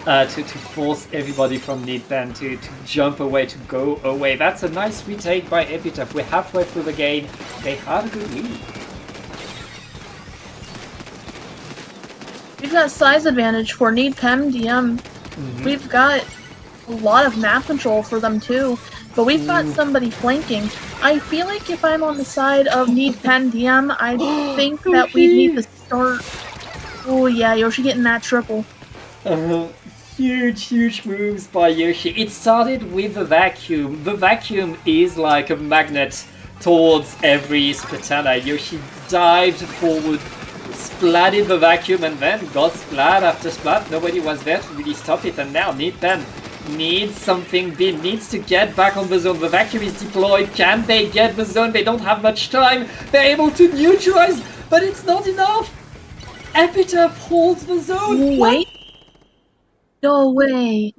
to force everybody from Neatpan to jump away, to go away. That's a nice retake by Epitaph. We're halfway through the game. They have a good lead. We've got size advantage for Need Pem DM. We've got a lot of map control for them too, but we've got somebody flanking. I feel like if I'm on the side of Need Pen DM, I think that we need to start. Oh yeah, Yoshi getting that triple. Huge moves by Yoshi. It started with the vacuum. The vacuum is like a magnet towards every Splatana. Yoshi dived forward, splatted the vacuum, and then got splat after splat. Nobody was there to really stop it, and now Neatpan needs something big, needs to get back on the zone. The vacuum is deployed. Can they get the zone? They don't have much time. They're able to neutralize, but it's not enough. Epitaph holds the zone. Wait. No way.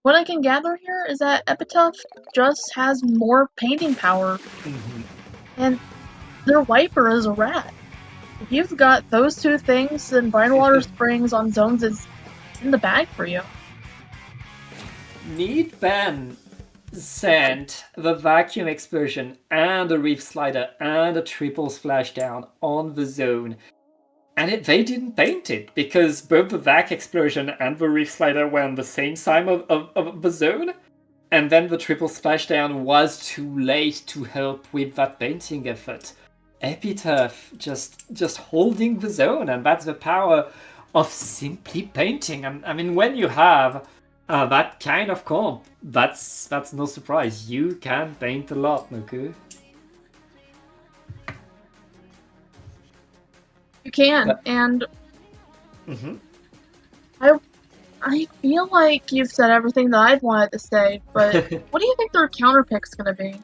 What I can gather here is that Epitaph just has more painting power. And their wiper is a rat. If you've got those two things, then Brightwater Springs on zones is in the bag for you. Neatpan sent the vacuum explosion and the reef slider and a triple splashdown on the zone, and they didn't paint it because both the vac explosion and the reef slider were on the same side of the zone, and then the triple splashdown was too late to help with that painting effort. Epitaph just holding the zone, and that's the power of simply painting. And I mean, when you have that kind of comp, that's no surprise. You can paint a lot, Moku. You can, and I feel like you've said everything that I'd wanted to say, but what do you think their counter pick's gonna be?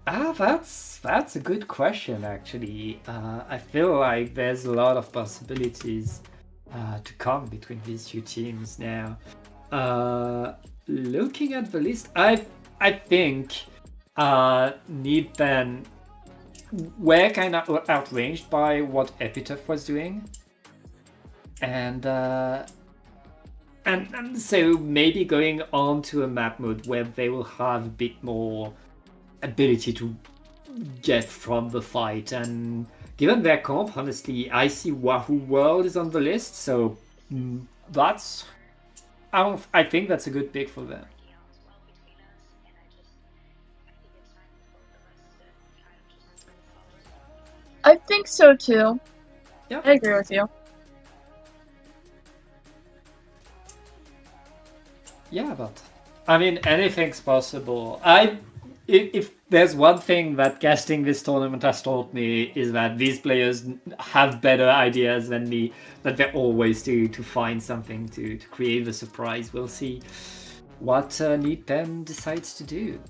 That's a good question, actually. I feel like there's a lot of possibilities to come between these two teams now. Looking at the list, I think Neatpan were kind of outranged by what Epitaph was doing, and so maybe going on to a map mode where they will have a bit more ability to get from the fight. And given their comp, honestly, I see Wahoo World is on the list, so that's I think that's a good pick for them. I think so too. Yeah, I agree with you. yeah, but I mean, anything's possible. If there's one thing that casting this tournament has taught me, is that these players have better ideas than me, that they're always to find something to create the surprise. We'll see what Neatpan decides to do.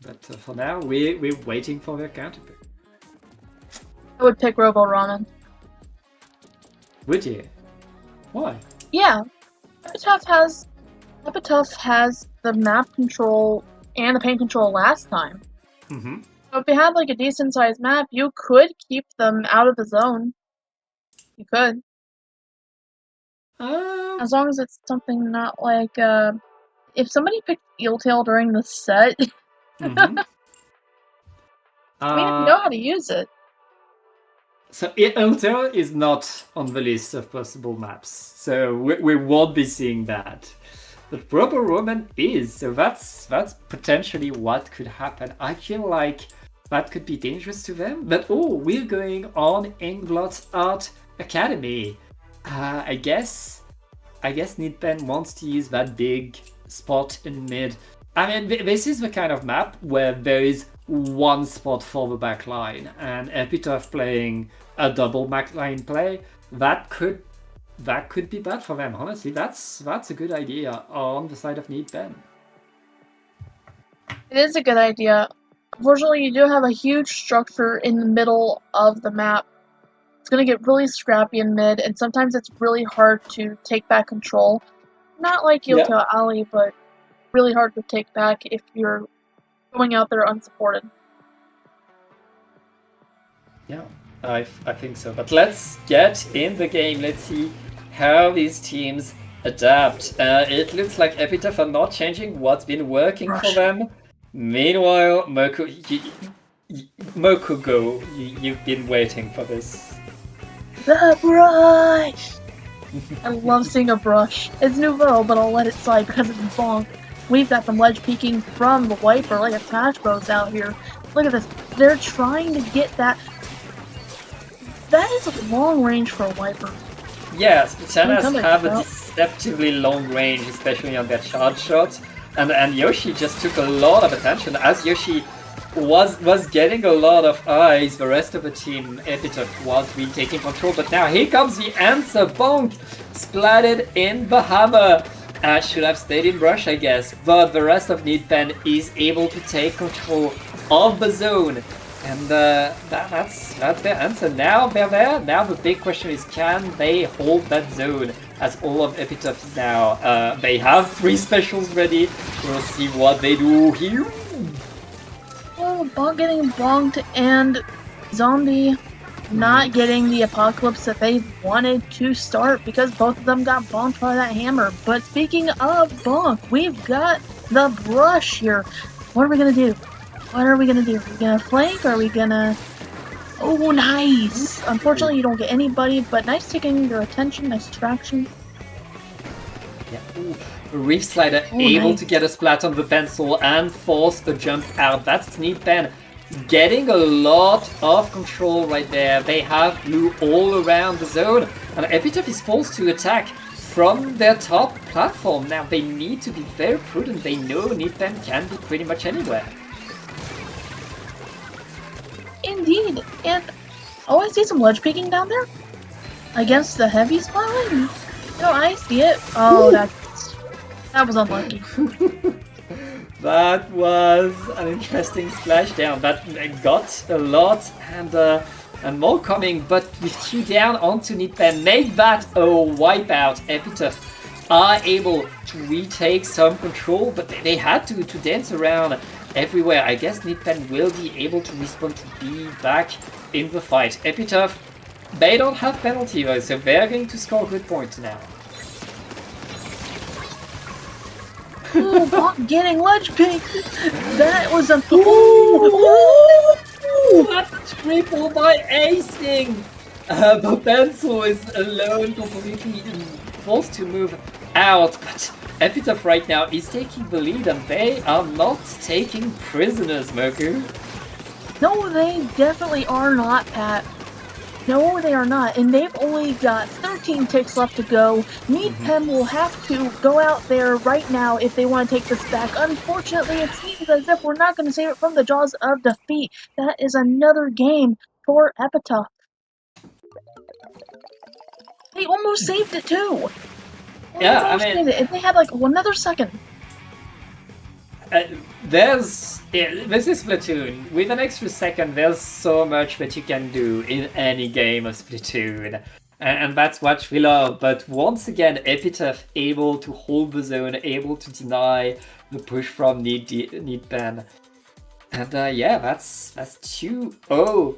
But for now, we're waiting for their counter pick. I would pick Robo Ramen. Would you? Why? Yeah, Epitaph has the map control and the paint control last time. Mm-hmm. So if you had like a decent sized map, you could keep them out of the zone. You could. As long as it's something not like if somebody picked Eeltail during the set, Mm-hmm. I mean, if you know how to use it. So Elter is not on the list of possible maps, so we won't be seeing that. But Robo Roman is, so that's potentially what could happen. I feel like that could be dangerous to them. But oh, we're going on Inglot's Art Academy. I guess Nidpen wants to use that big spot in mid. I mean, this is the kind of map where there is one spot for the back line, and Epitaph playing a double back line play, that could be bad for them. Honestly, that's a good idea on the side of Nidpen. It is a good idea. Unfortunately, you do have a huge structure in the middle of the map. It's going to get really scrappy in mid, and sometimes it's really hard to take back control. Not like Eeltail Alley, but really hard to take back if you're going out there unsupported. Yeah, I think so. But let's get in the game. Let's see how these teams adapt. It looks like Epitaph are not changing what's been working for them. Meanwhile, Moku, go. You've been waiting for this. The brush! I love seeing a brush. It's nouveau, but I'll let it slide because it's bonk. We've got them ledge peeking from the wiper like a Smash Bros out here. Look at this. They're trying to get that. That is a long range for a wiper. Yeah, Splatanas have a out. deceptively long range, especially on their charge shot. And Yoshi just took a lot of attention. As Yoshi was getting a lot of eyes, the rest of the team, Epitaph, was retaking control. But now here comes the answer. Bonk! Splatted in the hammer. Should have stayed in brush, I guess. But the rest of Nidpen is able to take control of the zone. And that's their answer. Now they're there. Now the big question is, can they hold that zone? As all of Epitaph is now. They have 3 specials ready. We'll see what they do here. Oh, Bonk getting bonked and Zombie not getting the apocalypse that they wanted to start because both of them got bonked by that hammer. But speaking of bonk, we've got the brush here. What are we gonna do? What are we gonna do? Are we gonna flank? Or are we gonna... Oh, nice! Unfortunately, you don't get anybody, but nice taking your attention, nice distraction. Yeah. Ooh. Reef Slider able to get a splat on the pencil and force a jump out. That's Nidpen getting a lot of control right there. They have blue all around the zone, and Epitaph is forced to attack from their top platform. Now they need to be very prudent. They know Nidpen can be pretty much anywhere. Indeed, and oh, I see some ledge peeking down there against the heavy spot. No, I see it. Oh, that was unlucky. That was an interesting splashdown. That got a lot and more coming, but with 2 down onto Nidpen, make that a wipeout. Epitaph are able to retake some control, but they had to dance around everywhere. I guess Nidpen will be able to respond to be back in the fight. Epitaph, they don't have penalty though, so they're going to score good points now. Ooh, Bonk getting ledge picked. That was a... Ooh, that's triple by acing! The pencil is alone, completely forced to move out, but Epitaph right now is taking the lead and they are not taking prisoners, Moku. No, they definitely are not, Pat. No, they are not, and they've only got 13 ticks left to go. Nidpen will have to go out there right now if they want to take this back. Unfortunately, it seems as if we're not going to save it from the jaws of defeat. That is another game for Epitaph. They almost saved it too. Yeah, I mean, if they had like another second. This is Splatoon. With an extra second, there's so much that you can do in any game of Splatoon. And that's what we love. But once again, Epitaph able to hold the zone, able to deny the push from Need Ben. And yeah, that's 2-0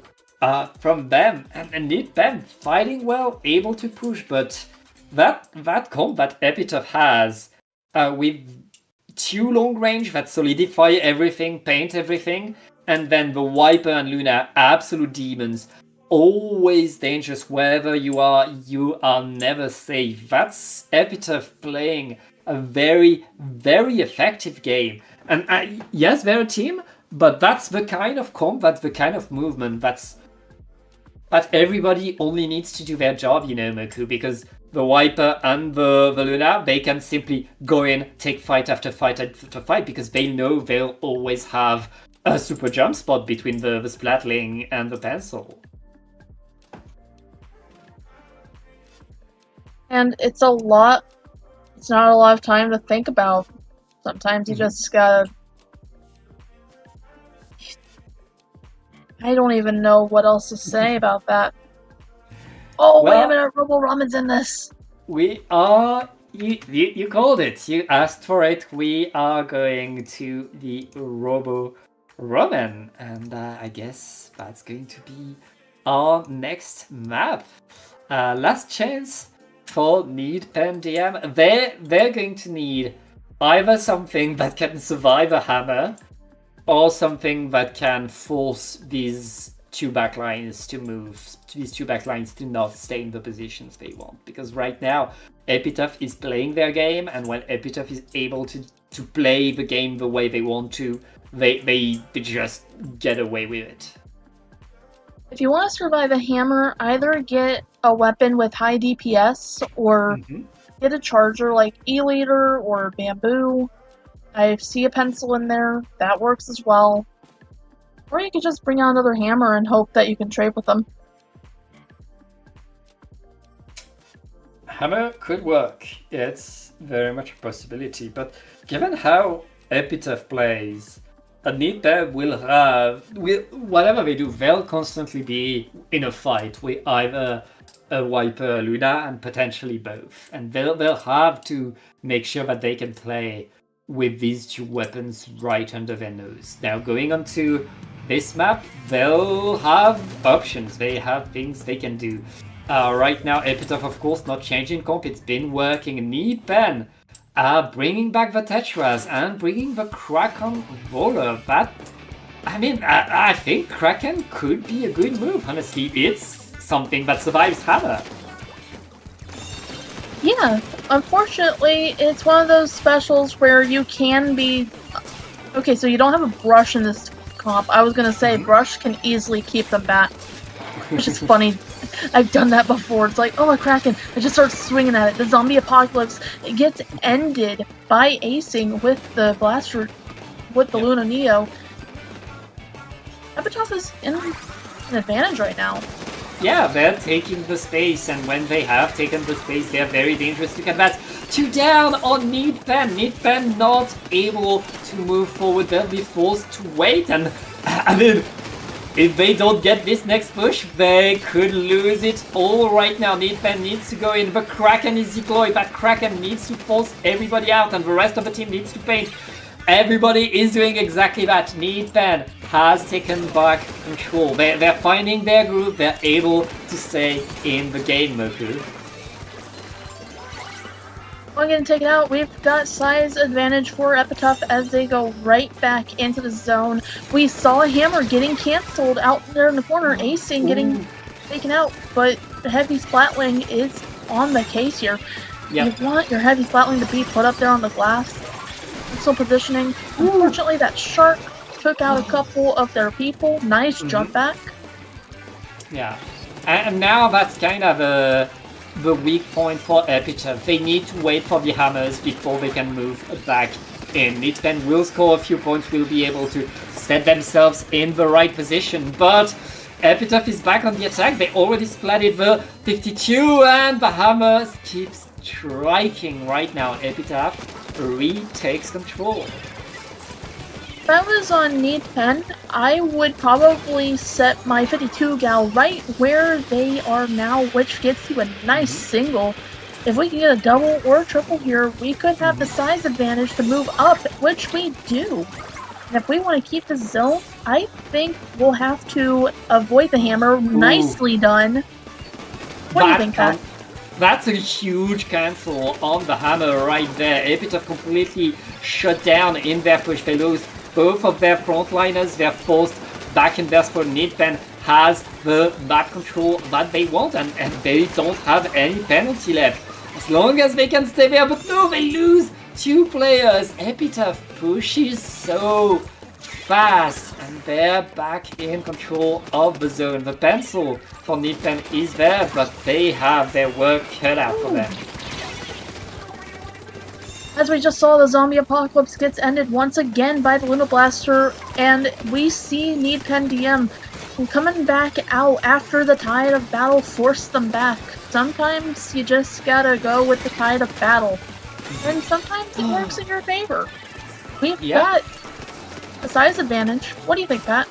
from them. And Need Ben fighting well, able to push, but that comp that Epitaph has with 2 long range that solidify everything, paint everything, and then the Viper and Luna, absolute demons. Always dangerous wherever you are never safe. That's Epitaph playing a very, very effective game. And yes, they're a team, but that's the kind of comp, that's the kind of movement, that everybody only needs to do their job, you know, Moku, because the Viper and the Luna, they can simply go in, take fight after fight after fight, because they know they'll always have a super jump spot between the Splatling and the Pencil. And it's not a lot of time to think about. Sometimes you just gotta... I don't even know what else to say about that. Oh, Well, wait a minute, Robo Ramen's in this! We are... You called it. You asked for it. We are going to the Robo Ramen. And I guess that's going to be our next map. Last chance for Need Pen DM. They're going to need either something that can survive a hammer, or something that can force these 2 backlines to move, these 2 backlines to not stay in the positions they want. Because right now, Epitaph is playing their game, and when Epitaph is able to play the game the way they want to, they just get away with it. If you want to survive a hammer, either get a weapon with high DPS, or get a charger like E-Leader or Bamboo. I see a pencil in there, that works as well. Or you could just bring out another hammer and hope that you can trade with them. Hammer could work. It's very much a possibility, but given how Epitaph plays, a Need Pen will have, whatever they do, they'll constantly be in a fight with either a Viper, a Luna, and potentially both. And they'll have to make sure that they can play with these 2 weapons right under their nose. Now, going on to this map, they'll have options. They have things they can do. Right now, Epitaph, of course, not changing comp. It's been working. Need Pen bringing back the Tetras and bringing the Kraken Roller. I think Kraken could be a good move, honestly. It's something that survives Hammer. Yeah, unfortunately, it's one of those specials where you can be... Okay, so you don't have a brush in this comp. I was gonna say, brush can easily keep them back. Which is funny. I've done that before. It's like, oh, a Kraken. I just start swinging at it. The zombie apocalypse, it gets ended by acing with the blaster, with the Luna Neo. Epitaph is in an advantage right now. Yeah, they're taking the space, and when they have taken the space, they're very dangerous to combat. 2 down on Need Pen. Need Pen not able to move forward. They'll be forced to wait, and I mean, if they don't get this next push, they could lose it all right now. Need Pen needs to go in. The Kraken is deployed. That Kraken needs to force everybody out, and the rest of the team needs to paint. Everybody is doing exactly that. Need Pen has taken back control. They're finding their groove. They're able to stay in the game, Moku. Well, getting taken out, we've got size advantage for Epitaph as they go right back into the zone. We saw a hammer getting cancelled out there in the corner, acing getting taken out, but the heavy splatling is on the case here. Yep. You want your heavy splatling to be put up there on the glass. Still positioning. Unfortunately, that shark took out a couple of their people. Nice jump back. Yeah, and now that's kind of the weak point for Epitaph. They need to wait for the hammers before they can move back in. Need Pen will score a few points, will be able to set themselves in the right position, but Epitaph is back on the attack. They already splatted the 52, and the hammer keeps striking right now. Epitaph retakes control. If I was on Need 10, I would probably set my 52 gal right where they are now, which gets you a nice single. If we can get a double or a triple here, we could have the size advantage to move up, which we do. And if we want to keep the zone, I think we'll have to avoid the hammer. Nicely done. What do you think, Pat? That's a huge cancel on the hammer right there. Epitaph completely shut down in their push. They lose both of their frontliners. They're forced back in their spawn. Nidpen has the map control that they want, and they don't have any penalty left. As long as they can stay there, but no, they lose 2 players. Epitaph pushes so fast, and they're back in control of the zone. The pencil for Nidpen is there, but they have their work cut out for them. As we just saw, the zombie apocalypse gets ended once again by the Luna Blaster, and we see Needpen DM coming back out after the tide of battle forced them back. Sometimes you just gotta go with the tide of battle, and sometimes it works in your favor. We've got a size advantage. What do you think, Pat?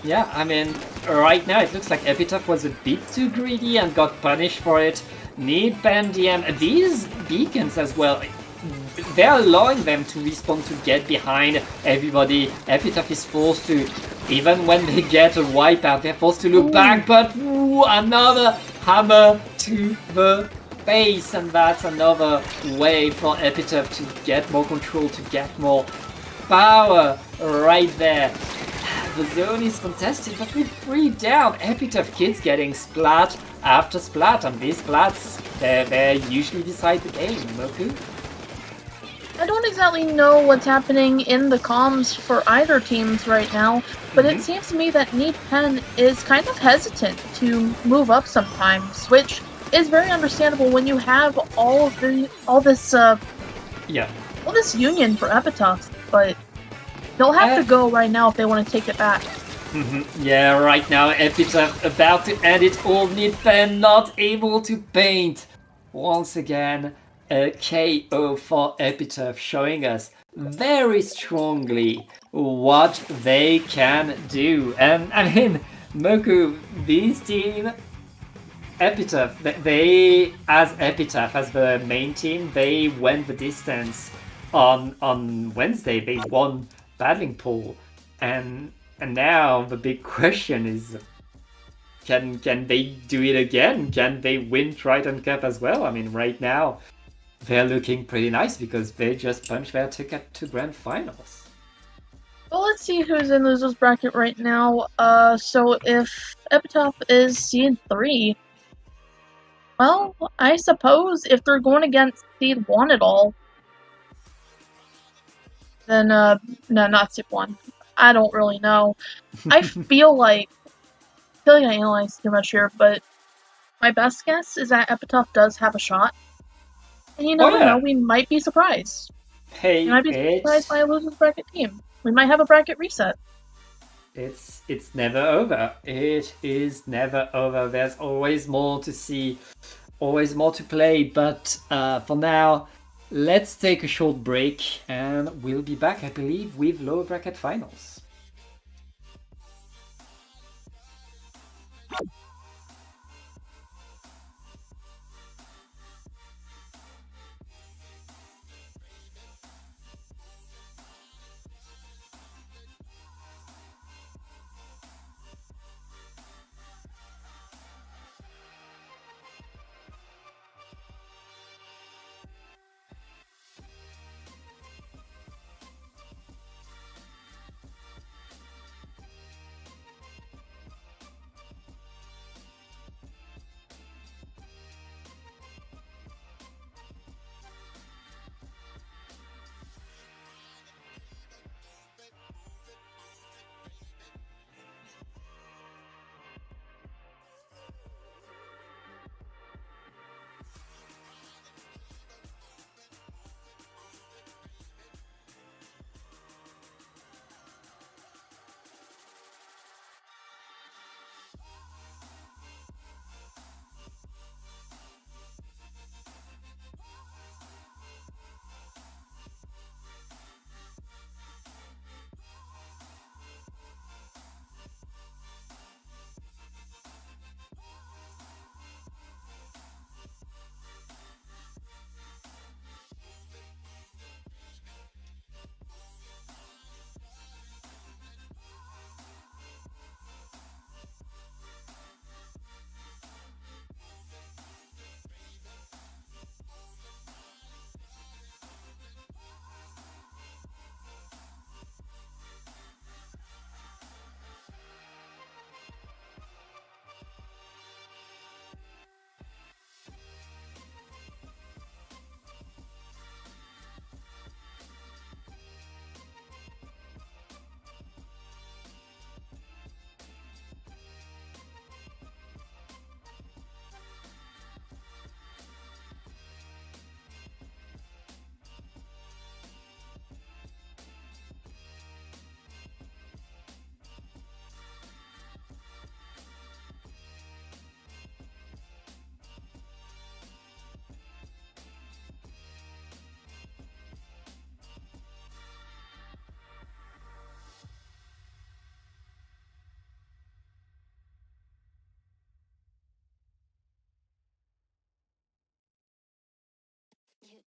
Yeah, I mean, right now it looks like Epitaph was a bit too greedy and got punished for it. Needpen DM, these beacons as well, they're allowing them to respawn to get behind everybody. Epitaph is forced to, even when they get a wipeout, they're forced to look back, but another hammer to the face, and that's another way for Epitaph to get more control, to get more power right there. The zone is contested, but with 3 down, Epitaph kids getting splat after splat, and these splats, they usually decide the game. Moku? I don't exactly know what's happening in the comms for either teams right now, but it seems to me that Needpen is kind of hesitant to move up sometimes, which is very understandable when you have all this union for Epitaph, but they'll have to go right now if they want to take it back. Yeah, right now Epitaph about to end it all. Needpen not able to paint. Once again, a KO for Epitaph, showing us very strongly what they can do. And I mean, Moku, this team, Epitaph, as the main team, they went the distance on Wednesday. They won Battling Pool, and now the big question is, can they do it again? Can they win Triton-Cup as well? I mean, right now they're looking pretty nice because they just punched their ticket to grand finals. Well, let's see who's in losers bracket right now. So if Epitaph is seed 3, well, I suppose if they're going against seed 1 at all, then no, not seed 1. I don't really know. I feel like I analyzed too much here, but my best guess is that Epitaph does have a shot. And you never know, we might be surprised. Hey, We might be surprised by a losers bracket team. We might have a bracket reset. It's never over. It is never over. There's always more to see, always more to play. But for now, let's take a short break and we'll be back, I believe, with lower bracket finals.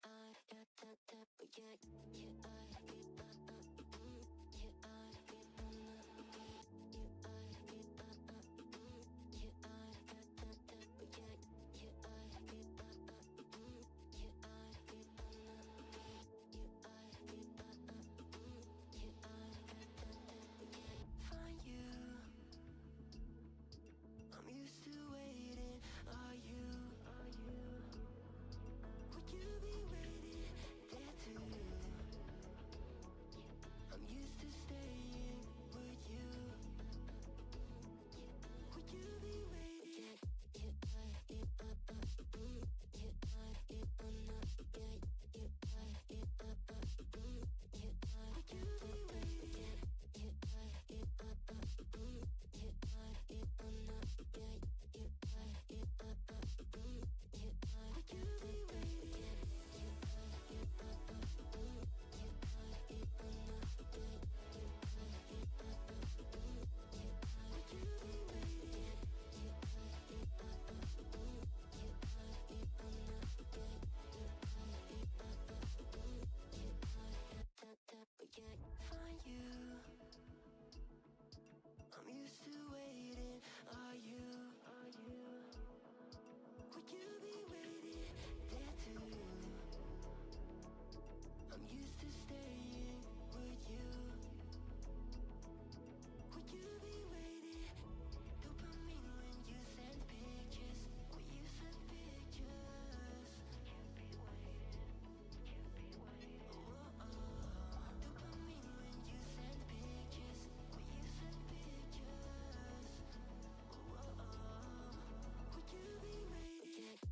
Find you. I'm used to waiting. Are you? Would you be waiting there too? I'm used to staying. Would you? Would you be waiting? Would you be waiting? Would you be waiting? Would you be waiting? Find you. I'm used to waiting. Are you? Would you be waiting there too? I'm used to staying. Would you? Would you be waiting? Dopamine when you send pictures. When you send pictures. Dopamine when you send pictures. When you send pictures. Would you be waiting? Would you be waiting?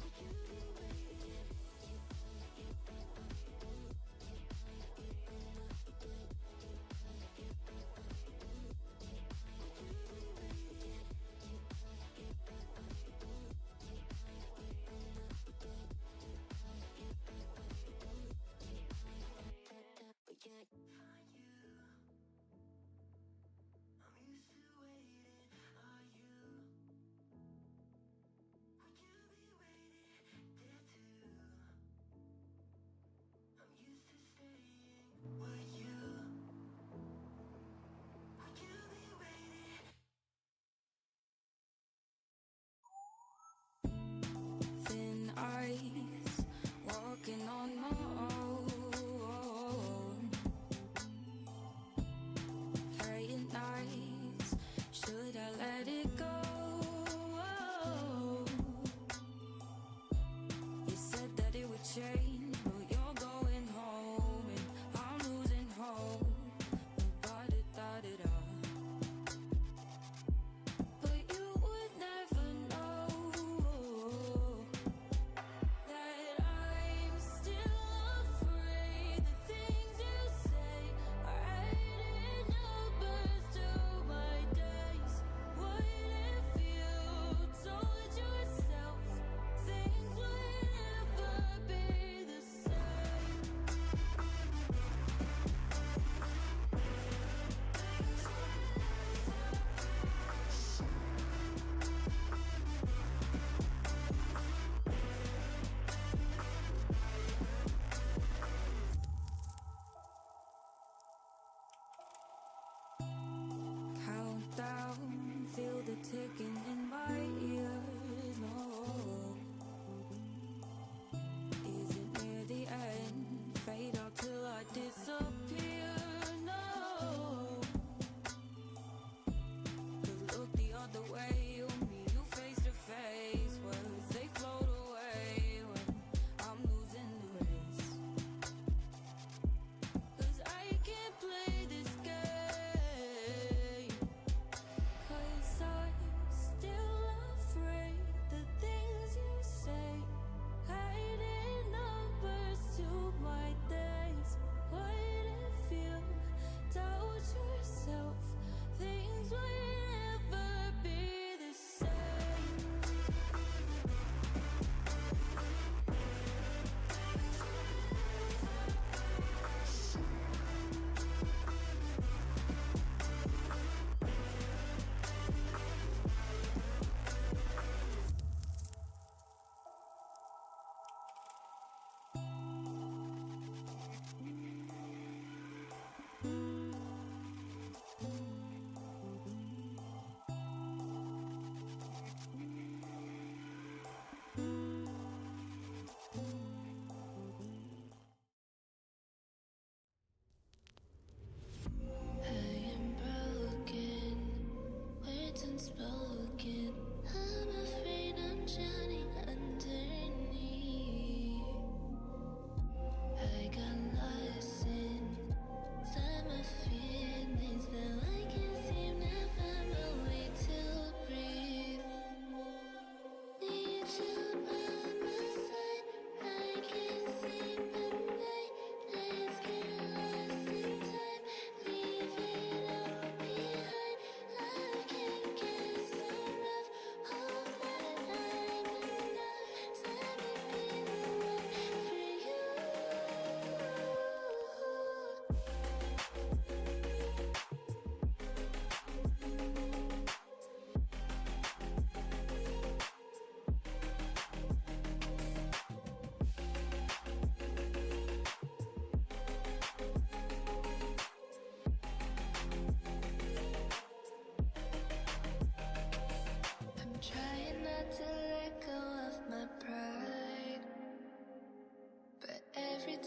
Would you be waiting? Would you be waiting? Find you. I'm used to waiting. Are you? Would you be waiting there too? I'm used to staying. Would you? Would you be waiting? Thin ice, walking on my own. Playing nice, should I let it go? You said that it would change, but you're going home, and I'm losing hope. Da-da-da-da-da. But you would never know that I'm still afraid. The things you say are adding numbers to my days. What if you told yourself things would never be the same? Countdown, feel the ticking in my ears. No, is it near the end? Fade out till I disappear. No, 'cause look the other way on me, you face to face. Words they float away when I'm losing the race. 'Cause I can't play this game. 'Cause I'm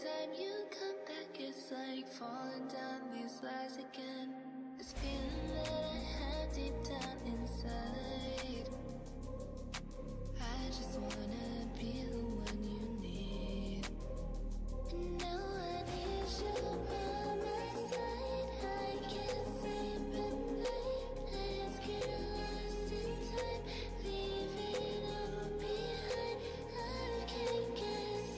time you come back, it's like falling down these lies again. This feeling that I have deep down inside. I just wanna be the one you need. And now I need you by my side. I can't sleep at night. Let's get lost in time, leave it all behind. I can't get enough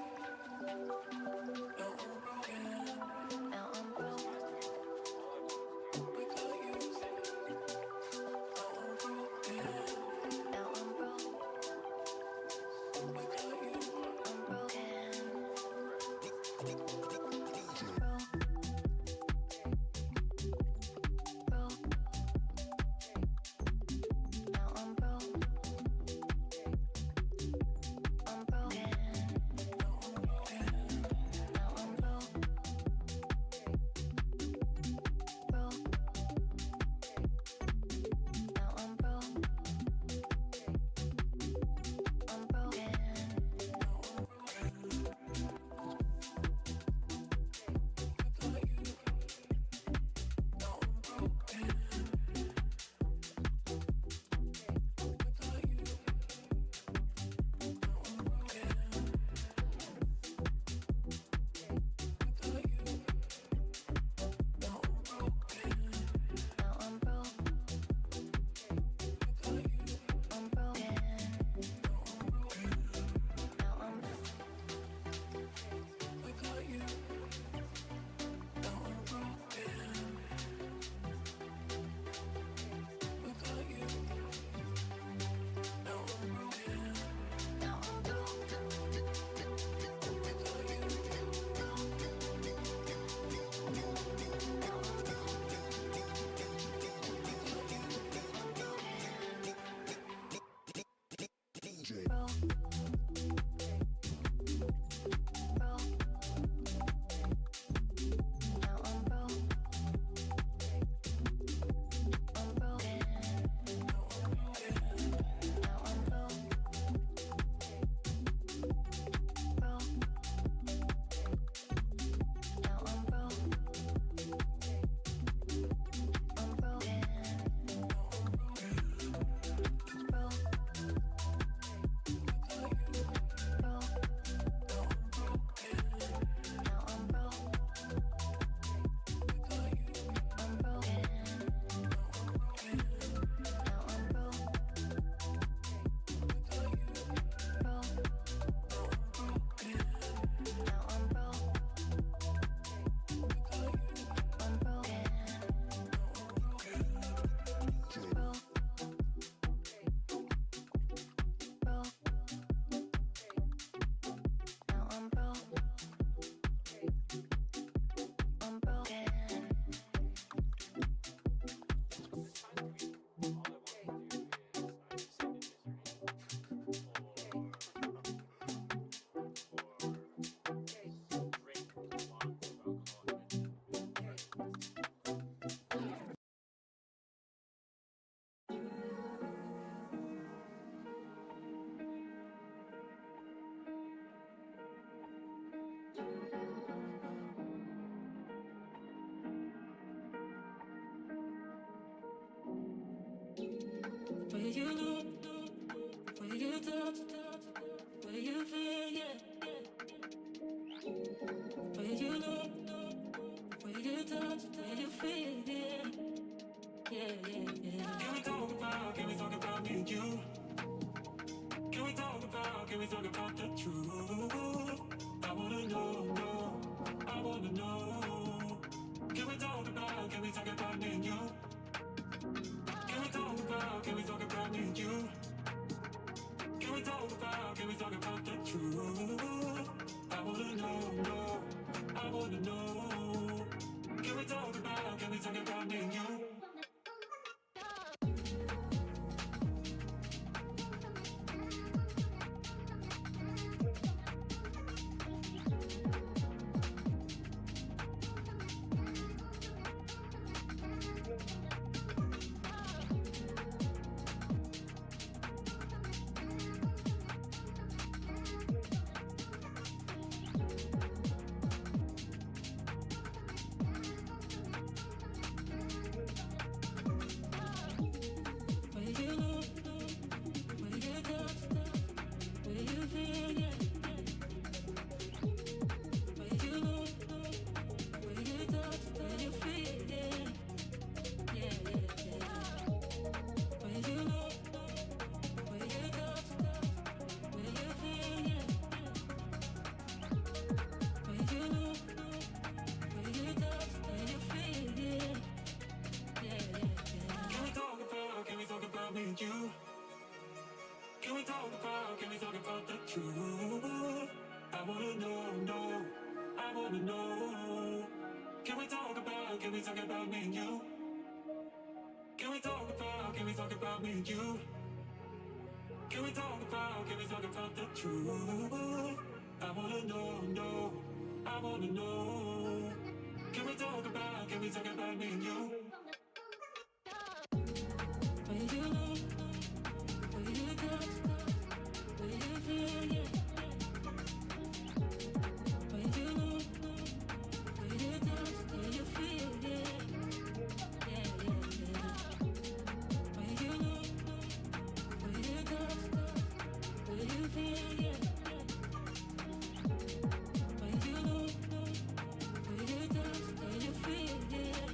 of that. I'm enough. Let me be the one for you. you look, where you touch, where you feel, yeah. Where you look, where you touch, where you feel, yeah. Yeah, yeah, yeah. Can we talk about me and you? Can we talk about the truth? I wanna know, I wanna know. Can we talk about me and you? Can we talk about me and you? Can we talk about the truth? I wanna know, I wanna know. Can we talk about me and you? Where you look, where you touch, where you feel, yeah. Where you look, where you touch, where you feel, yeah. Yeah, yeah, yeah. Where you look, where you touch, where you feel, yeah. Where you look, where you touch, where you feel, yeah. Yeah, yeah, yeah. Can we talk about me and you? Can we talk about the truth? I wanna know, I wanna know. Can we talk about me and you? Can we talk about me and you? Can we talk about the truth? I wanna know, I wanna know. Can we talk about me and you? Where you look, where you touch, where you feel, yeah. Where you look, where you touch, where you feel, yeah. Yeah, yeah, yeah. Where you look, where you touch, where you feel, yeah. Where you look, where you touch, where you feel, yeah.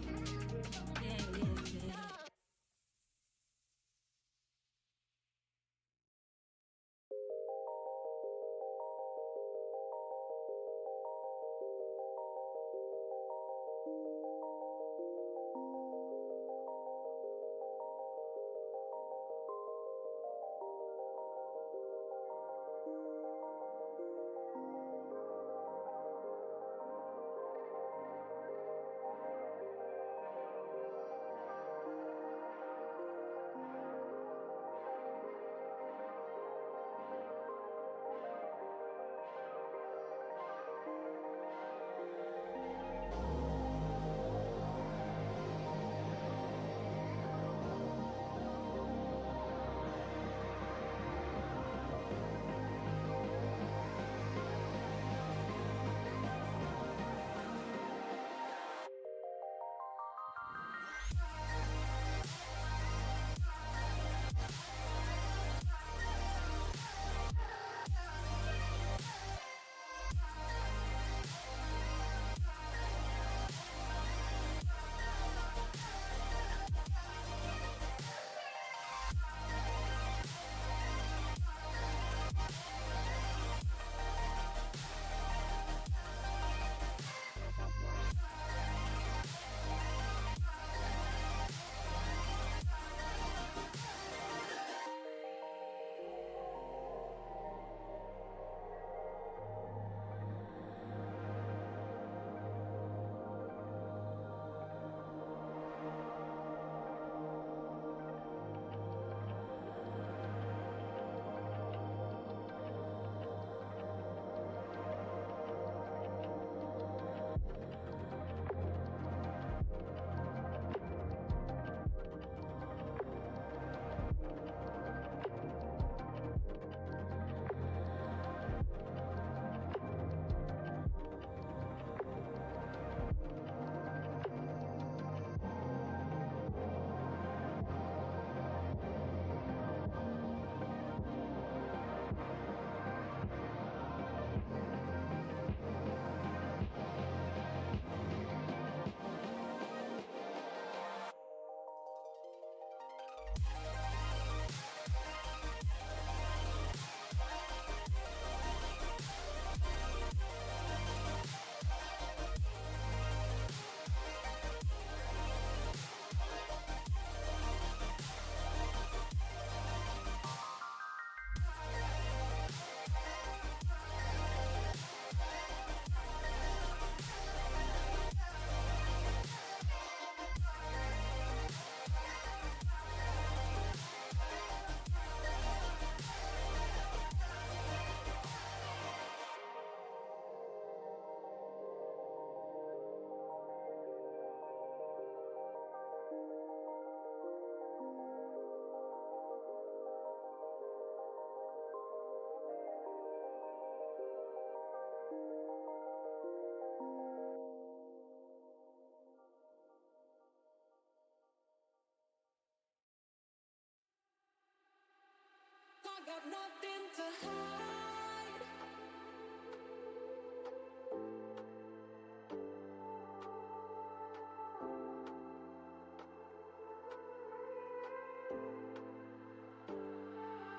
got nothing to hide.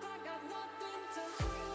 I got nothing to hide.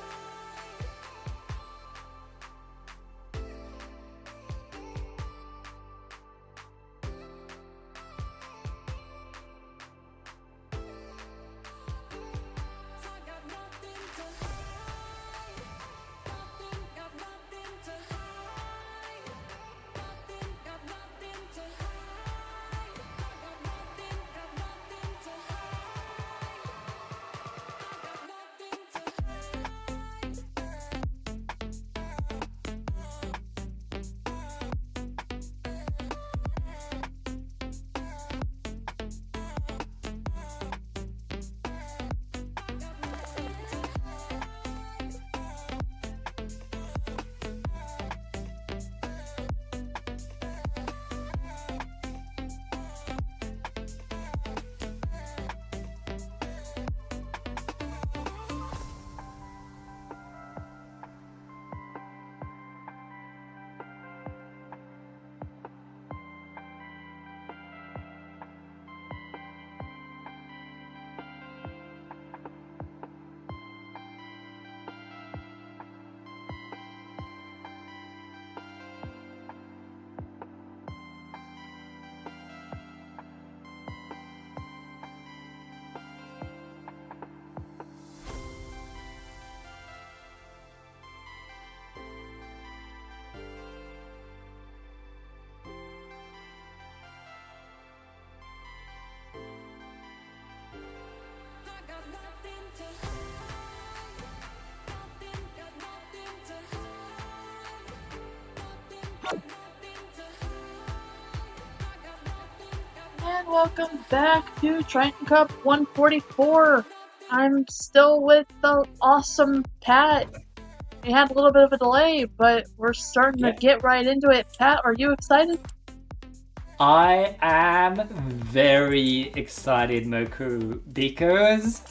I got nothing to hide. Got nothing to hide. Got nothing to hide. I got nothing to hide. And welcome back to Triton-Cup 144. I'm still with the awesome Pat. We had a little bit of a delay, but we're starting to get right into it. Pat, are you excited? I am very excited, Moku, because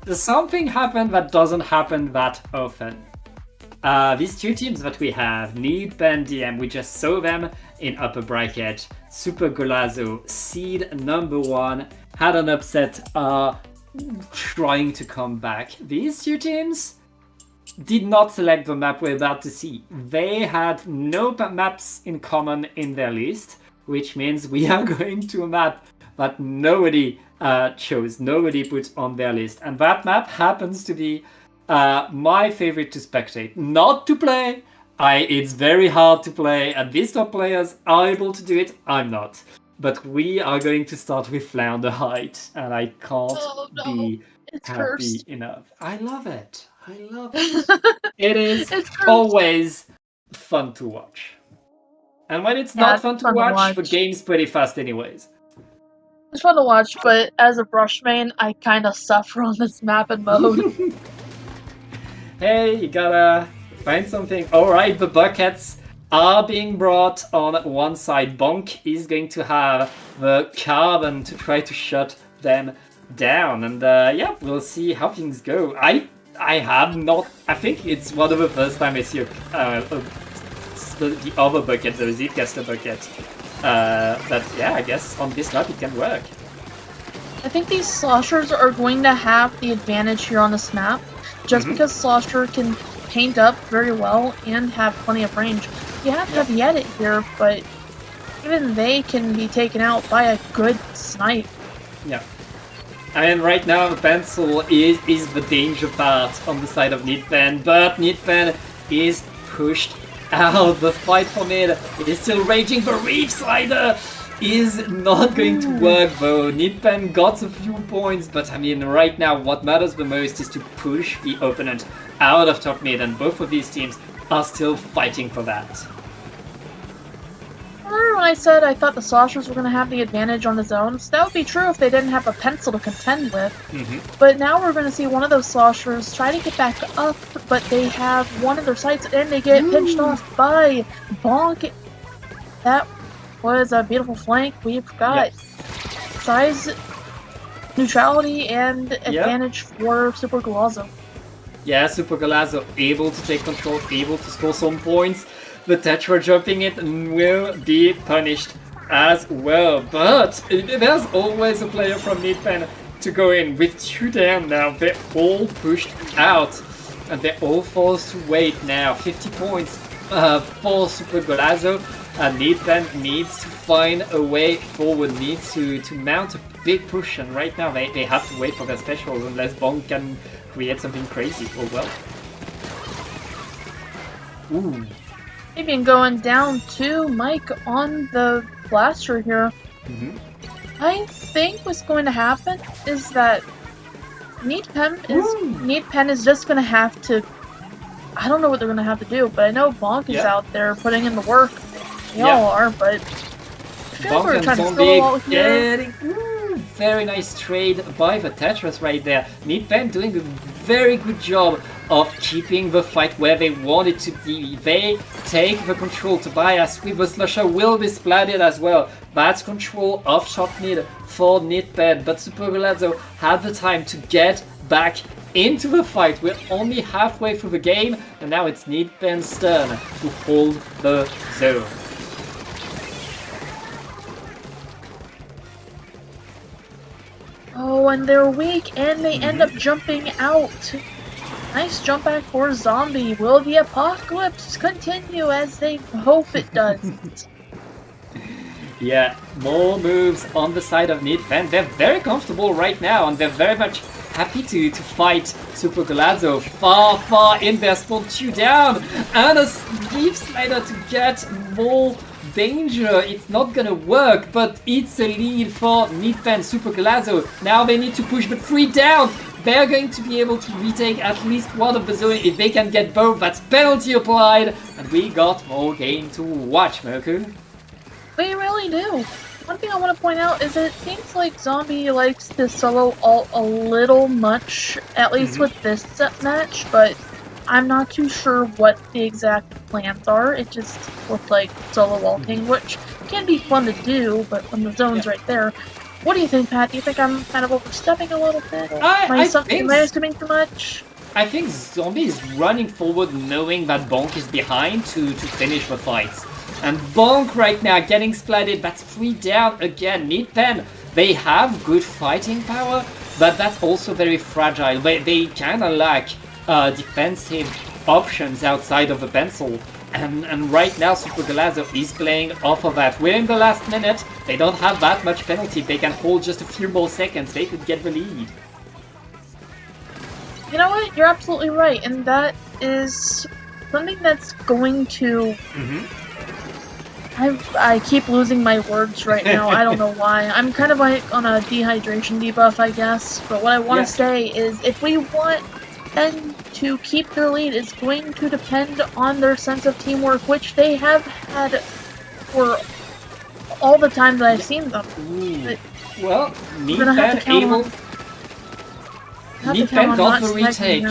something happened that doesn't happen that often. These two teams that we have, Neep and DM, we just saw them in upper bracket. Super Golazo, seed number 1, had an upset trying to come back. These two teams did not select the map we're about to see. They had no maps in common in their list, which means we are going to a map that nobody chose, nobody put on their list. And that map happens to be my favorite to spectate, not to play. It's very hard to play, and these top players are able to do it. I'm not. But we are going to start with Flounder Height, and I can't be happy cursed. enough. I love it. I love it. It is It's cursed. always fun to watch. And when it's not it's fun to fun to watch, the watch. game's pretty fast anyways. It's fun to watch, but as a brush main, I kind of suffer on this map and mode. Hey, you gotta find something. Alright, the buckets are being brought on one side. Bonk is going to have the carbon to try to shut them down. And yeah, we'll see how things go. I think it's one of the first time I see the other bucket, the Zcaster bucket. But yeah, I guess on this map it can work. I think these sloshers are going to have the advantage here on this map, just because slosher can paint up very well and have plenty of range. You have to have Yedit here, but even they can be taken out by a good snipe. Yeah. And right now the pencil is the danger part on the side of Nitpen, but Nitpen is pushed out. The fight for mid is still raging. The Reef Slider is not going to work though. Nitpen got a few points, but I mean right now what matters the most is to push the opponent out of top mid, and both of these teams are still fighting for that. Remember when I said I thought the sloshers were going to have the advantage on the zones? That would be true if they didn't have a pencil to contend with. But now we're going to see one of those sloshers try to get back up, but they have one of their sights and they get pinched off by Bonk. That was a beautiful flank. We've got size neutrality and advantage for Super Golazo. Yeah, Super Galazzo able to take control, able to score some points. The Tetra jumping it will be punished as well. But there's always a player from Midpen to go in. With 2 down now, they're all pushed out. And they're all forced to wait now. 50 points for Super Galazzo. Midpen needs to find a way forward, needs to mount a big push. And right now they have to wait for their special unless Bonk can create something crazy. Oh well. Ooh. Maybe going down to Mike on the blaster here. Mm-hmm. I think what's going to happen is that Needpen is just going to have to. I don't know what they're going to have to do, but I know Bonk is out there putting in the work. They all are, but I feel like we're trying to solo out here. Very nice trade by the Tetris right there. Needpen doing a very good job of keeping the fight where they want it to be. They take the control. Tobias with the slusher will be splatted as well. That's control of shot mid for Needpen, but Super Galazzo had the time to get back into the fight. We're only halfway through the game, and now it's Needpen's turn to hold the zone. Oh, and they're weak, and they end up jumping out. Nice jump back for Zombie. Will the apocalypse continue as they hope it does? Yeah, more moves on the side of Needpen. They're very comfortable right now, and they're very much happy to fight Super Galazzo. Far in their spawn 2 down, and a leaf slider to get more danger. It's not gonna work, but it's a lead for Needpen. Super Galazzo. Now they need to push, but 3 down. They're going to be able to retake at least one of the zone. If they can get both, that's penalty applied. And we got more game to watch, Merku. We really do. One thing I want to point out is it seems like Zombie likes to solo ult a little much, at least with this match, but I'm not too sure what the exact plans are. It just looked like solo ulting, which can be fun to do, but when the zone's right there. What do you think, Pat? Do you think I'm kind of overstepping a little bit? Am I assuming too much? I think Zombie is running forward knowing that Bonk is behind to finish the fight. And Bonk right now getting splatted, that's 3 down again. Needpen, they have good fighting power, but that's also very fragile. They kind of lack defensive options outside of the pencil. And right now Super Galazzo is playing off of that. We're in the last minute, they don't have that much penalty. If they can hold just a few more seconds, they could get the lead. You know what? You're absolutely right, and that is something that's going to... I keep losing my words right now. I don't know why. I'm kind of like on a dehydration debuff, I guess. But what I want to say is, if we want them to keep their lead, it's going to depend on their sense of teamwork, which they have had for all the time that I've seen them. Well, Needpen able... Needpen got the retake.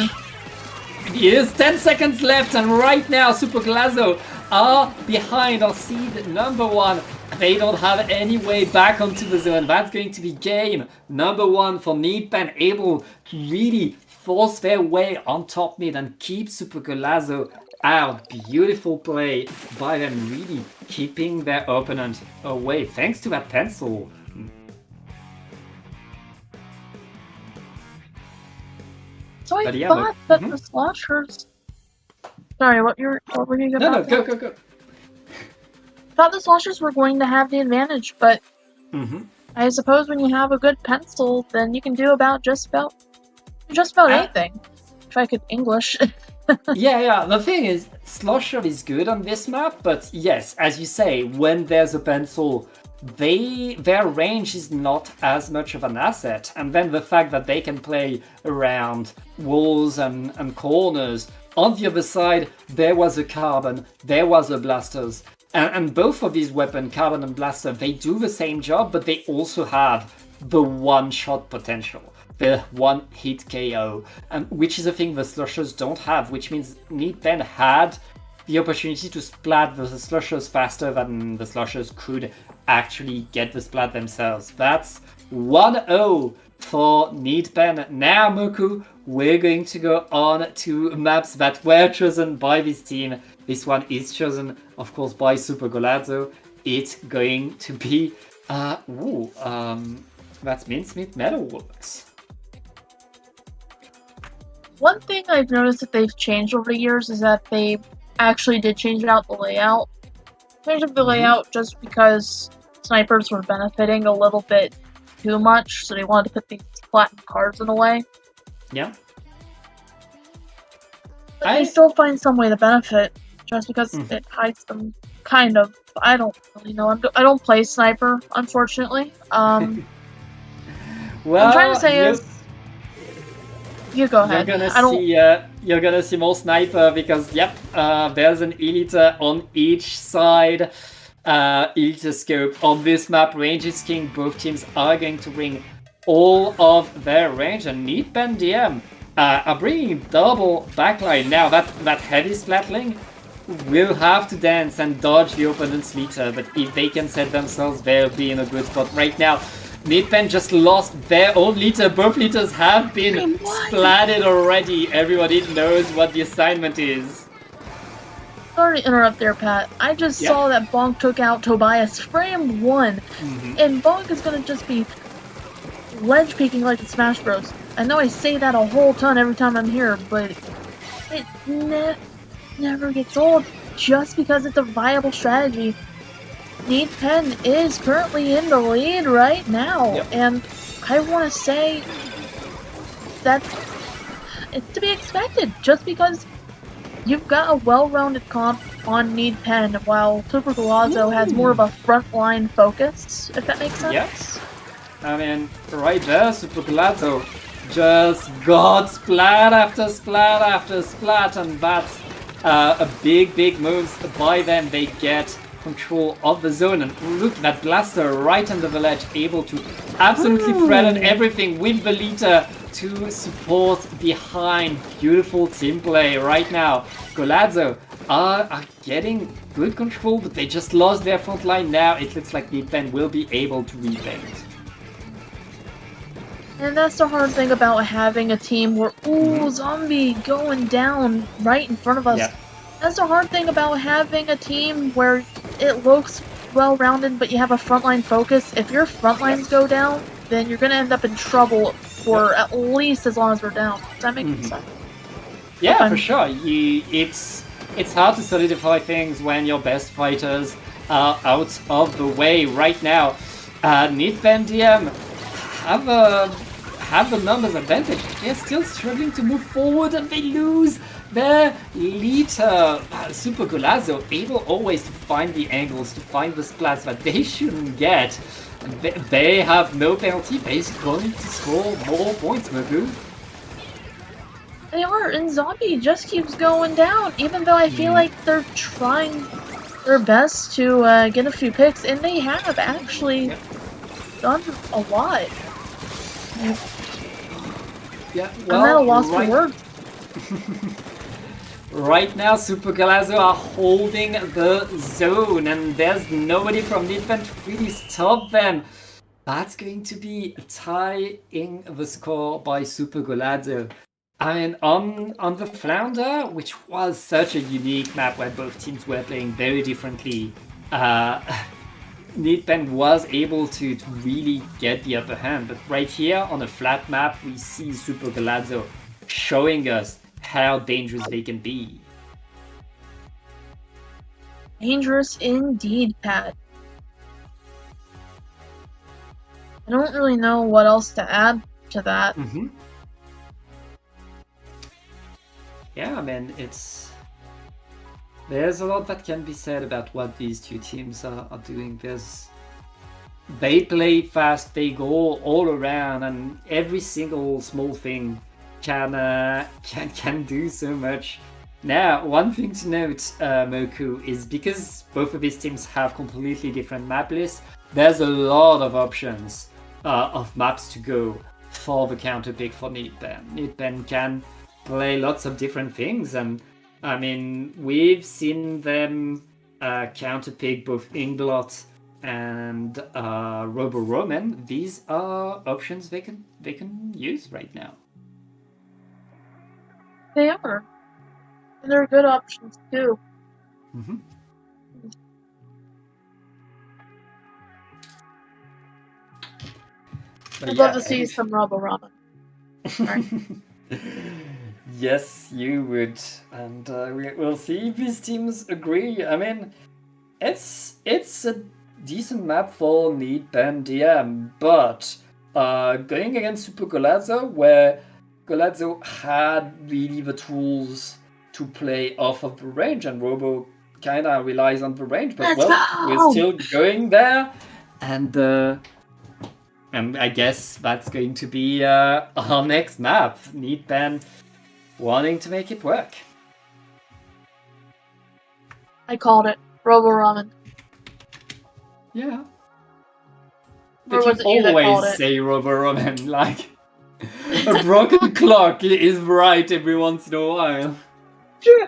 Yes, 10 seconds left, and right now Super Galazzo are behind on seed number 1. They don't have any way back onto the zone. That's going to be game number 1 for Needpen, able to really force their way on top mid and keep Super Galazzo out. Beautiful play by them, really keeping their opponent away thanks to that pencil. So I thought that the slashers... Sorry, what were you going to No, go. I thought the slashers were going to have the advantage, but I suppose when you have a good pencil, then you can do just about anything. If I could English. yeah. The thing is, Slosher is good on this map, but yes, as you say, when there's a pencil, their range is not as much of an asset. And then the fact that they can play around walls and corners. On the other side, there was a Carbon, there was a Blasters. And both of these weapons, Carbon and Blaster, they do the same job, but they also have the one-shot potential. The one-hit KO, which is a thing the Slushers don't have, which means Needpen had the opportunity to splat the Slushers faster than the Slushers could actually get the splat themselves. That's 1-0 for Needpen. Now, Moku, we're going to go on to maps that were chosen by this team. This one is chosen, of course, by Super Golazzo. It's going to be, that's Mincemeat Metalworks. One thing I've noticed that they've changed over the years is that they actually did change out the layout. Changed up the layout just because snipers were benefiting a little bit too much, so they wanted to put these flattened cards in a way. Yeah. But they still find some way to benefit, just because it hides them, kind of. I don't really know. I don't play sniper, unfortunately. Well, what I'm trying to say is, you go ahead. You're gonna see more sniper because there's an Elite on each side. Elite scope on this map. Range is king. Both teams are going to bring all of their range, and Needpen DM are bringing double backline. Now that heavy splatling will have to dance and dodge the opponent's Lita, but if they can set themselves, they'll be in a good spot right now. Needpen just lost their own Lita. Both Litas have been splatted already. Everybody knows what the assignment is. Sorry to interrupt there, Pat. I just saw that Bonk took out Tobias frame 1, and Bonk is gonna just be ledge peeking like the Smash Bros. I know I say that a whole ton every time I'm here, but it never gets old just because it's a viable strategy. Needpen is currently in the lead right now, and I want to say that it's to be expected just because you've got a well-rounded comp on Needpen, while Super Golazzo has more of a frontline focus, if that makes sense. Yes. I mean, right there, Super Golazzo just got splat after splat after splat, and that's a big moves by them. They get control of the zone, and look at that blaster right under the ledge, able to absolutely threaten everything with the Lita to support behind. Beautiful team play right now. Golazzo are getting good control, but they just lost their front line. Now it looks like Needpen will be able to repaint. And that's the hard thing about having a team where, zombie going down right in front of us. Yep. That's the hard thing about having a team where it looks well-rounded, but you have a frontline focus. If your front lines go down, then you're going to end up in trouble for at least as long as we're down. Does that make sense? Yeah, for sure. It's hard to solidify things when your best fighters are out of the way right now. Needpen DM have the numbers advantage. They're still struggling to move forward, and they lose their Lita. Super Golazzo able always to find the angles, to find the splats that they shouldn't get. They have no penalty. They're going to score more points, Moku. They are, and Zombie just keeps going down, even though I feel like they're trying their best to get a few picks, and they have actually done a lot. Yeah, I'm at a loss for words. Right now, Super Golazzo are holding the zone, and there's nobody from Needpen to really stop them. That's going to be tying the score by Super Golazzo. I mean, on the Flounder, which was such a unique map where both teams were playing very differently, Needpen was able to really get the upper hand. But right here on a flat map, we see Super Golazzo showing us how dangerous they can be. Dangerous indeed, Pat. I don't really know what else to add to that. Yeah, I mean, there's a lot that can be said about what these two teams are doing. They play fast, they go all around, and every single small thing can do so much. Now, one thing to note, Moku, is because both of these teams have completely different map lists, there's a lot of options of maps to go for the counter pick for Needpen. Needpen can play lots of different things, and I mean, we've seen them counter pick both Inglot and Robo Roman, these are options they can use right now. They are. And they're good options too. Mm-hmm. I'd love to see some Robo Ramen. Right. Yes, you would, and we'll see if these teams agree. I mean, it's a decent map for Need Pen DM, but going against Super Golazzo, where Golazzo had really the tools to play off of the range, and Robo kinda relies on the range, but Let's we're go! still going there, and I guess that's going to be our next map. Need Pen wanting to make it work. I called it. Robo Ramen. Yeah. Or But was you it you that called always it? say Robo Roman, like a broken clock is right every once in a while. True.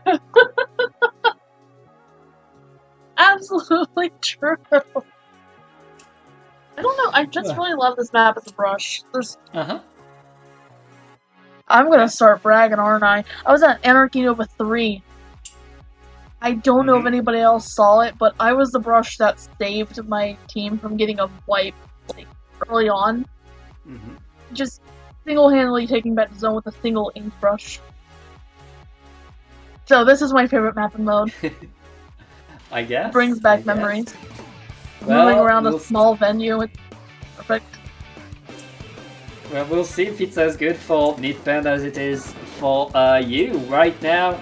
Absolutely true. I don't know. I just really love this map as a brush. Uh-huh. I'm gonna start bragging, aren't I? I was at Anarchy Nova 3. I don't know if anybody else saw it, but I was the brush that saved my team from getting a wipe like early on. Mm-hmm. Just single-handedly taking back the zone with a single ink brush. So this is my favorite map and mode. I guess. It brings back memories. Well, Moving around a small venue, it's perfect. Well, we'll see if it's as good for Need Pen as it is for you. Right now,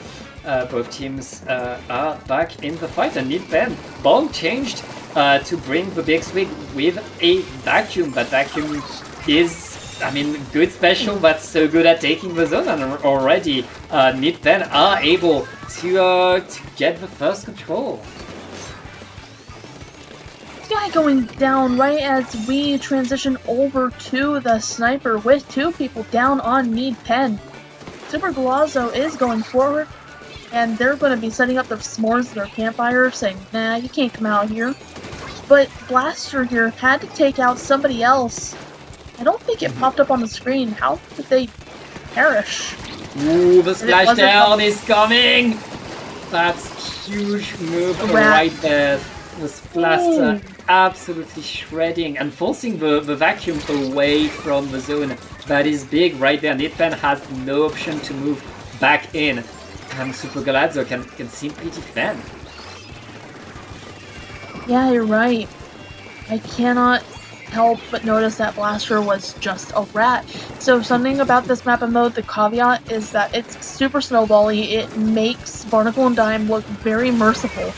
both teams are back in the fight, and Need Pen, ball changed to bring the big swing with a vacuum. That vacuum is, I mean, good special, but so good at taking the zone, and already Need Pen are able to get the first control. Guy going down right as we transition over to the sniper with two people down on Need Pen. Super Golazzo is going forward, and they're going to be setting up their s'mores, their campfire, saying, nah, you can't come out here. But Blaster here had to take out somebody else. I don't think it popped up on the screen. How did they perish? Ooh, the splashdown is coming! That's huge move right there. The Blaster absolutely shredding and forcing the vacuum away from the zone. That is big right there. Need Pen has no option to move back in, and Super Golazzo can simply defend. Yeah, you're right. I cannot help but notice that Blaster was just a rat. So something about this map and mode, the caveat is that it's super snowbally. It makes Barnacle and Dime look very merciful.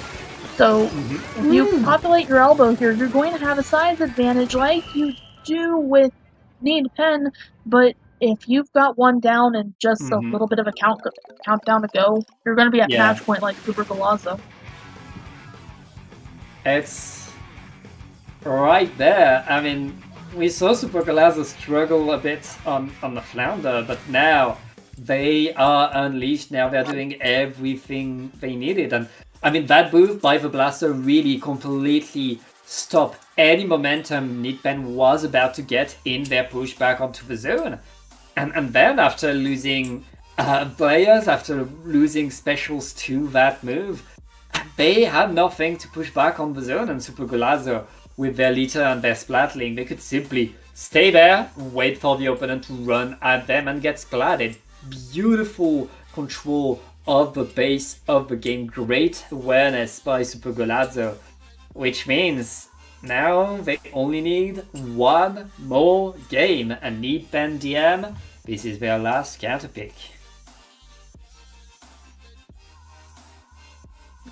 So if you populate your elbow here, you're going to have a size advantage like you do with Need Pen, but if you've got one down and just a little bit of a countdown to go, you're going to be at match point like Super Golazzo. It's right there. I mean, we saw Super Golazzo struggle a bit on the flounder, but now they are unleashed. Now they're doing everything they needed, and I mean, that move by the Blaster really completely stopped any momentum Need Pen was about to get in their push back onto the zone. And then after losing players, after losing specials to that move, they had nothing to push back on the zone, and Super Golazzo, with their litter and their splatling, they could simply stay there, wait for the opponent to run at them and get splatted. Beautiful control of the base of the game. Great awareness by Super Golazzo, which means now they only need one more game, and Need Pen DM, this is their last counter pick.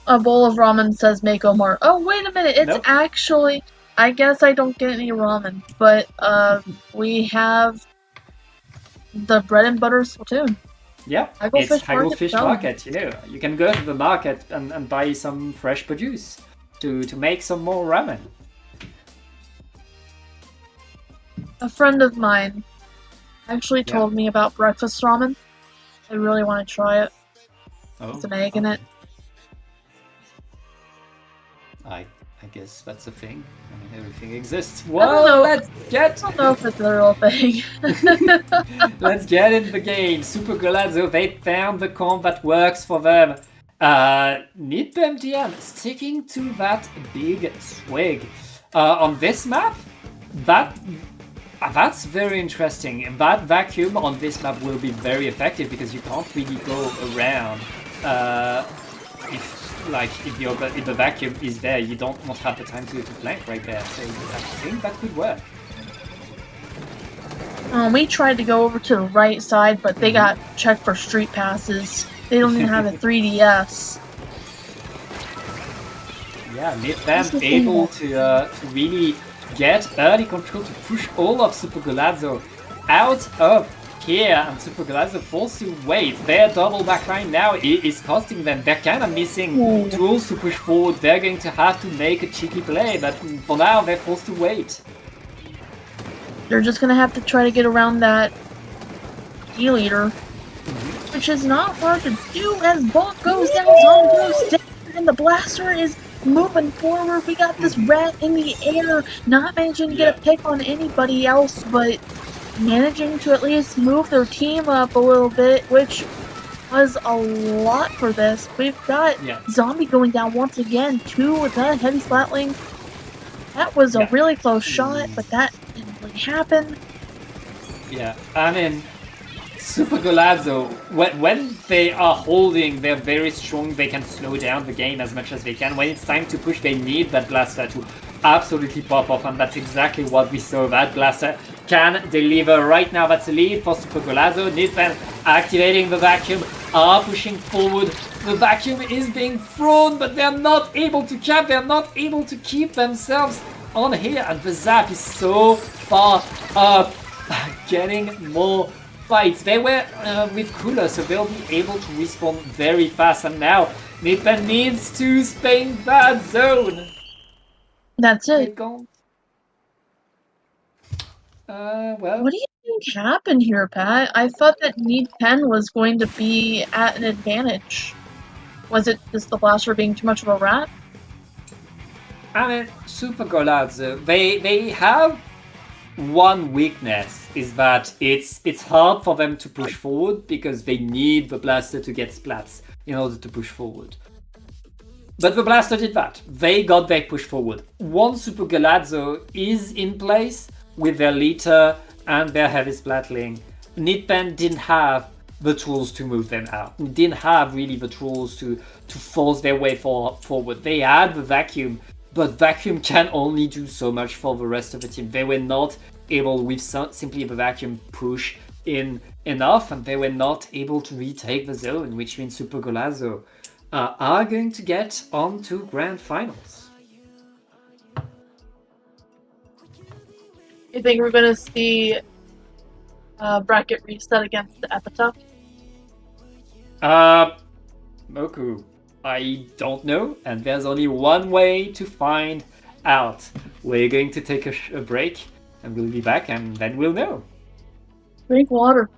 A bowl of ramen, says Mako Mar. Oh, wait a minute, it's actually, I guess I don't get any ramen, but we have the bread and butter Splatoon. Yeah, it's Hagglefish Market, you know. You can go to the market and buy some fresh produce to make some more ramen. A friend of mine actually told me about breakfast ramen. I really want to try it. There's an egg in it. I guess that's a thing. I mean, everything exists. don't Well, know. let's get I don't know if it's a real thing. let's get in the game. Super Golazzo, they found the comp that works for them. Nidbem DM sticking to that big swig. On this map, that's very interesting. And that vacuum on this map will be very effective because you can't really go around. If the vacuum is there, you don't have the time to flank right there. So I think that could work. We tried to go over to the right side, but they got checked for street passes. They don't even have a 3DS. Yeah, Nidbem able to really get early control to push all of Super Golazzo out of here, and Super Golazzo forced to wait. Their double backline now is costing them. They're kind of missing tools to push forward. They're going to have to make a cheeky play, but for now they're forced to wait. They're just gonna have to try to get around that E-leader, which is not hard to do as Bulk goes down, Zombie goes down, and the blaster is moving forward. We got this rat in the air, not managing to get a pick on anybody else, but managing to at least move their team up a little bit, which was a lot for this. We've got Zombie going down once again, 2 with that heavy splatling. That was a really close shot, but that didn't really happen. Yeah, I mean, Super Golazzo, when they are holding, they're very strong. They can slow down the game as much as they can. When it's time to push, they need that blaster to absolutely pop off, and that's exactly what we saw. That blaster can deliver right now. That's a lead for Super Golazzo. Nidbem activating the vacuum, are pushing forward. The vacuum is being thrown, but they're not able to cap. They're not able to keep themselves on here, and the zap is so far up, getting more fights. They were with Cooler, so they'll be able to respawn very fast, and now Nidbem needs to spank that zone. That's it. Well, what do you think happened here, Pat? I thought that Need 10 was going to be at an advantage. Was it just the blaster being too much of a rat? I mean, Super Golazzo, they have one weakness, is that it's hard for them to push forward because they need the blaster to get splats in order to push forward. But the blaster did that. They got their push forward. Once Super Golazzo is in place with their Lita and their heavy splatling, Nidbem didn't have the tools to move them out. Didn't have really the tools to force their way forward. They had the vacuum, but vacuum can only do so much for the rest of the team. They were not able with simply the vacuum push in enough, and they were not able to retake the zone, which means Super Golazzo are going to get on to grand finals. You think we're gonna see bracket reset against the Epitaph? Moku, I don't know, and there's only one way to find out. We're going to take a break, and we'll be back, and then we'll know. Drink water.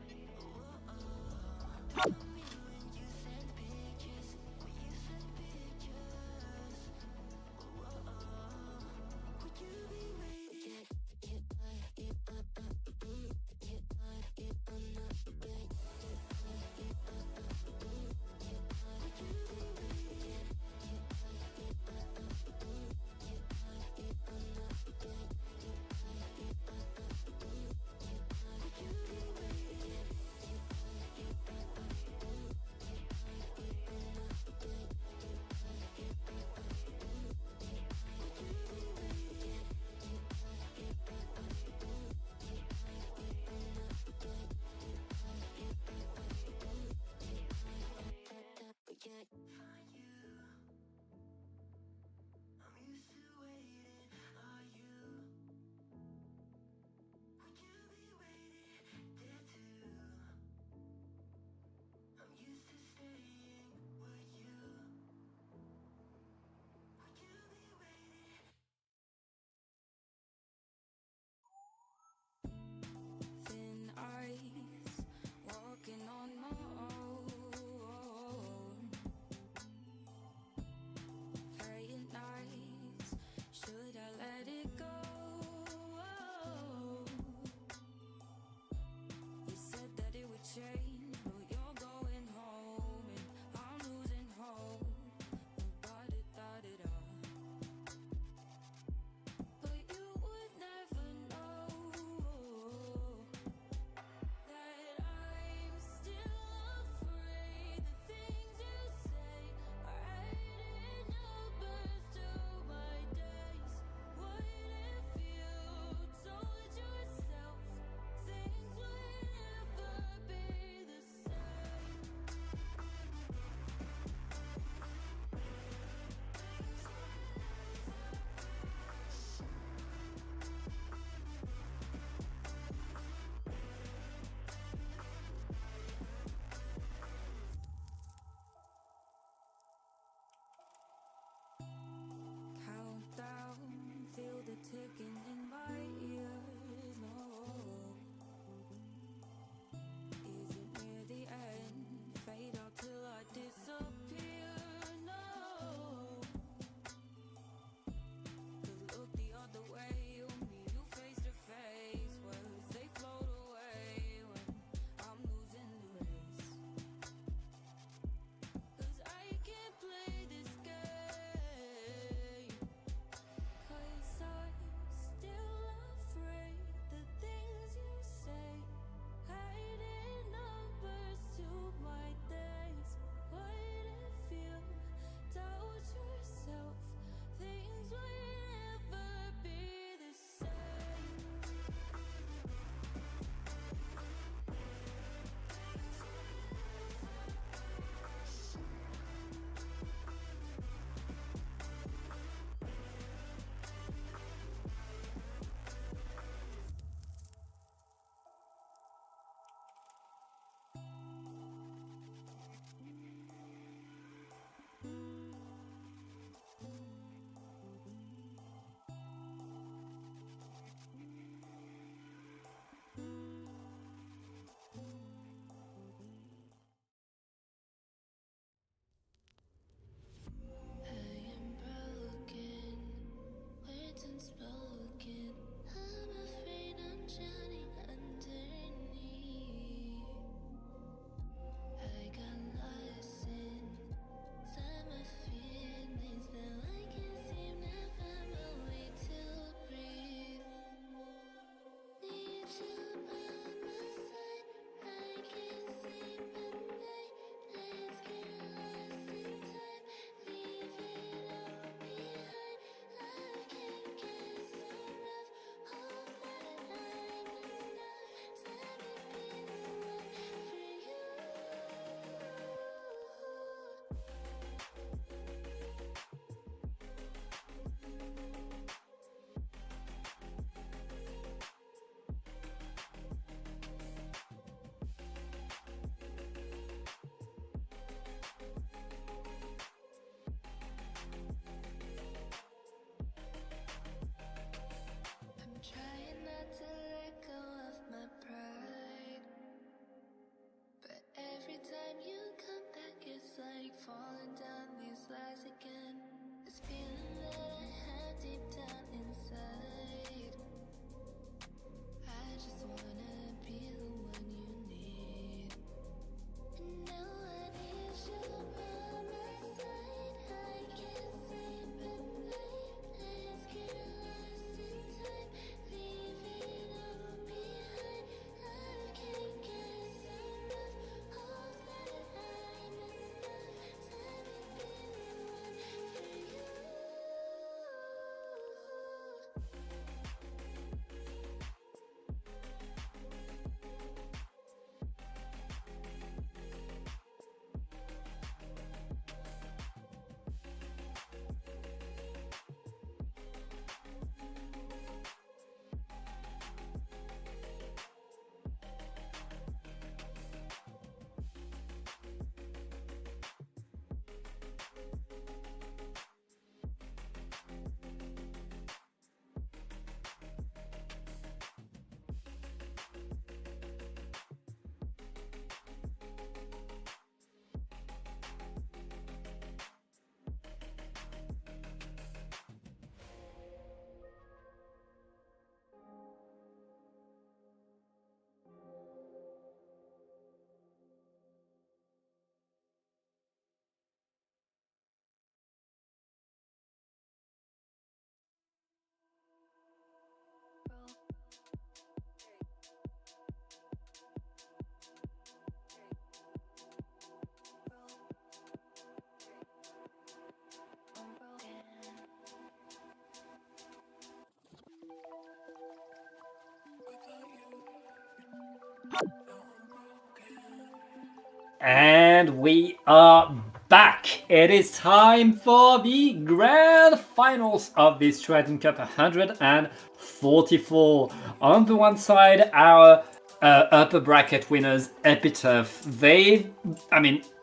And we are back. It is time for the grand finals of this Triton-Cup 144. On the one side, our upper bracket winners, Epitaph.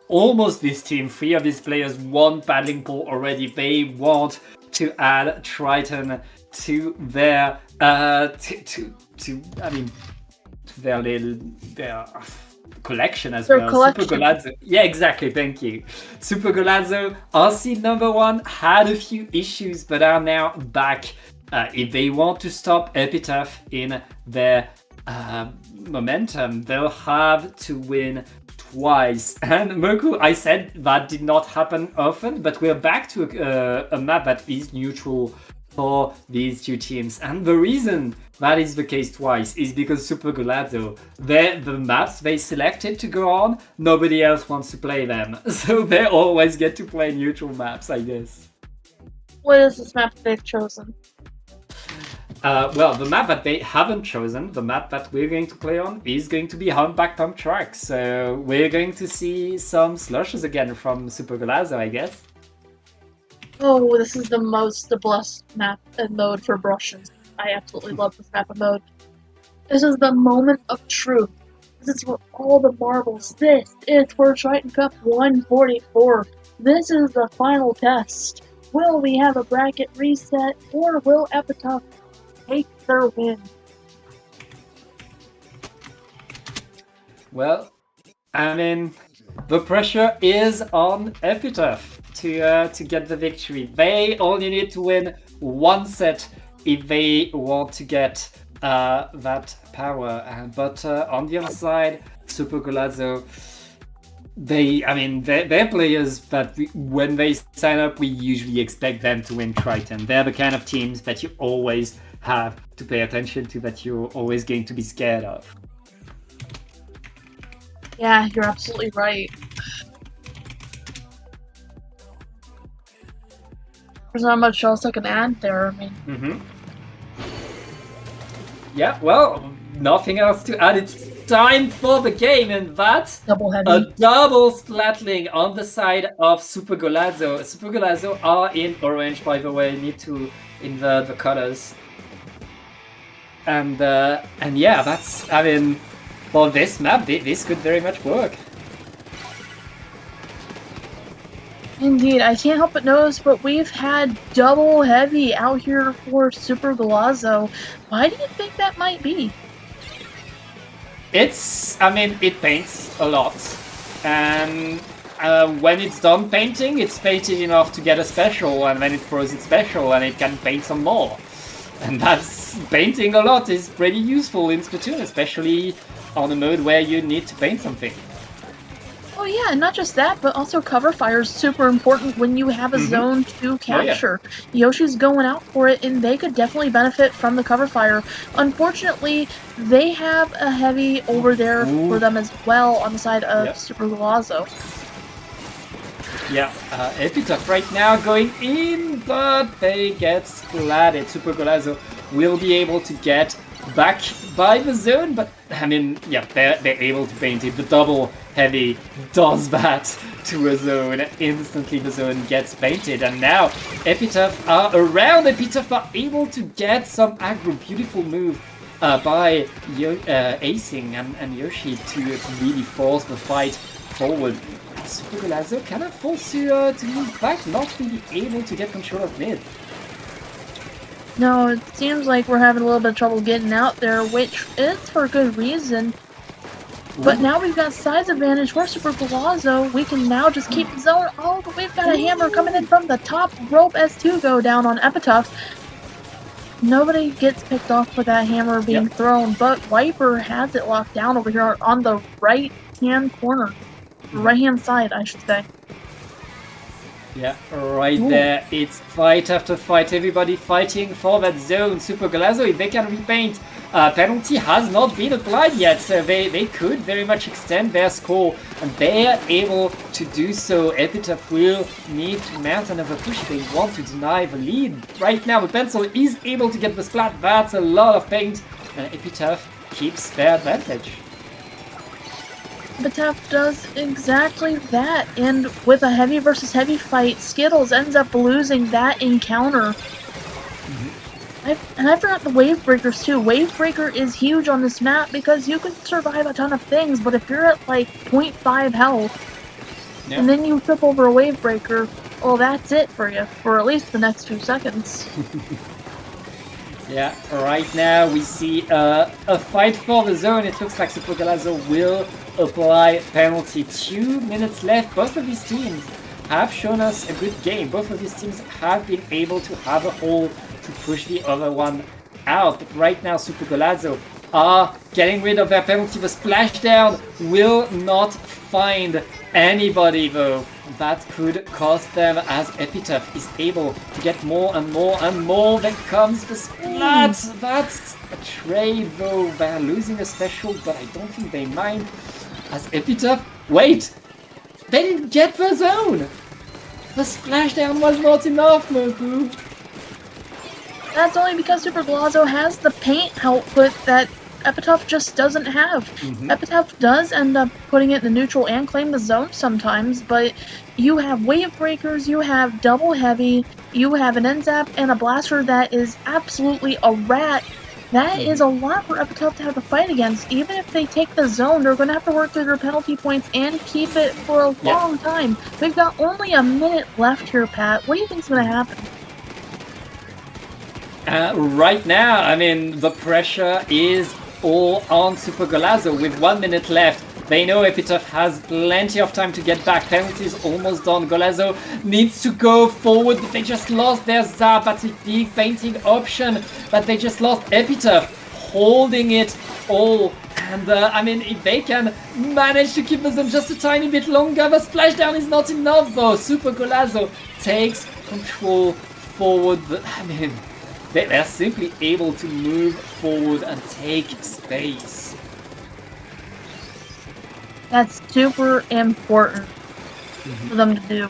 Almost this team, 3 of these players won Paddling Pool already. They want to add Triton to their their collection as Their well. collection. Super Golazzo. Yeah, exactly. Thank you. Super Golazzo, RC number 1, had a few issues, but are now back. If they want to stop Epitaph in their momentum, they'll have to win twice. And Moku, I said that did not happen often, but we're back to a map that is neutral for these two teams. And the reason that is the case twice is because Super Golazzo, the maps they selected to go on, nobody else wants to play them. So they always get to play neutral maps, I guess. What is this map they've chosen? Well, the map that they haven't chosen, the map that we're going to play on, is going to be Humpback Pump Track. So we're going to see some slushes again from Super Golazzo, I guess. Oh, this is the most blessed map and mode for brushes. I absolutely love this map and mode. This is the moment of truth. This is for all the marbles. This is for Triton-Cup 144. This is the final test. Will we have a bracket reset, or will Epitaph take their win? Well, the pressure is on Epitaph to get the victory. They only need to win 1 set if they want to get that power. But on the other side, Super Golazzo, they're players that when they sign up, we usually expect them to win Triton. They're the kind of teams that you always have to pay attention to, that you're always going to be scared of. Yeah, you're absolutely right. There's not much else I can add there. Yeah, well, nothing else to add. It's time for the game, and that's Double heavy. a double splatling on the side of Super Golazzo. Super Golazzo are in orange, by the way. Need to invert the colors. And yeah, that's, for this map, this could very much work. Indeed, I can't help but notice, but we've had double heavy out here for Super Golazzo. Why do you think that might be? It paints a lot. And when it's done painting, it's painted enough to get a special, and then it throws its special, and it can paint some more. And that's, painting a lot is pretty useful in Splatoon, especially on a mode where you need to paint something. Oh yeah, not just that, but also cover fire is super important when you have a zone to capture. Yoshi's going out for it, and they could definitely benefit from the cover fire. Unfortunately, they have a heavy over there for them as well on the side of Super Golazzo. Yeah, Epitaph right now going in, but they get splatted. Super Golazzo will be able to get back by the zone, but they're able to paint it. The double heavy does that to a zone. Instantly the zone gets painted, and now Epitaph are around. Epitaph are able to get some aggro. Beautiful move by Acing and Yoshi to really force the fight forward. Super Golazzo kind of forced to move back, not really able to get control of mid. No, it seems like we're having a little bit of trouble getting out there, which is for good reason. But now we've got size advantage for Super Golazzo. We can now just keep the zone. Oh, but we've got a hammer coming in from the top rope as 2 go down on Epitaph. Nobody gets picked off with that hammer being thrown, but Viper has it locked down over here on the right-hand corner. Right-hand side, I should say. Yeah, right there. It's fight after fight. Everybody fighting for that zone. Super Golazzo, if they can repaint, penalty has not been applied yet, so they could very much extend their score, and they are able to do so. Epitaph will need to mount another push if they want to deny the lead. Right now, the pencil is able to get the splat. That's a lot of paint, and Epitaph keeps their advantage. Epitaph does exactly that, and with a heavy versus heavy fight, Skittles ends up losing that encounter. I forgot the Wave Breakers too. Wave Breaker is huge on this map because you can survive a ton of things, but if you're at like 0.5 health, Yeah. and then you trip over a Wave Breaker, well, that's it for you, for at least the next few seconds. Yeah, right now we see a fight for the zone. It looks like Super Galazzo will apply penalty. 2 minutes left. Both of these teams have shown us a good game. Both of these teams have been able to have a hold to push the other one out. But right now, Super Galazzo are getting rid of their penalty. The splashdown will not find anybody though. That could cost them as Epitaph is able to get more and more and more. Then comes the splat. That's a trade though. They're losing a special, but I don't think they mind. As Epitaph, wait! They didn't get the zone! The splashdown was not enough, Moku. That's only because Super Galazzo has the paint output that Epitaph just doesn't have. Epitaph does end up putting it in the neutral and claim the zone sometimes, but you have Wave Breakers, you have Double Heavy, you have an N-Zap, and a Blaster that is absolutely a rat. That is a lot for Epitaph to have to fight against. Even if they take the zone, they're going to have to work through their penalty points and keep it for a long time. We've got only a minute left here, Pat. What do you think's going to happen? Right now, I mean, the pressure is all on Super Galazzo with 1 minute left. They know Epitaph has plenty of time to get back. Penalty is almost done. Galazzo needs to go forward, but they just lost their zap. That's a big painting option, but they just lost. Epitaph holding it all. And I mean, if they can manage to keep them just a tiny bit longer, the splashdown is not enough though. Super Galazzo takes control forward. I mean, they're simply able to move forward and take space. That's super important for them to do.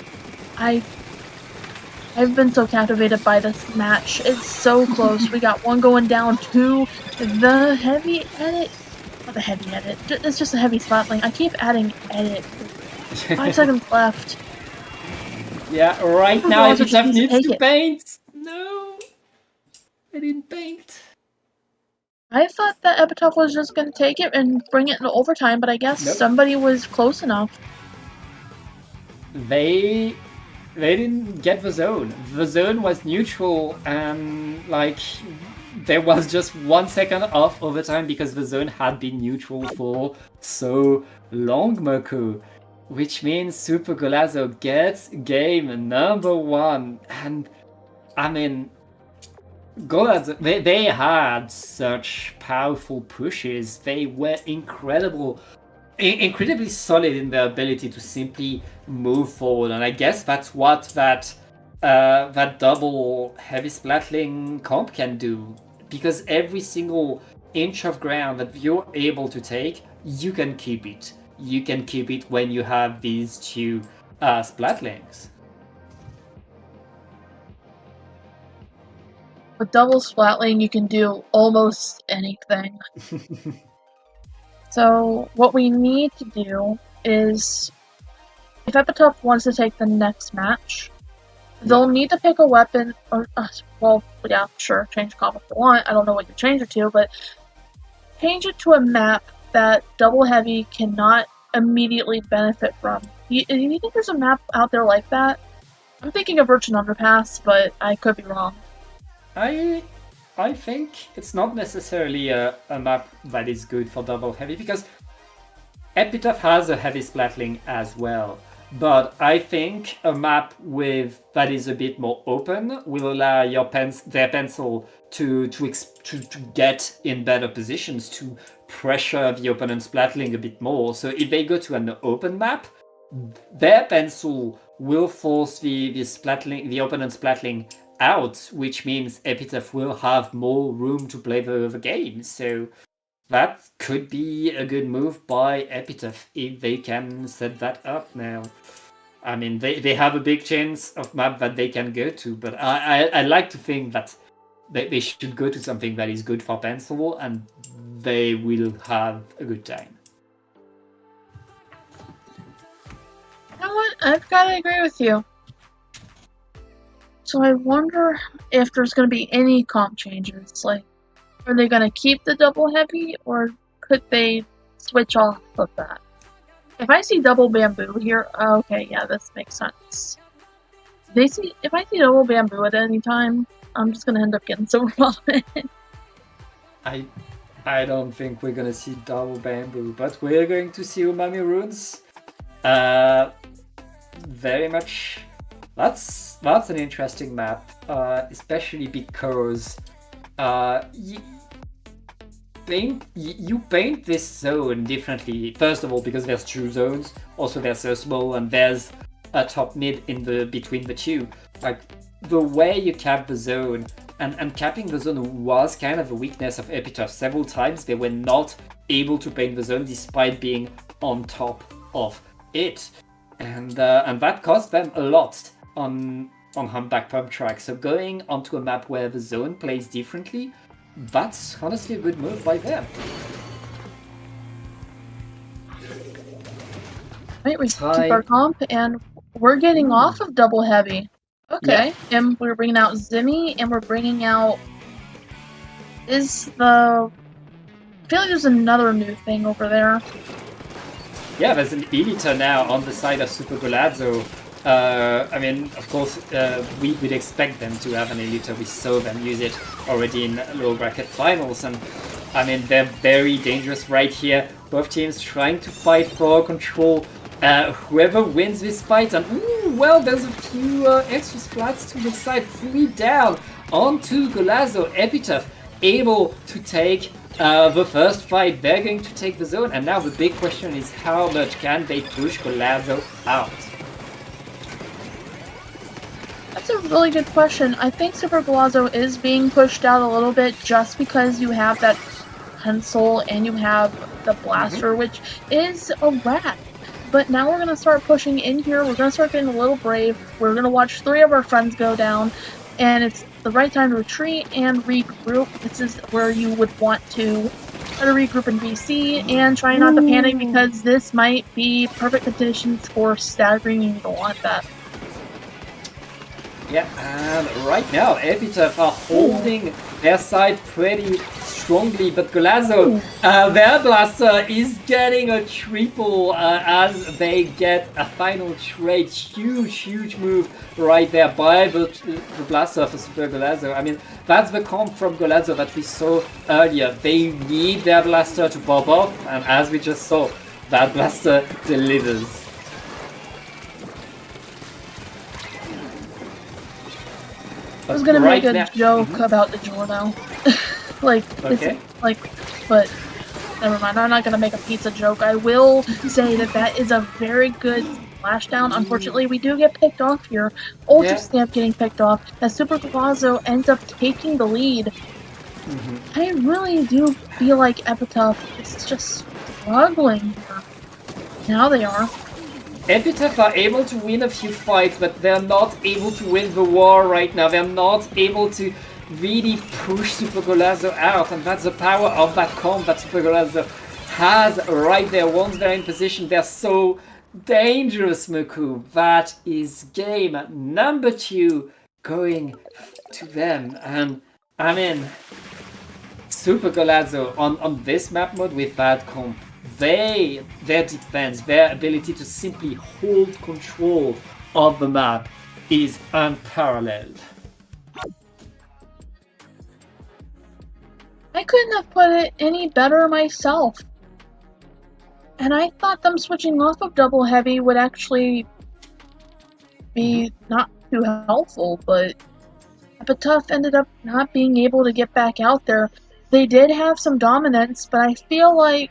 I've been so captivated by this match. It's so close. We got one going down to the heavy edit. Not the heavy edit. It's just a heavy spotlight. I keep adding edit. 5 seconds left. Yeah, right now Galazzo just Epitaph needs to needs take to it. paint. No, I didn't paint. I thought that Epitaph was just gonna take it and bring it into overtime, but I guess Nope. somebody was close enough. They didn't get the zone. The zone was neutral and like there was just 1 second off overtime because the zone had been neutral for so long, Moku. Which means Super Galazzo gets game number 1. And I mean, Galazzo, they had such powerful pushes. They were incredibly solid in their ability to simply move forward, and I guess that's what that double heavy splatling comp can do. Because every single inch of ground that you're able to take, you can keep it. You can keep it when you have these two splatlings. With double splatling, you can do almost anything. So what we need to do is, if Epitaph wants to take the next match, they'll need to pick a weapon, or, well, yeah, sure, change comp if you want. I don't know what you change it to, but change it to a map that Double Heavy cannot immediately benefit from. You think there's a map out there like that? I'm thinking of Virgin Underpass, but I could be wrong. I think it's not necessarily a map that is good for Double Heavy, because Epitaph has a heavy splatling as well. But I think a map that is a bit more open will allow their pencil to get in better positions to pressure the opponent's splatling a bit more. So if they go to an open map, their pencil will force the opponent's splatling out, which means Epitaph will have more room to play the game. So that could be a good move by Epitaph if they can set that up now. I mean, they have a big chance of map that they can go to, but I like to think that they should go to something that is good for pencil and they will have a good time. know what? I've got to agree with you. So I wonder if there's going to be any comp changes. Like, are they going to keep the double heavy, or could they switch off of that? If I see double bamboo here, okay, yeah, this makes sense. If I see double bamboo at any time, I'm just gonna end up getting silver vomit. I don't think we're gonna see double bamboo, but we're going to see umami runes. Very much. That's an interesting map, especially because you paint this zone differently. First of all, because there's two zones. Also, they're so small, and there's a top mid in the between the two. Like the way you cap the zone, and capping the zone was kind of a weakness of Epitaph. Several times they were not able to paint the zone despite being on top of it, and that cost them a lot on Humpback Pump Track. So going onto a map where the zone plays differently, that's honestly a good move by them. Right, we keep our comp, and we're getting off of double heavy. Okay, yeah. And we're bringing out Zimmy, and we're bringing out... I feel like there's another new thing over there. Yeah, there's an Elita now on the side of Super Golazzo. I mean, of course, we would expect them to have an Elita. We saw them use it already in lower bracket finals, and I mean, they're very dangerous right here. Both teams trying to fight for control. Whoever wins this fight, and well, there's a few extra splats to the side. 3 down onto Golazzo. Epitaph able to take the first fight. They're going to take the zone, and now the big question is how much can they push Golazzo out? That's a really good question. I think Super Golazzo is being pushed out a little bit just because you have that pencil and you have the blaster, which is a rat. But now we're going to start pushing in here. We're going to start getting a little brave. We're going to watch 3 of our friends go down. And it's the right time to retreat and regroup. This is where you would want to try to regroup in VC and try not to panic, because this might be perfect conditions for staggering. You don't want that. Yeah, and right now Epitaph are holding their side pretty strongly, but Golazzo, their blaster is getting a triple as they get a final trade. Huge move right there by the blaster for Super Golazzo. I mean, that's the comp from Golazzo that we saw earlier. They need their blaster to pop off, and as we just saw, that blaster delivers. I was gonna make a joke about the Giorno. But never mind, I'm not gonna make a pizza joke. I will say that is a very good splashdown. Unfortunately, we do get picked off here. Ultra Stamp getting picked off, as Super Golazzo ends up taking the lead. I really do feel like Epitaph is just struggling here. Now they are. Epitaph are able to win a few fights, but they're not able to win the war right now. They're not able to really push Super Golazzo out, and that's the power of that comp that Super Golazzo has right there. Once they're in position, they're so dangerous, Moku. That is game number 2 going to them. And I mean, Super Golazzo on this map mode with that comp, their defense, their ability to simply hold control of the map is unparalleled. I couldn't have put it any better myself. And I thought them switching off of double heavy would actually be not too helpful, but Epitaph ended up not being able to get back out there. They did have some dominance, but I feel like,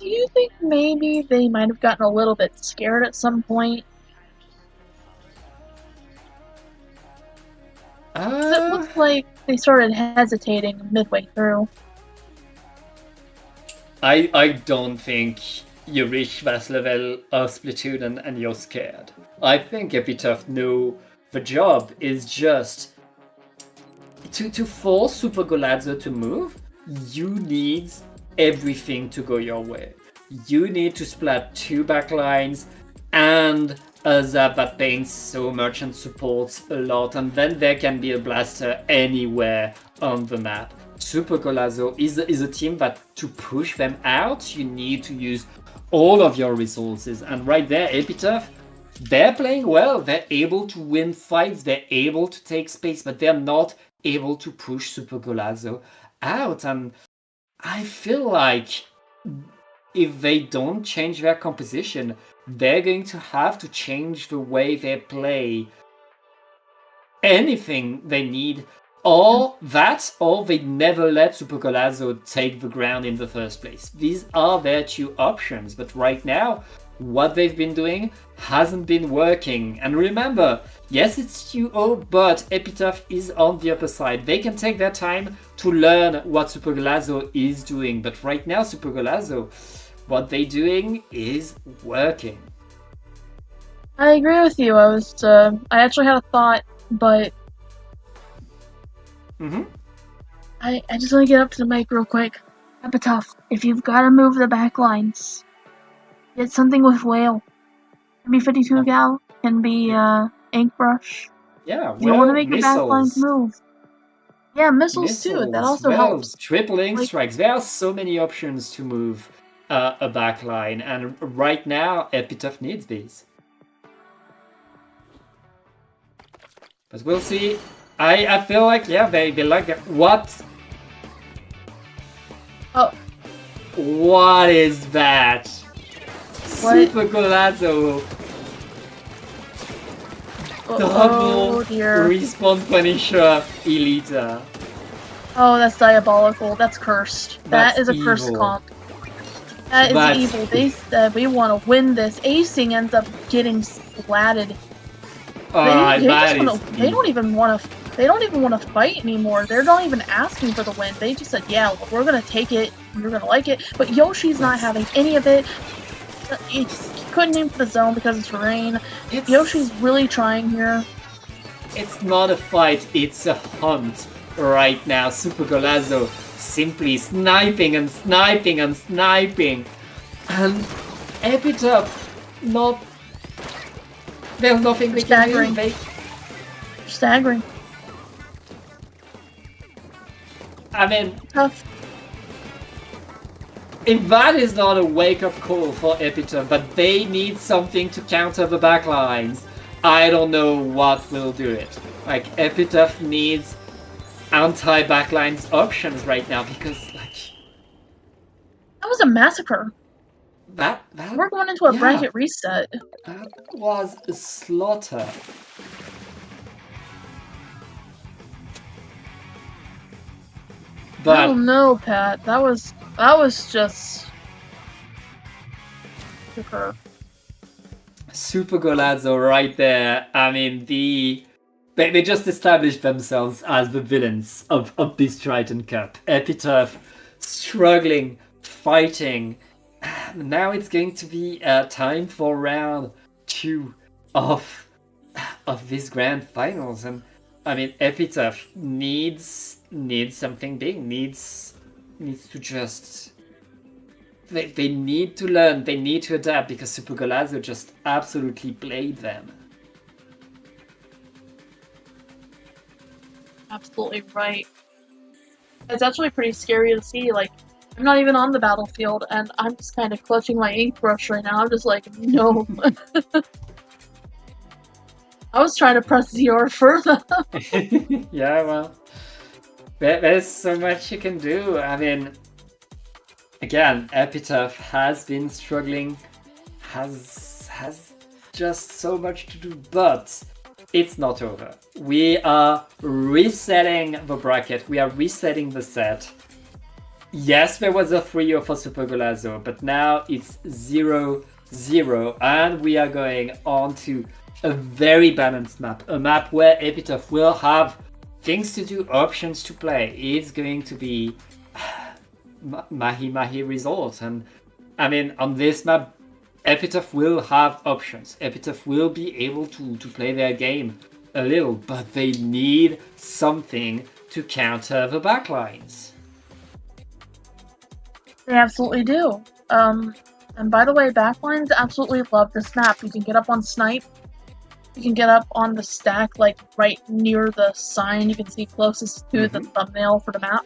do you think maybe they might have gotten a little bit scared at some point? It looks like they started hesitating midway through. I don't think you reach that level of Splatoon and you're scared. I think Epitaph knew the job is just to force Super Golazzo to move. You need everything to go your way. You need to splat 2 backlines and a Zap that paints so much and supports a lot, and then there can be a blaster anywhere on the map. Super Golazo is a team that to push them out, you need to use all of your resources, and right there, Epitaph, they're playing well. They're able to win fights. They're able to take space, but they're not able to push Super Golazo out. And I feel like if they don't change their composition, they're going to have to change the way they play. Anything they need, or they never let Super Golazo take the ground in the first place. These are their two options, but right now, what they've been doing hasn't been working. And remember, yes, it's 2-0, but Epitaph is on the upper side. They can take their time to learn what Super Golazo is doing, but right now, Super Golazo, what they're doing is working. I agree with you. I actually had a thought, but I just want to get up to the mic real quick. Epitaph, if you've got to move the back lines, get something with whale. Can be 52 gal, can be ink brush. Yeah, You want to make your back lines move. Yeah, missiles too. That also helps. Triple ink strikes. There are so many options to move a backline, and right now Epitaph needs these. But we'll see. I feel like, yeah, they like it. What? Oh. What is that? What? Super Golazo. Oh dear. Respawn Punisher Elita. Oh, that's diabolical. That's cursed. That is a evil. cursed comp. That is evil. They said we want to win this. Acing ends up getting splatted. They don't even want to fight anymore. They're not even asking for the win. They just said, "Yeah, we're gonna take it. You're gonna like it." But Yoshi's not having any of it. He couldn't aim for the zone because of terrain. Yoshi's really trying here. It's not a fight. It's a hunt right now. Super Golazo simply sniping and sniping and sniping, and Epitaph not. There's nothing they can do. Staggering. I mean, tough. If that is not a wake-up call for Epitaph, but they need something to counter the backlines, I don't know what will do it. Like, Epitaph needs anti-backlines options right now, because, like... That was a massacre. We're going into a bracket reset. That was a slaughter. But I don't know, Pat. That was just Super Golazo right there. I mean, they just established themselves as the villains of this Triton-Cup. Epitaph struggling, fighting. Now it's going to be time for round 2 of this grand finals, and I mean, Epitaph needs something big. Needs to just. They need to learn. They need to adapt, because Super Golazo just absolutely played them. absolutely right. It's actually pretty scary to see. Like, I'm not even on the battlefield, and I'm just kind of clutching my ink brush right now. I'm just like, no. I was trying to press 0 further. Yeah, well, there's so much you can do. I mean, again, Epitaph has been struggling, has just so much to do, but it's not over. We are resetting the bracket. We are resetting the set. Yes, there was a 3-0 for Super Golazo, but now it's 0-0, and we are going on to a very balanced map. A map where Epitaph will have things to do, options to play. It's going to be Mahi Resort. And I mean, on this map, Epitaph will have options. Epitaph will be able to play their game a little, but they need something to counter the backlines. They absolutely do. And by the way, backlines absolutely love this map. You can get up on Snipe. You can get up on the stack, like right near the sign you can see closest to the thumbnail for the map.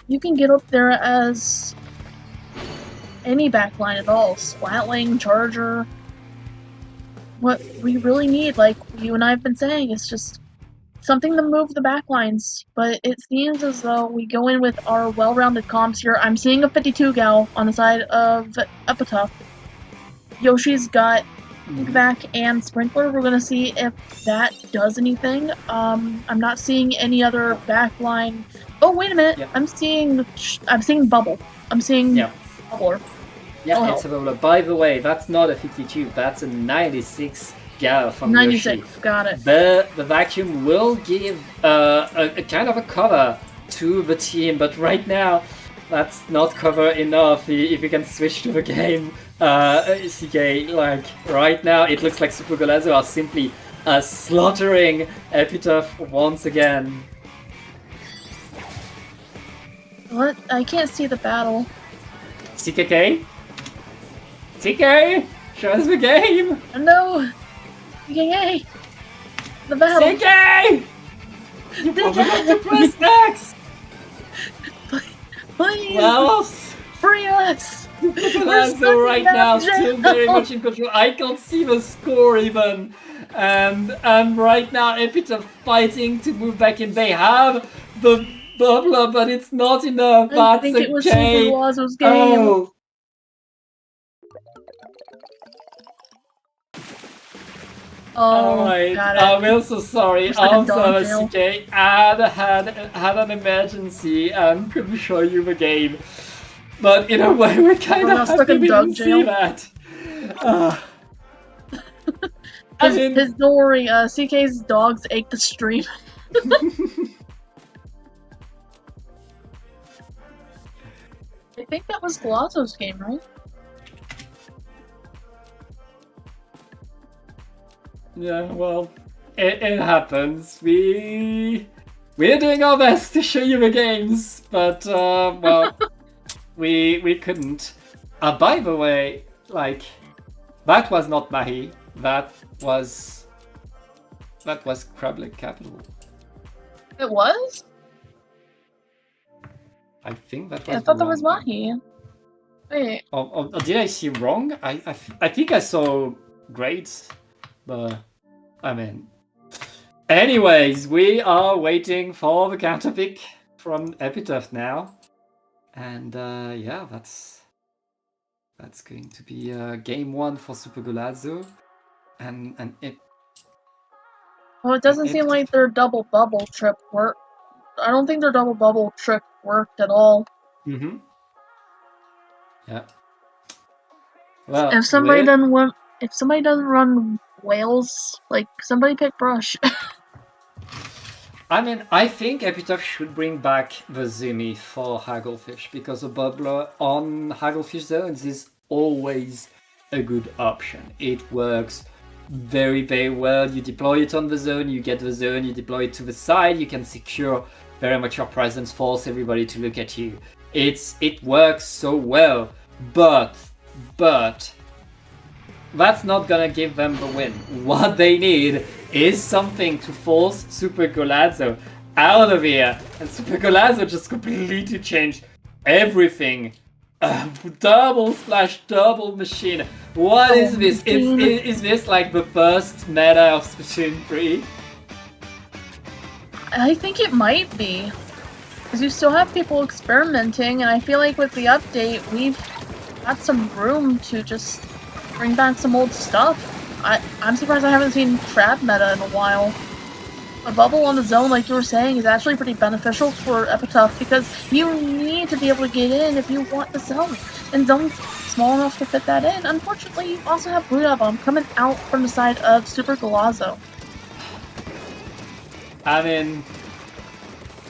You can get up there as any backline at all. Splatling, Charger. What we really need, like you and I have been saying, is just something to move the backlines. But it seems as though we go in with our well-rounded comps here. I'm seeing a 52 gal on the side of Epitaph. Yoshi's got back and Sprinkler. We're gonna see if that does anything. I'm not seeing any other backline. Oh wait a minute! Yeah. I'm seeing Bubble. I'm seeing Bubbler. Yeah, it's a Bubbler. By the way, that's not a 52. That's a 96 gal from 96. Yoshi. Got it. The vacuum will give a kind of a cover to the team, but right now that's not cover enough. If you can switch to the game, CK, like right now it looks like Super Golazzo are simply slaughtering Epitaph once again. What? I can't see the battle. CKK? CK? Show us the game! No! Yay! The battle! CK! You forgot to press X! Please! Well, Free us! Golazzo right now still very much in control. I can't see the score even. And right now Epitaph fighting to move back in. They have the bubbler, but it's not enough. I That's think it was Super okay. Golazzo's game. Oh. Alright, got it. I'm also sorry. Looks like a Also, dog tail. CK had an emergency and couldn't show you the game. But in a way, we're kind Well, of that's like happy a we dog didn't see jail. that. I mean, Don't worry, CK's dogs ate the stream. I think that was Golazzo's game, right? yeah, well, it happens. We're doing our best to show you the games, but well, we couldn't. By the way, like that was not Mahi. That was Crableg Capital. It was? I think that was. I thought the that was wrong one. Mahi. Wait. Or did I see wrong? I think I saw grades, but I mean. Anyways, we are waiting for the counter pick from Epitaph now, and yeah, that's going to be game one for Super Golazzo, and it. Well, it doesn't seem like their double bubble trip worked. I don't think their double bubble trick worked at all. Mm-hmm. Yeah. Well, If somebody doesn't run whales, like somebody pick Brush. I mean, I think Epitaph should bring back the Zumi for Hagglefish, because a bubbler on Hagglefish zones is always a good option. It works very, very well. You deploy it on the zone, you get the zone, you deploy it to the side, you can secure very much your presence, force everybody to look at you. It works so well, but that's not gonna give them the win. What they need is something to force Super Golazzo out of here. And Super Golazzo just completely changed everything. Double splash, double machine. What is this? Is this like the first meta of Splatoon 3? I think it might be. Because you still have people experimenting, and I feel like with the update, we've got some room to just bring back some old stuff. I'm surprised I haven't seen trap meta in a while. A bubble on the zone, like you were saying, is actually pretty beneficial for Epitaph because you need to be able to get in if you want the zone. And zone's small enough to fit that in. Unfortunately, you also have Buddha Bomb coming out from the side of Super Golazzo. I mean,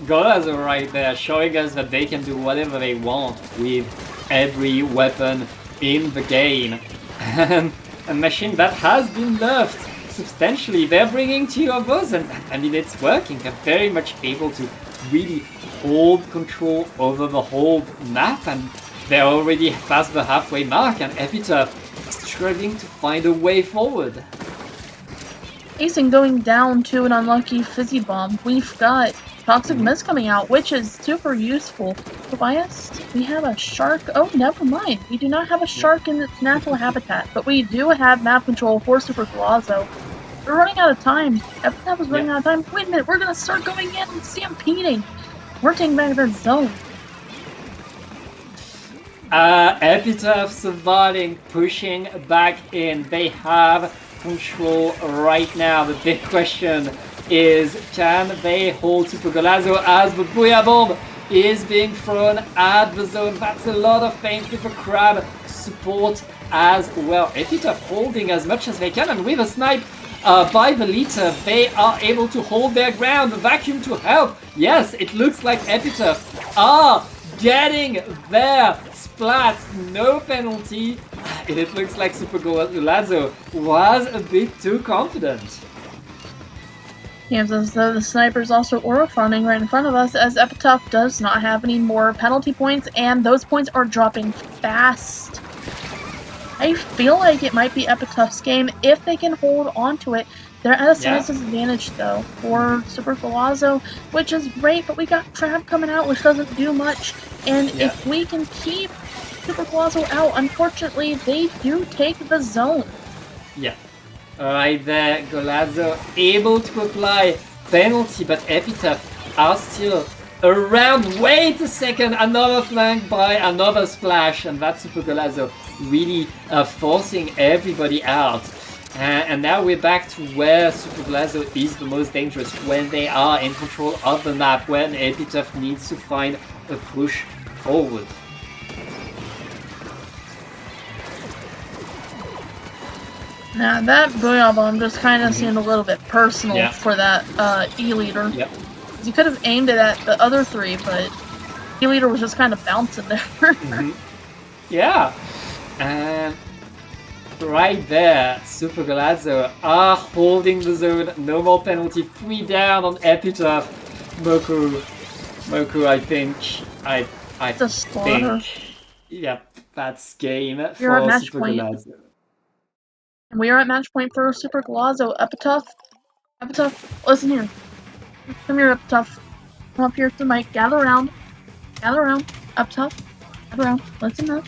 Golazzo right there showing us that they can do whatever they want with every weapon in the game. And a machine that has been nerfed substantially, they're bringing to your boss, and I mean, it's working. They're very much able to really hold control over the whole map, and they're already past the halfway mark, and Epitaph is struggling to find a way forward. Facing going down to an unlucky Fizzy Bomb, we've got Toxic Mist coming out, which is super useful. Tobias, we have a shark. Oh, never mind. We do not have a shark in its natural habitat, but we do have map control for Super Galazzo. We're running out of time. Epitaph is running out of time. Wait a minute, we're gonna start going in and stampeding. We're taking back that zone. Epitaph surviving, pushing back in. They have control right now. The big question is, can they hold Super Galazzo as the Booyah Bomb is being thrown at the zone? That's a lot of pain with the crab support as well. Epitaph holding as much as they can, and with a snipe by the liter, they are able to hold their ground. The vacuum to help. Yes, it looks like Epitaph are getting their splats, no penalty. And it looks like Super Galazzo was a bit too confident. Seems as though the sniper's also aura farming right in front of us, as Epitaph does not have any more penalty points, and those points are dropping fast. I feel like it might be Epitaph's game if they can hold on to it. They're at a size disadvantage though for Super Galazzo, which is great, but we got Crab coming out, which doesn't do much. And if we can keep Super Galazzo out, unfortunately, they do take the zone. Yeah. Right there, Galazzo able to apply penalty, but Epitaph are still around. Wait a second, another flank by another splash, and that's Super Galazzo really forcing everybody out. And now we're back to where Super Galazzo is the most dangerous, when they are in control of the map, when Epitaph needs to find a push forward. Now that Booyah Bomb just kind of seemed a little bit personal for that E-Leader. Yep. You could have aimed it at the other three, but E-Leader was just kind of bouncing there. Yeah. And right there, Super Galazzo are holding the zone. No more penalty. 3 down on Epitaph. Moku, I think. I think. Yep, that's game for Super Galazzo. And we are at match point for Super Galazzo. Epitaph, listen here. Come here, Epitaph. Come up here to the mic. Gather around. Epitaph, gather around. Listen up.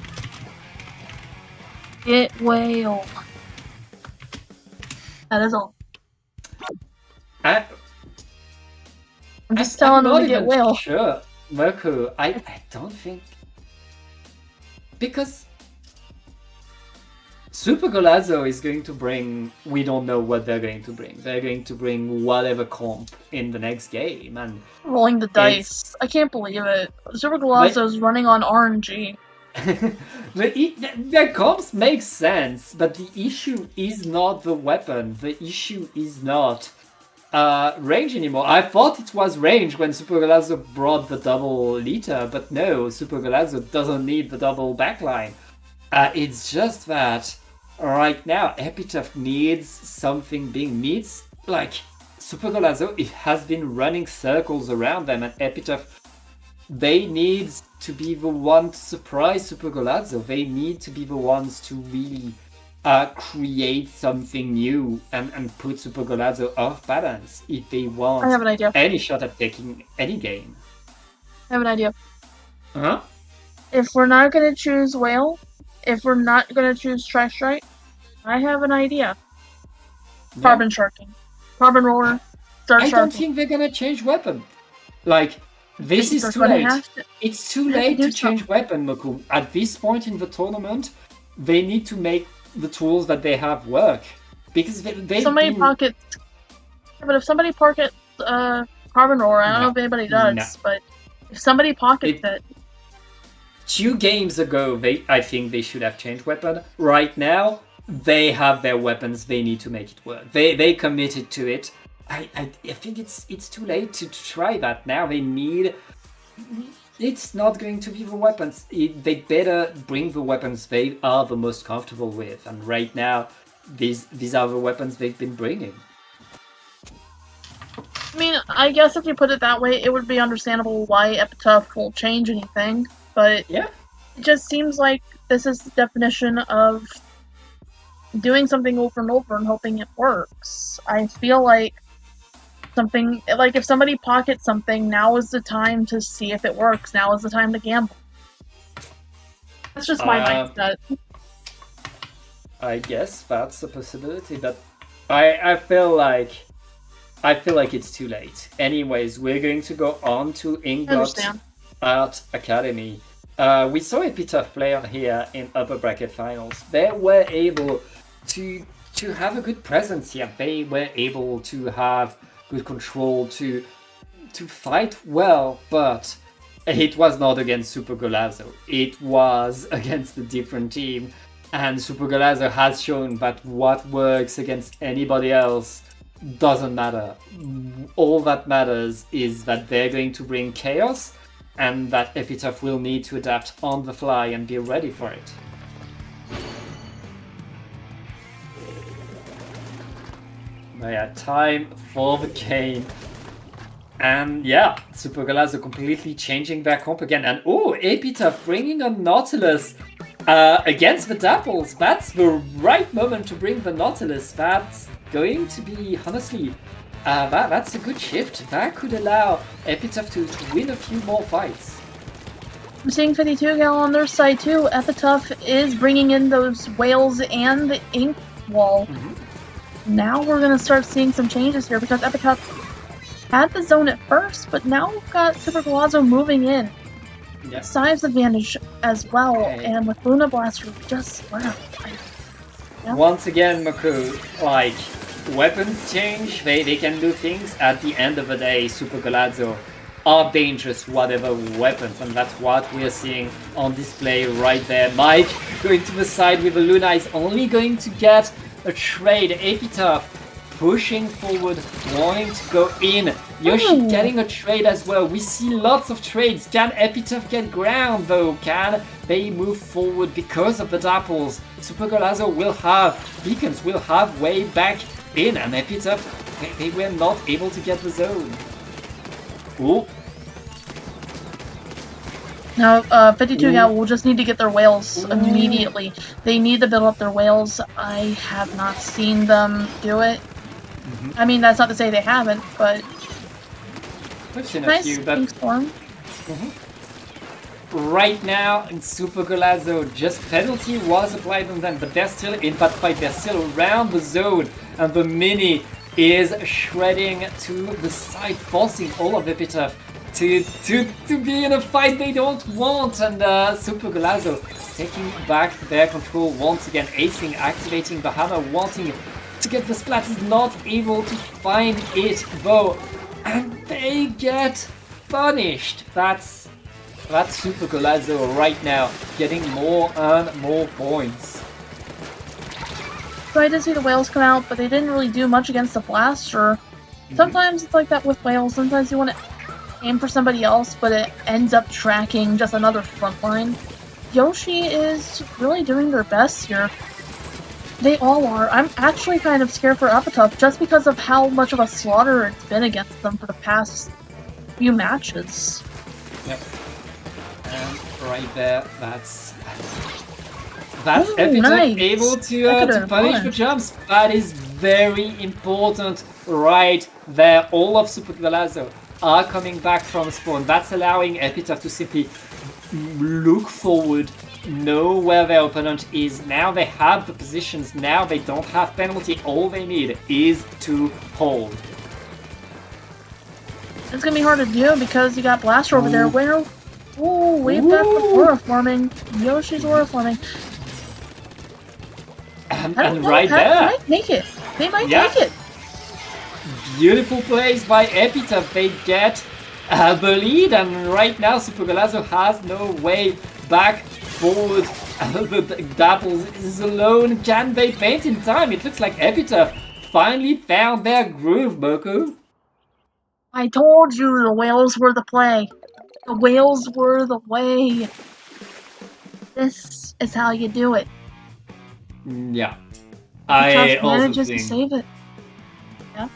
Get whale. That is all. I'm just telling them to get whale. Sure, Moku, I don't think... Because Super Galazzo is going to bring... We don't know what they're going to bring. They're going to bring whatever comp in the next game, and... Rolling the dice. I can't believe it. Super Galazzo's running on RNG. Their comps make sense, but the issue is not the weapon. The issue is not range anymore. I thought it was range when Super Galazzo brought the double liter, but no, Super Galazzo doesn't need the double backline. It's just that right now Epitaph needs something being meets like Super Galazzo. It has been running circles around them, and Epitaph, they need to be the one to surprise Super Galazzo. They need to be the ones to really create something new and put Super Galazzo off balance if they want I have an idea. any shot at taking any game. I have an idea. Huh? If we're not going to choose whale, if we're not going to choose trash strike, I have an idea. Carbon sharking. Carbon roller. Start I sharking. don't think they're gonna change weapon. Like, this is too late. It's too late to change weapon, Moku. At this point in the tournament, they need to make the tools that they have work. Because somebody pockets... Yeah, but if somebody pockets carbon roller, I don't know if anybody does, but if somebody pockets it... 2 games ago, I think they should have changed weapon. Right now, they have their weapons. They need to make it work. They committed to it. I think it's too late to try that now. They need... It's not going to be the weapons. They better bring the weapons they are the most comfortable with. And right now, these are the weapons they've been bringing. I mean, I guess if you put it that way, it would be understandable why Epitaph won't change anything. But yeah, It just seems like this is the definition of doing something over and over and hoping it works. I feel like if somebody pockets something, now is the time to see if it works. Now is the time to gamble. That's just my mindset. I guess that's a possibility, but I feel like it's too late. Anyways, we're going to go on to Ingot Art Academy. We saw a Epitaph player here in upper bracket finals. They were able to have a good presence here. They were able to have good control, to fight well, but it was not against Super Golazo. It was against a different team. And Super Golazo has shown that what works against anybody else doesn't matter. All that matters is that they're going to bring chaos, and that Epitaph will need to adapt on the fly and be ready for it. Yeah, time for the game. And yeah, Super Golazo completely changing their comp again. And oh, Epitaph bringing a Nautilus against the Dapples. That's the right moment to bring the Nautilus. That's going to be, honestly, that's a good shift. That could allow Epitaph to win a few more fights. I'm seeing 52 Gal on their side too. Epitaph is bringing in those whales and the ink wall. Now we're going to start seeing some changes here because Epitaph had the zone at first, but now we've got Super Golazo moving in. Yep. Size advantage as well, and with Luna Blaster just left. Once again, Maku, like, weapons change, they can do things. At the end of the day, Super Golazo are dangerous, whatever weapons, and that's what we're seeing on display right there. Mike going to the side with a Luna is only going to get a trade. Epitaph pushing forward, wanting to go in. Yoshi getting a trade as well. We see lots of trades. Can Epitaph get ground though? Can they move forward because of the Dapples? Super Golazo will have beacons, will have way back in, and Epitaph, they were not able to get the zone. Ooh. Now, 52 Gal will just need to get their whales immediately. They need to build up their whales. I have not seen them do it. I mean, that's not to say they haven't, but We've seen a nice few, but ink storm. right now in Super Golazo, just penalty was applied on them, but they're still in that fight. They're still around the zone, and the mini is shredding to the side, forcing all of Epitaph to be in a fight they don't want. And Super Golazo is taking back their control once again, acing, activating the hammer, wanting to get the splat, is not able to find it though, and they get punished. That's Super Golazo right now, getting more and more points. So I did see the whales come out, but they didn't really do much against the blaster. Sometimes it's like that with whales. Sometimes you want to aim for somebody else, but it ends up tracking just another front line. Yoshi is really doing their best here. They all are. I'm actually kind of scared for Epitaph just because of how much of a slaughter it's been against them for the past few matches. Yep. And right there, that's Epitaph nice. able to punish the jumps. That is very important right there. All of Super Golazo are coming back from spawn. That's allowing Epitaph to simply look forward, know where their opponent is. Now they have the positions. Now they don't have penalty. All they need is to hold. It's gonna be hard to do because you got Blaster over there. Where? Ooh, we've got the Aura forming. Yoshi's Aura forming. And right there, they might make it. They might take it. Beautiful plays by Epitaph. They get the lead, and right now Super Golazo has no way back forward. The Dapples is alone. Can they paint in time? It looks like Epitaph finally found their groove, Boku. I told you the whales were the play. The whales were the way. This is how you do it. Yeah. I also manages think to save it. Yeah.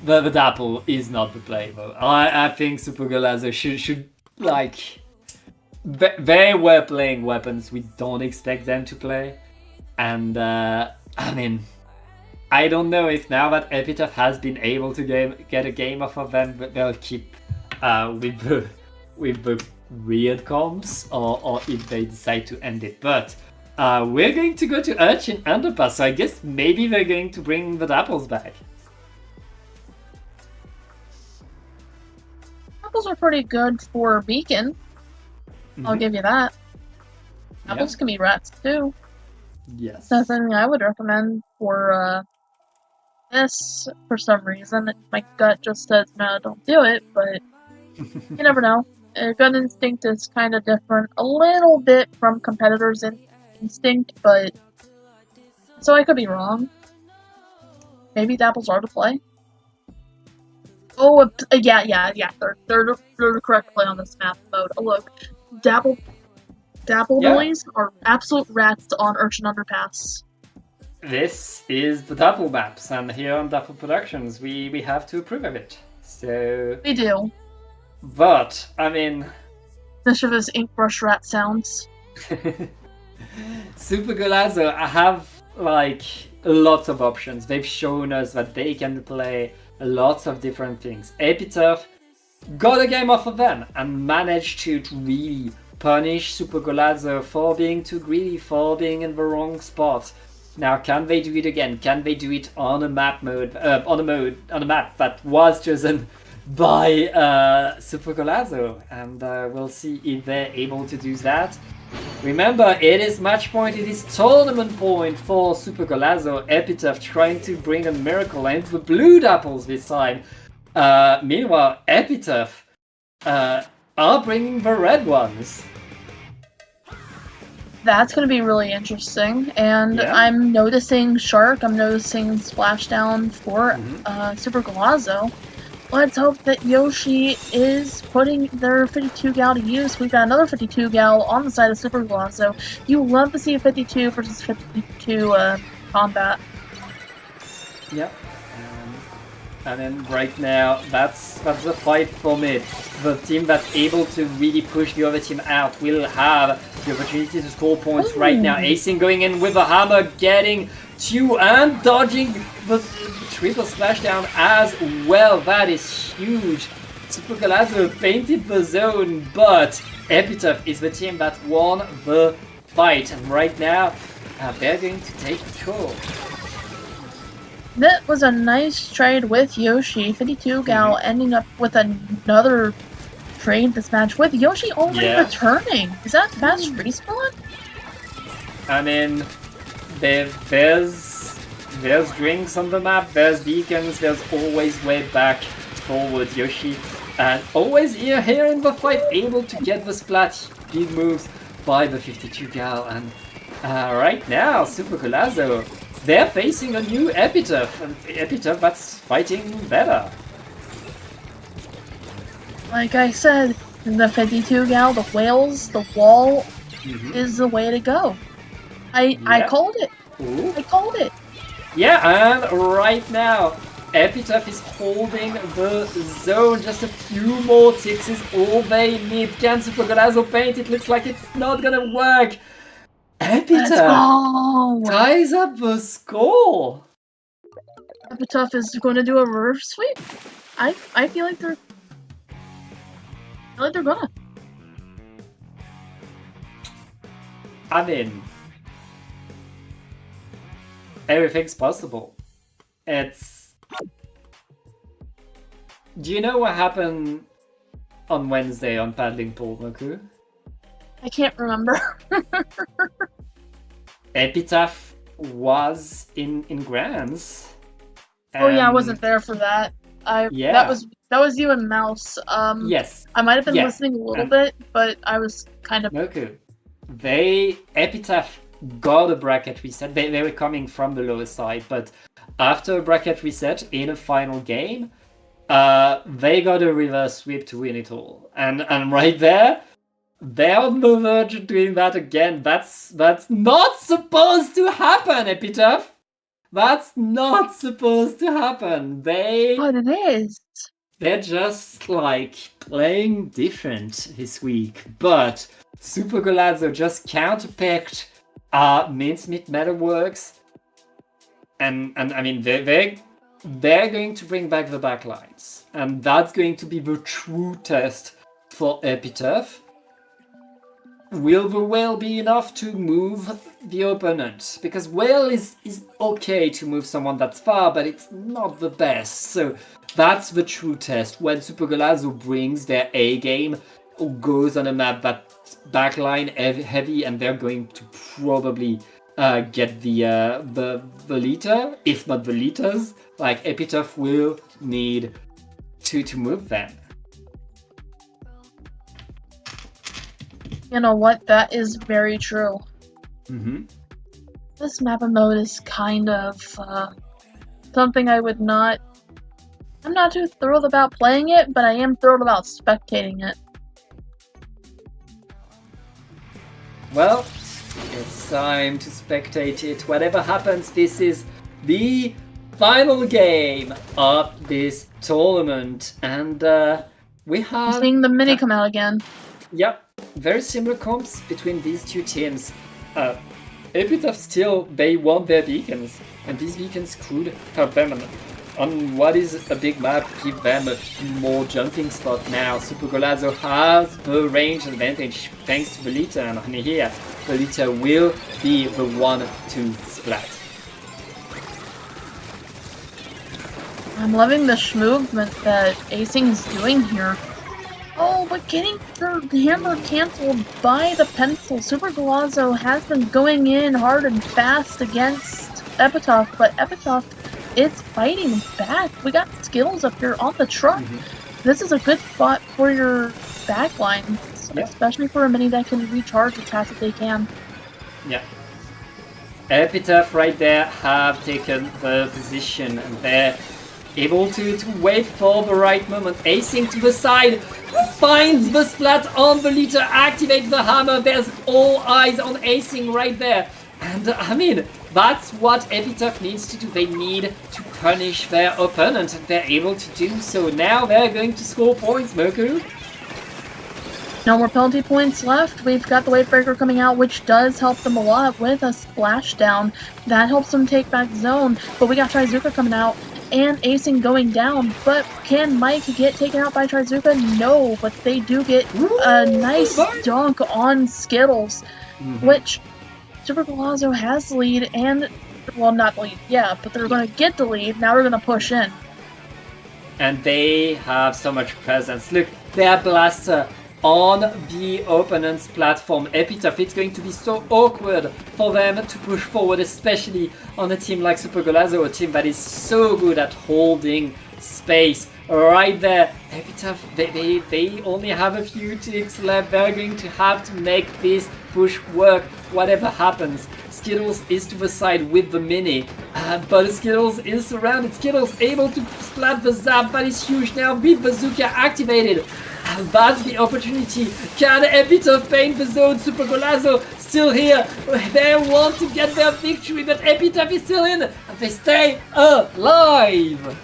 the Dapple is not the play, though. I think Super Golazo should like they were playing weapons we don't expect them to play. And I mean, I don't know if now that Epitaph has been able to get a game off of them, but they'll keep with the weird comps, or if they decide to end it. But we're going to go to Urchin Underpass, so I guess maybe they're going to bring the Dapples back. Apples are pretty good for Beacon. I'll give you that. Apples can be rats too. Yes. Nothing I would recommend for this for some reason. My gut just says no, don't do it, but you never know. Gut instinct is kind of different, a little bit from competitors' instinct, but so I could be wrong. Maybe Dapples are to play. Oh, yeah. They're the correct play on this map mode. Oh, look, Dapple boys are absolute rats on Urchin Underpass. This is the Dapple maps, and here on Dapple Productions, we have to approve of it. So We do. But I mean, Mischievous ink brush rat sounds. Super Golazo have like lots of options. They've shown us that they can play lots of different things. Epitaph got a game off of them and managed to really punish Super Golazo for being too greedy, for being in the wrong spot. Now, can they do it again? Can they do it on a map mode, on a map that was chosen by Super Golazo? And we'll see if they're able to do that. Remember, it is match point, it is tournament point for Super Golazo. Epitaph trying to bring a miracle and the blue Dapples this time. Meanwhile, Epitaph are bringing the red ones. That's going to be really interesting, and I'm noticing Shark, I'm noticing Splashdown for Super Golazo. Let's hope that Yoshi is putting their 52 gal to use. We've got another 52 gal on the side of Super Golazo. You love to see a 52 versus 52 combat. Yep. And then right now, that's the fight for mid. The team that's able to really push the other team out will have the opportunity to score points right now. Acing going in with a hammer, getting two and dodging the triple splashdown as well. That is huge. Super Golazo painted the zone, but Epitaph is the team that won the fight. And right now, they're going to take control. That was a nice trade with Yoshi. 52 gal ending up with another trade this match with Yoshi only returning. Is that fast respawn? I mean, there's drinks on the map, there's beacons, there's always way back forward Yoshi. And always here in the fight, able to get the splat big moves by the 52 gal. And right now, Super Golazo, they're facing a new Epitaph, an Epitaph that's fighting better. Like I said, the 52 gal, the whales, the wall is the way to go. I called it. Ooh. I called it. Yeah, and right now, Epitaph is holding the zone. Just a few more ticks is all they need. Can Super Golazo paint? It looks like it's not gonna work. Epitaph ties up the score. Epitaph is going to do a reverse sweep. I feel like they're gonna. I mean, everything's possible. It's. Do you know what happened on Wednesday on Paddling Pool, Moku? I can't remember. Epitaph was in Grands. Oh yeah, I wasn't there for that. That was you and Mouse. Yes. I might have been listening a little bit, but I was kind of. Moku. Epitaph got a bracket reset. They were coming from the lower side, but after a bracket reset in a final game, they got a reverse sweep to win it all. And right there, they're on the verge of doing that again. That's not supposed to happen, Epitaph. That's not supposed to happen. But it is. They're just like playing different this week. But Super Golazzo just counterpicked Mincemeat Metalworks, and I mean they're going to bring back the backlines, and that's going to be the true test for Epitaph. Will the whale be enough to move the opponent? Because whale is okay to move someone that's far, but it's not the best. So that's the true test. When Super Golazzo brings their A game or goes on a map that's backline heavy, and they're going to probably get the liter, if not the liters. Like Epitaph will need to move them. You know what? That is very true. Mm-hmm. This map mode is kind of something I would not. I'm not too thrilled about playing it, but I am thrilled about spectating it. Well, it's time to spectate it. Whatever happens, this is the final game of this tournament, and we I'm have seeing the mini come out again. Yep, very similar comps between these two teams. Epitaph still, they want their beacons, and these beacons could help them on what is a big map, give them a few more jumping spots now. Super Golazzo has the range advantage thanks to the Lita, and here the Lita will be the one to splat. I'm loving the movement that Acing is doing here. Oh, but getting the hammer cancelled by the pencil. Super Golazzo has been going in hard and fast against Epitaph, but Epitaph is fighting back. We got Skittles up here on the truck. This is a good spot for your backline, especially for a mini that can recharge as fast as they can. Yeah. Epitaph right there have taken the position, and they're able to wait for the right moment. Acing to the side, finds the splat on the liter, activate the hammer. There's all eyes on Acing right there. And I mean, that's what Epitaph needs to do. They need to punish their opponent, and they're able to do so. Now they're going to score points, Moku. No more penalty points left. We've got the Wave Breaker coming out, which does help them a lot with a splashdown. That helps them take back zone. But we got Trizuka coming out and Acing going down. But can Mike get taken out by Trizuka? No, but they do get a nice dunk on Skittles, which Super Golazzo has the lead, and, well, not the lead, yeah, but they're going to get the lead. Now they're going to push in. And they have so much presence. Look, their blaster on the opponent's platform. Epitaph, it's going to be so awkward for them to push forward, especially on a team like Super Golazzo, a team that is so good at holding space. Right there, Epitaph, they only have a few ticks left. They're going to have to make this push work, whatever happens. Skittles is to the side with the mini, but Skittles is surrounded. Skittles able to splat the zap, that is huge. Now Beat Bazooka activated. That's the opportunity. Can Epitaph paint the zone? Super Golazzo still here. They want to get their victory, but Epitaph is still in, and they stay alive.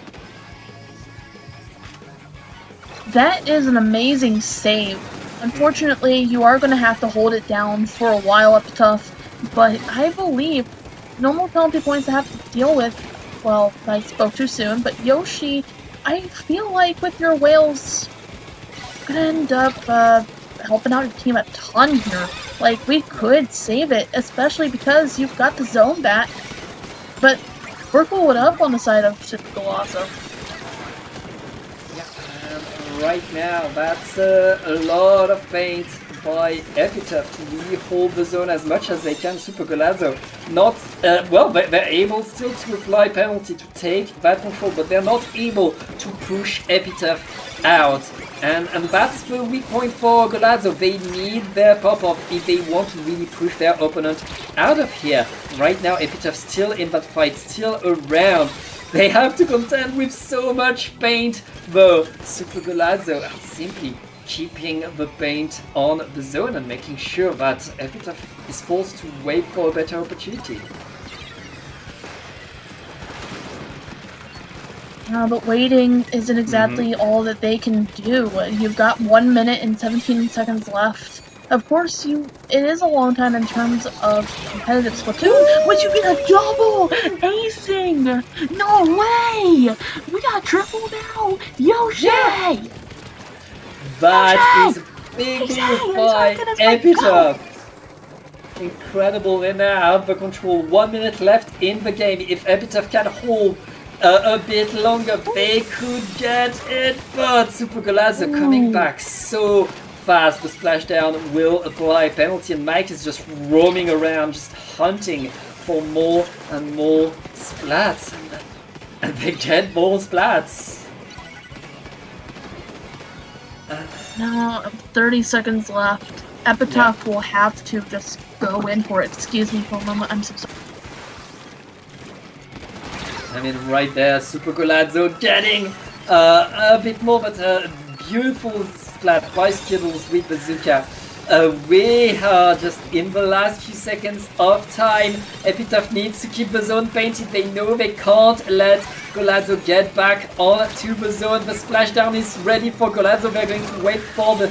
That is an amazing save. Unfortunately, you are going to have to hold it down for a while, Epitaph, but I believe no more penalty points to have to deal with. Well, I spoke too soon, but Yoshi, I feel like with your whales, you're going to end up helping out your team a ton here. Like, we could save it, especially because you've got the zone back, but we're cool it up on the side of Super Golazzo. Right now, that's a lot of paint by Epitaph to really hold the zone as much as they can. Super Golazzo not, well, they're able still to apply penalty to take that control, but they're not able to push Epitaph out. And that's the weak point for Golazzo. They need their pop-off if they want to really push their opponent out of here. Right now, Epitaph still in that fight, still around. They have to contend with so much paint, though. Super Golazzo are simply keeping the paint on the zone and making sure that Epitaph is forced to wait for a better opportunity. But waiting isn't exactly all that they can do. You've got 1 minute and 17 seconds left. of course, it is a long time in terms of competitive Splatoon, but you get a double acing! No way! We got triple now! Yoshi! Yeah! That is a big Yoshi! move Yoshi! by Goodness, let's go! Epitaph. Incredible, they now have the control. 1 minute left in the game. If Epitaph can hold a bit longer, they could get it. But Super Golazzo coming back so fast. The splashdown will apply a penalty, and Mike is just roaming around, just hunting for more and more splats. And they get more splats. Now, 30 seconds left. Epitaph will have to just go in for it. Excuse me for a moment, I'm so sorry. I mean, right there, Super Golazzo getting a bit more, but a beautiful splat by Skittles with Bazooka. We are just in the last few seconds of time. Epitaph needs to keep the zone painted. They know they can't let Golazzo get back onto the zone. The splashdown is ready for Golazzo. They're going to wait for the...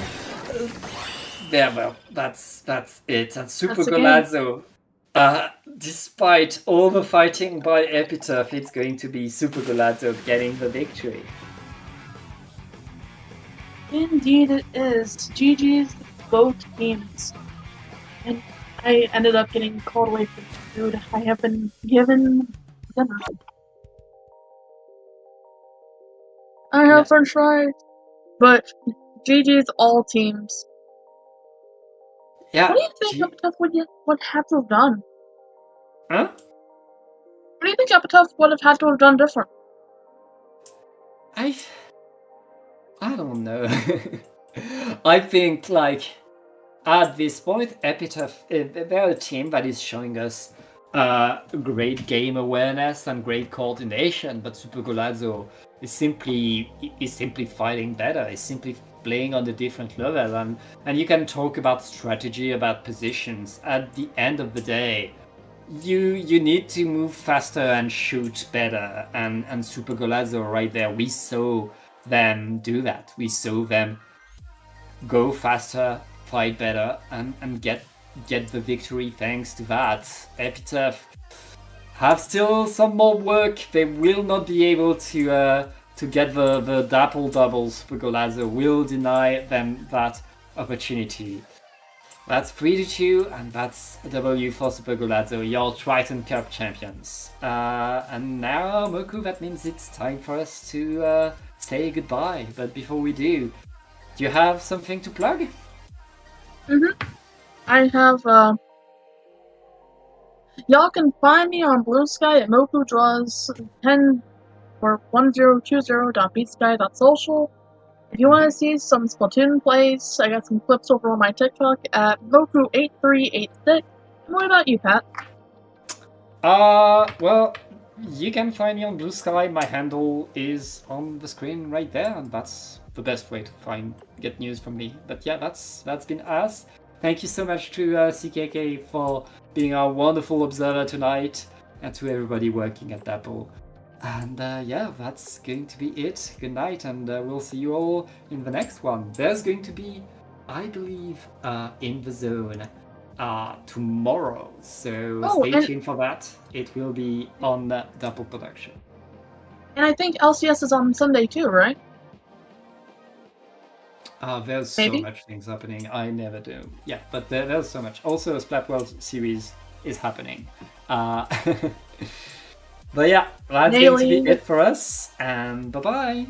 yeah, well, that's it. And Super Golazzo, despite all the fighting by Epitaph, it's going to be Super Golazzo getting the victory. Indeed it is. GG's both teams. And I ended up getting called away from food. I have been given dinner. I have french fries. But GG's all teams. Yeah. What do you think Epitaph would have to have done? Huh? What do you think Epitaph would have had to have done different? I don't know. I think, like, at this point, Epitaph, they're a team that is showing us great game awareness and great coordination, but Super Golazzo is simply fighting better. Is simply playing on a different level, and you can talk about strategy, about positions. At the end of the day, you need to move faster and shoot better, and Super Golazzo right there, we saw them do that. We saw them go faster, fight better, and get the victory thanks to that. Epitaph have still some more work. They will not be able to get the Dapple doubles. Super Golazzo will deny them that opportunity. That's 3-2, and that's a W for Super Golazzo, your Triton-Cup champions. And now, Moku, that means it's time for us to say goodbye. But before we do you have something to plug? I have, y'all can find me on Blue Sky at Moku Draws 10 or 1020.beatsky.social. If you want to see some Splatoon plays, I got some clips over on my TikTok at Moku8386. And what about you, Pat? Well, you can find me on Blue Sky. My handle is on the screen right there, and that's the best way to get news from me. But yeah, that's been us. Thank you so much to CKK for being our wonderful observer tonight, and to everybody working at Dapple. And yeah, that's going to be it. Good night, and we'll see you all in the next one. There's going to be, I believe, In the Zone tomorrow, so stay tuned for that. It will be on Dapple Production. And I think LCS is on Sunday too, right? There's so much things happening. I never do. Yeah, but there's so much. Also, a Splat World series is happening. But yeah, that's going to be it for us, and bye-bye.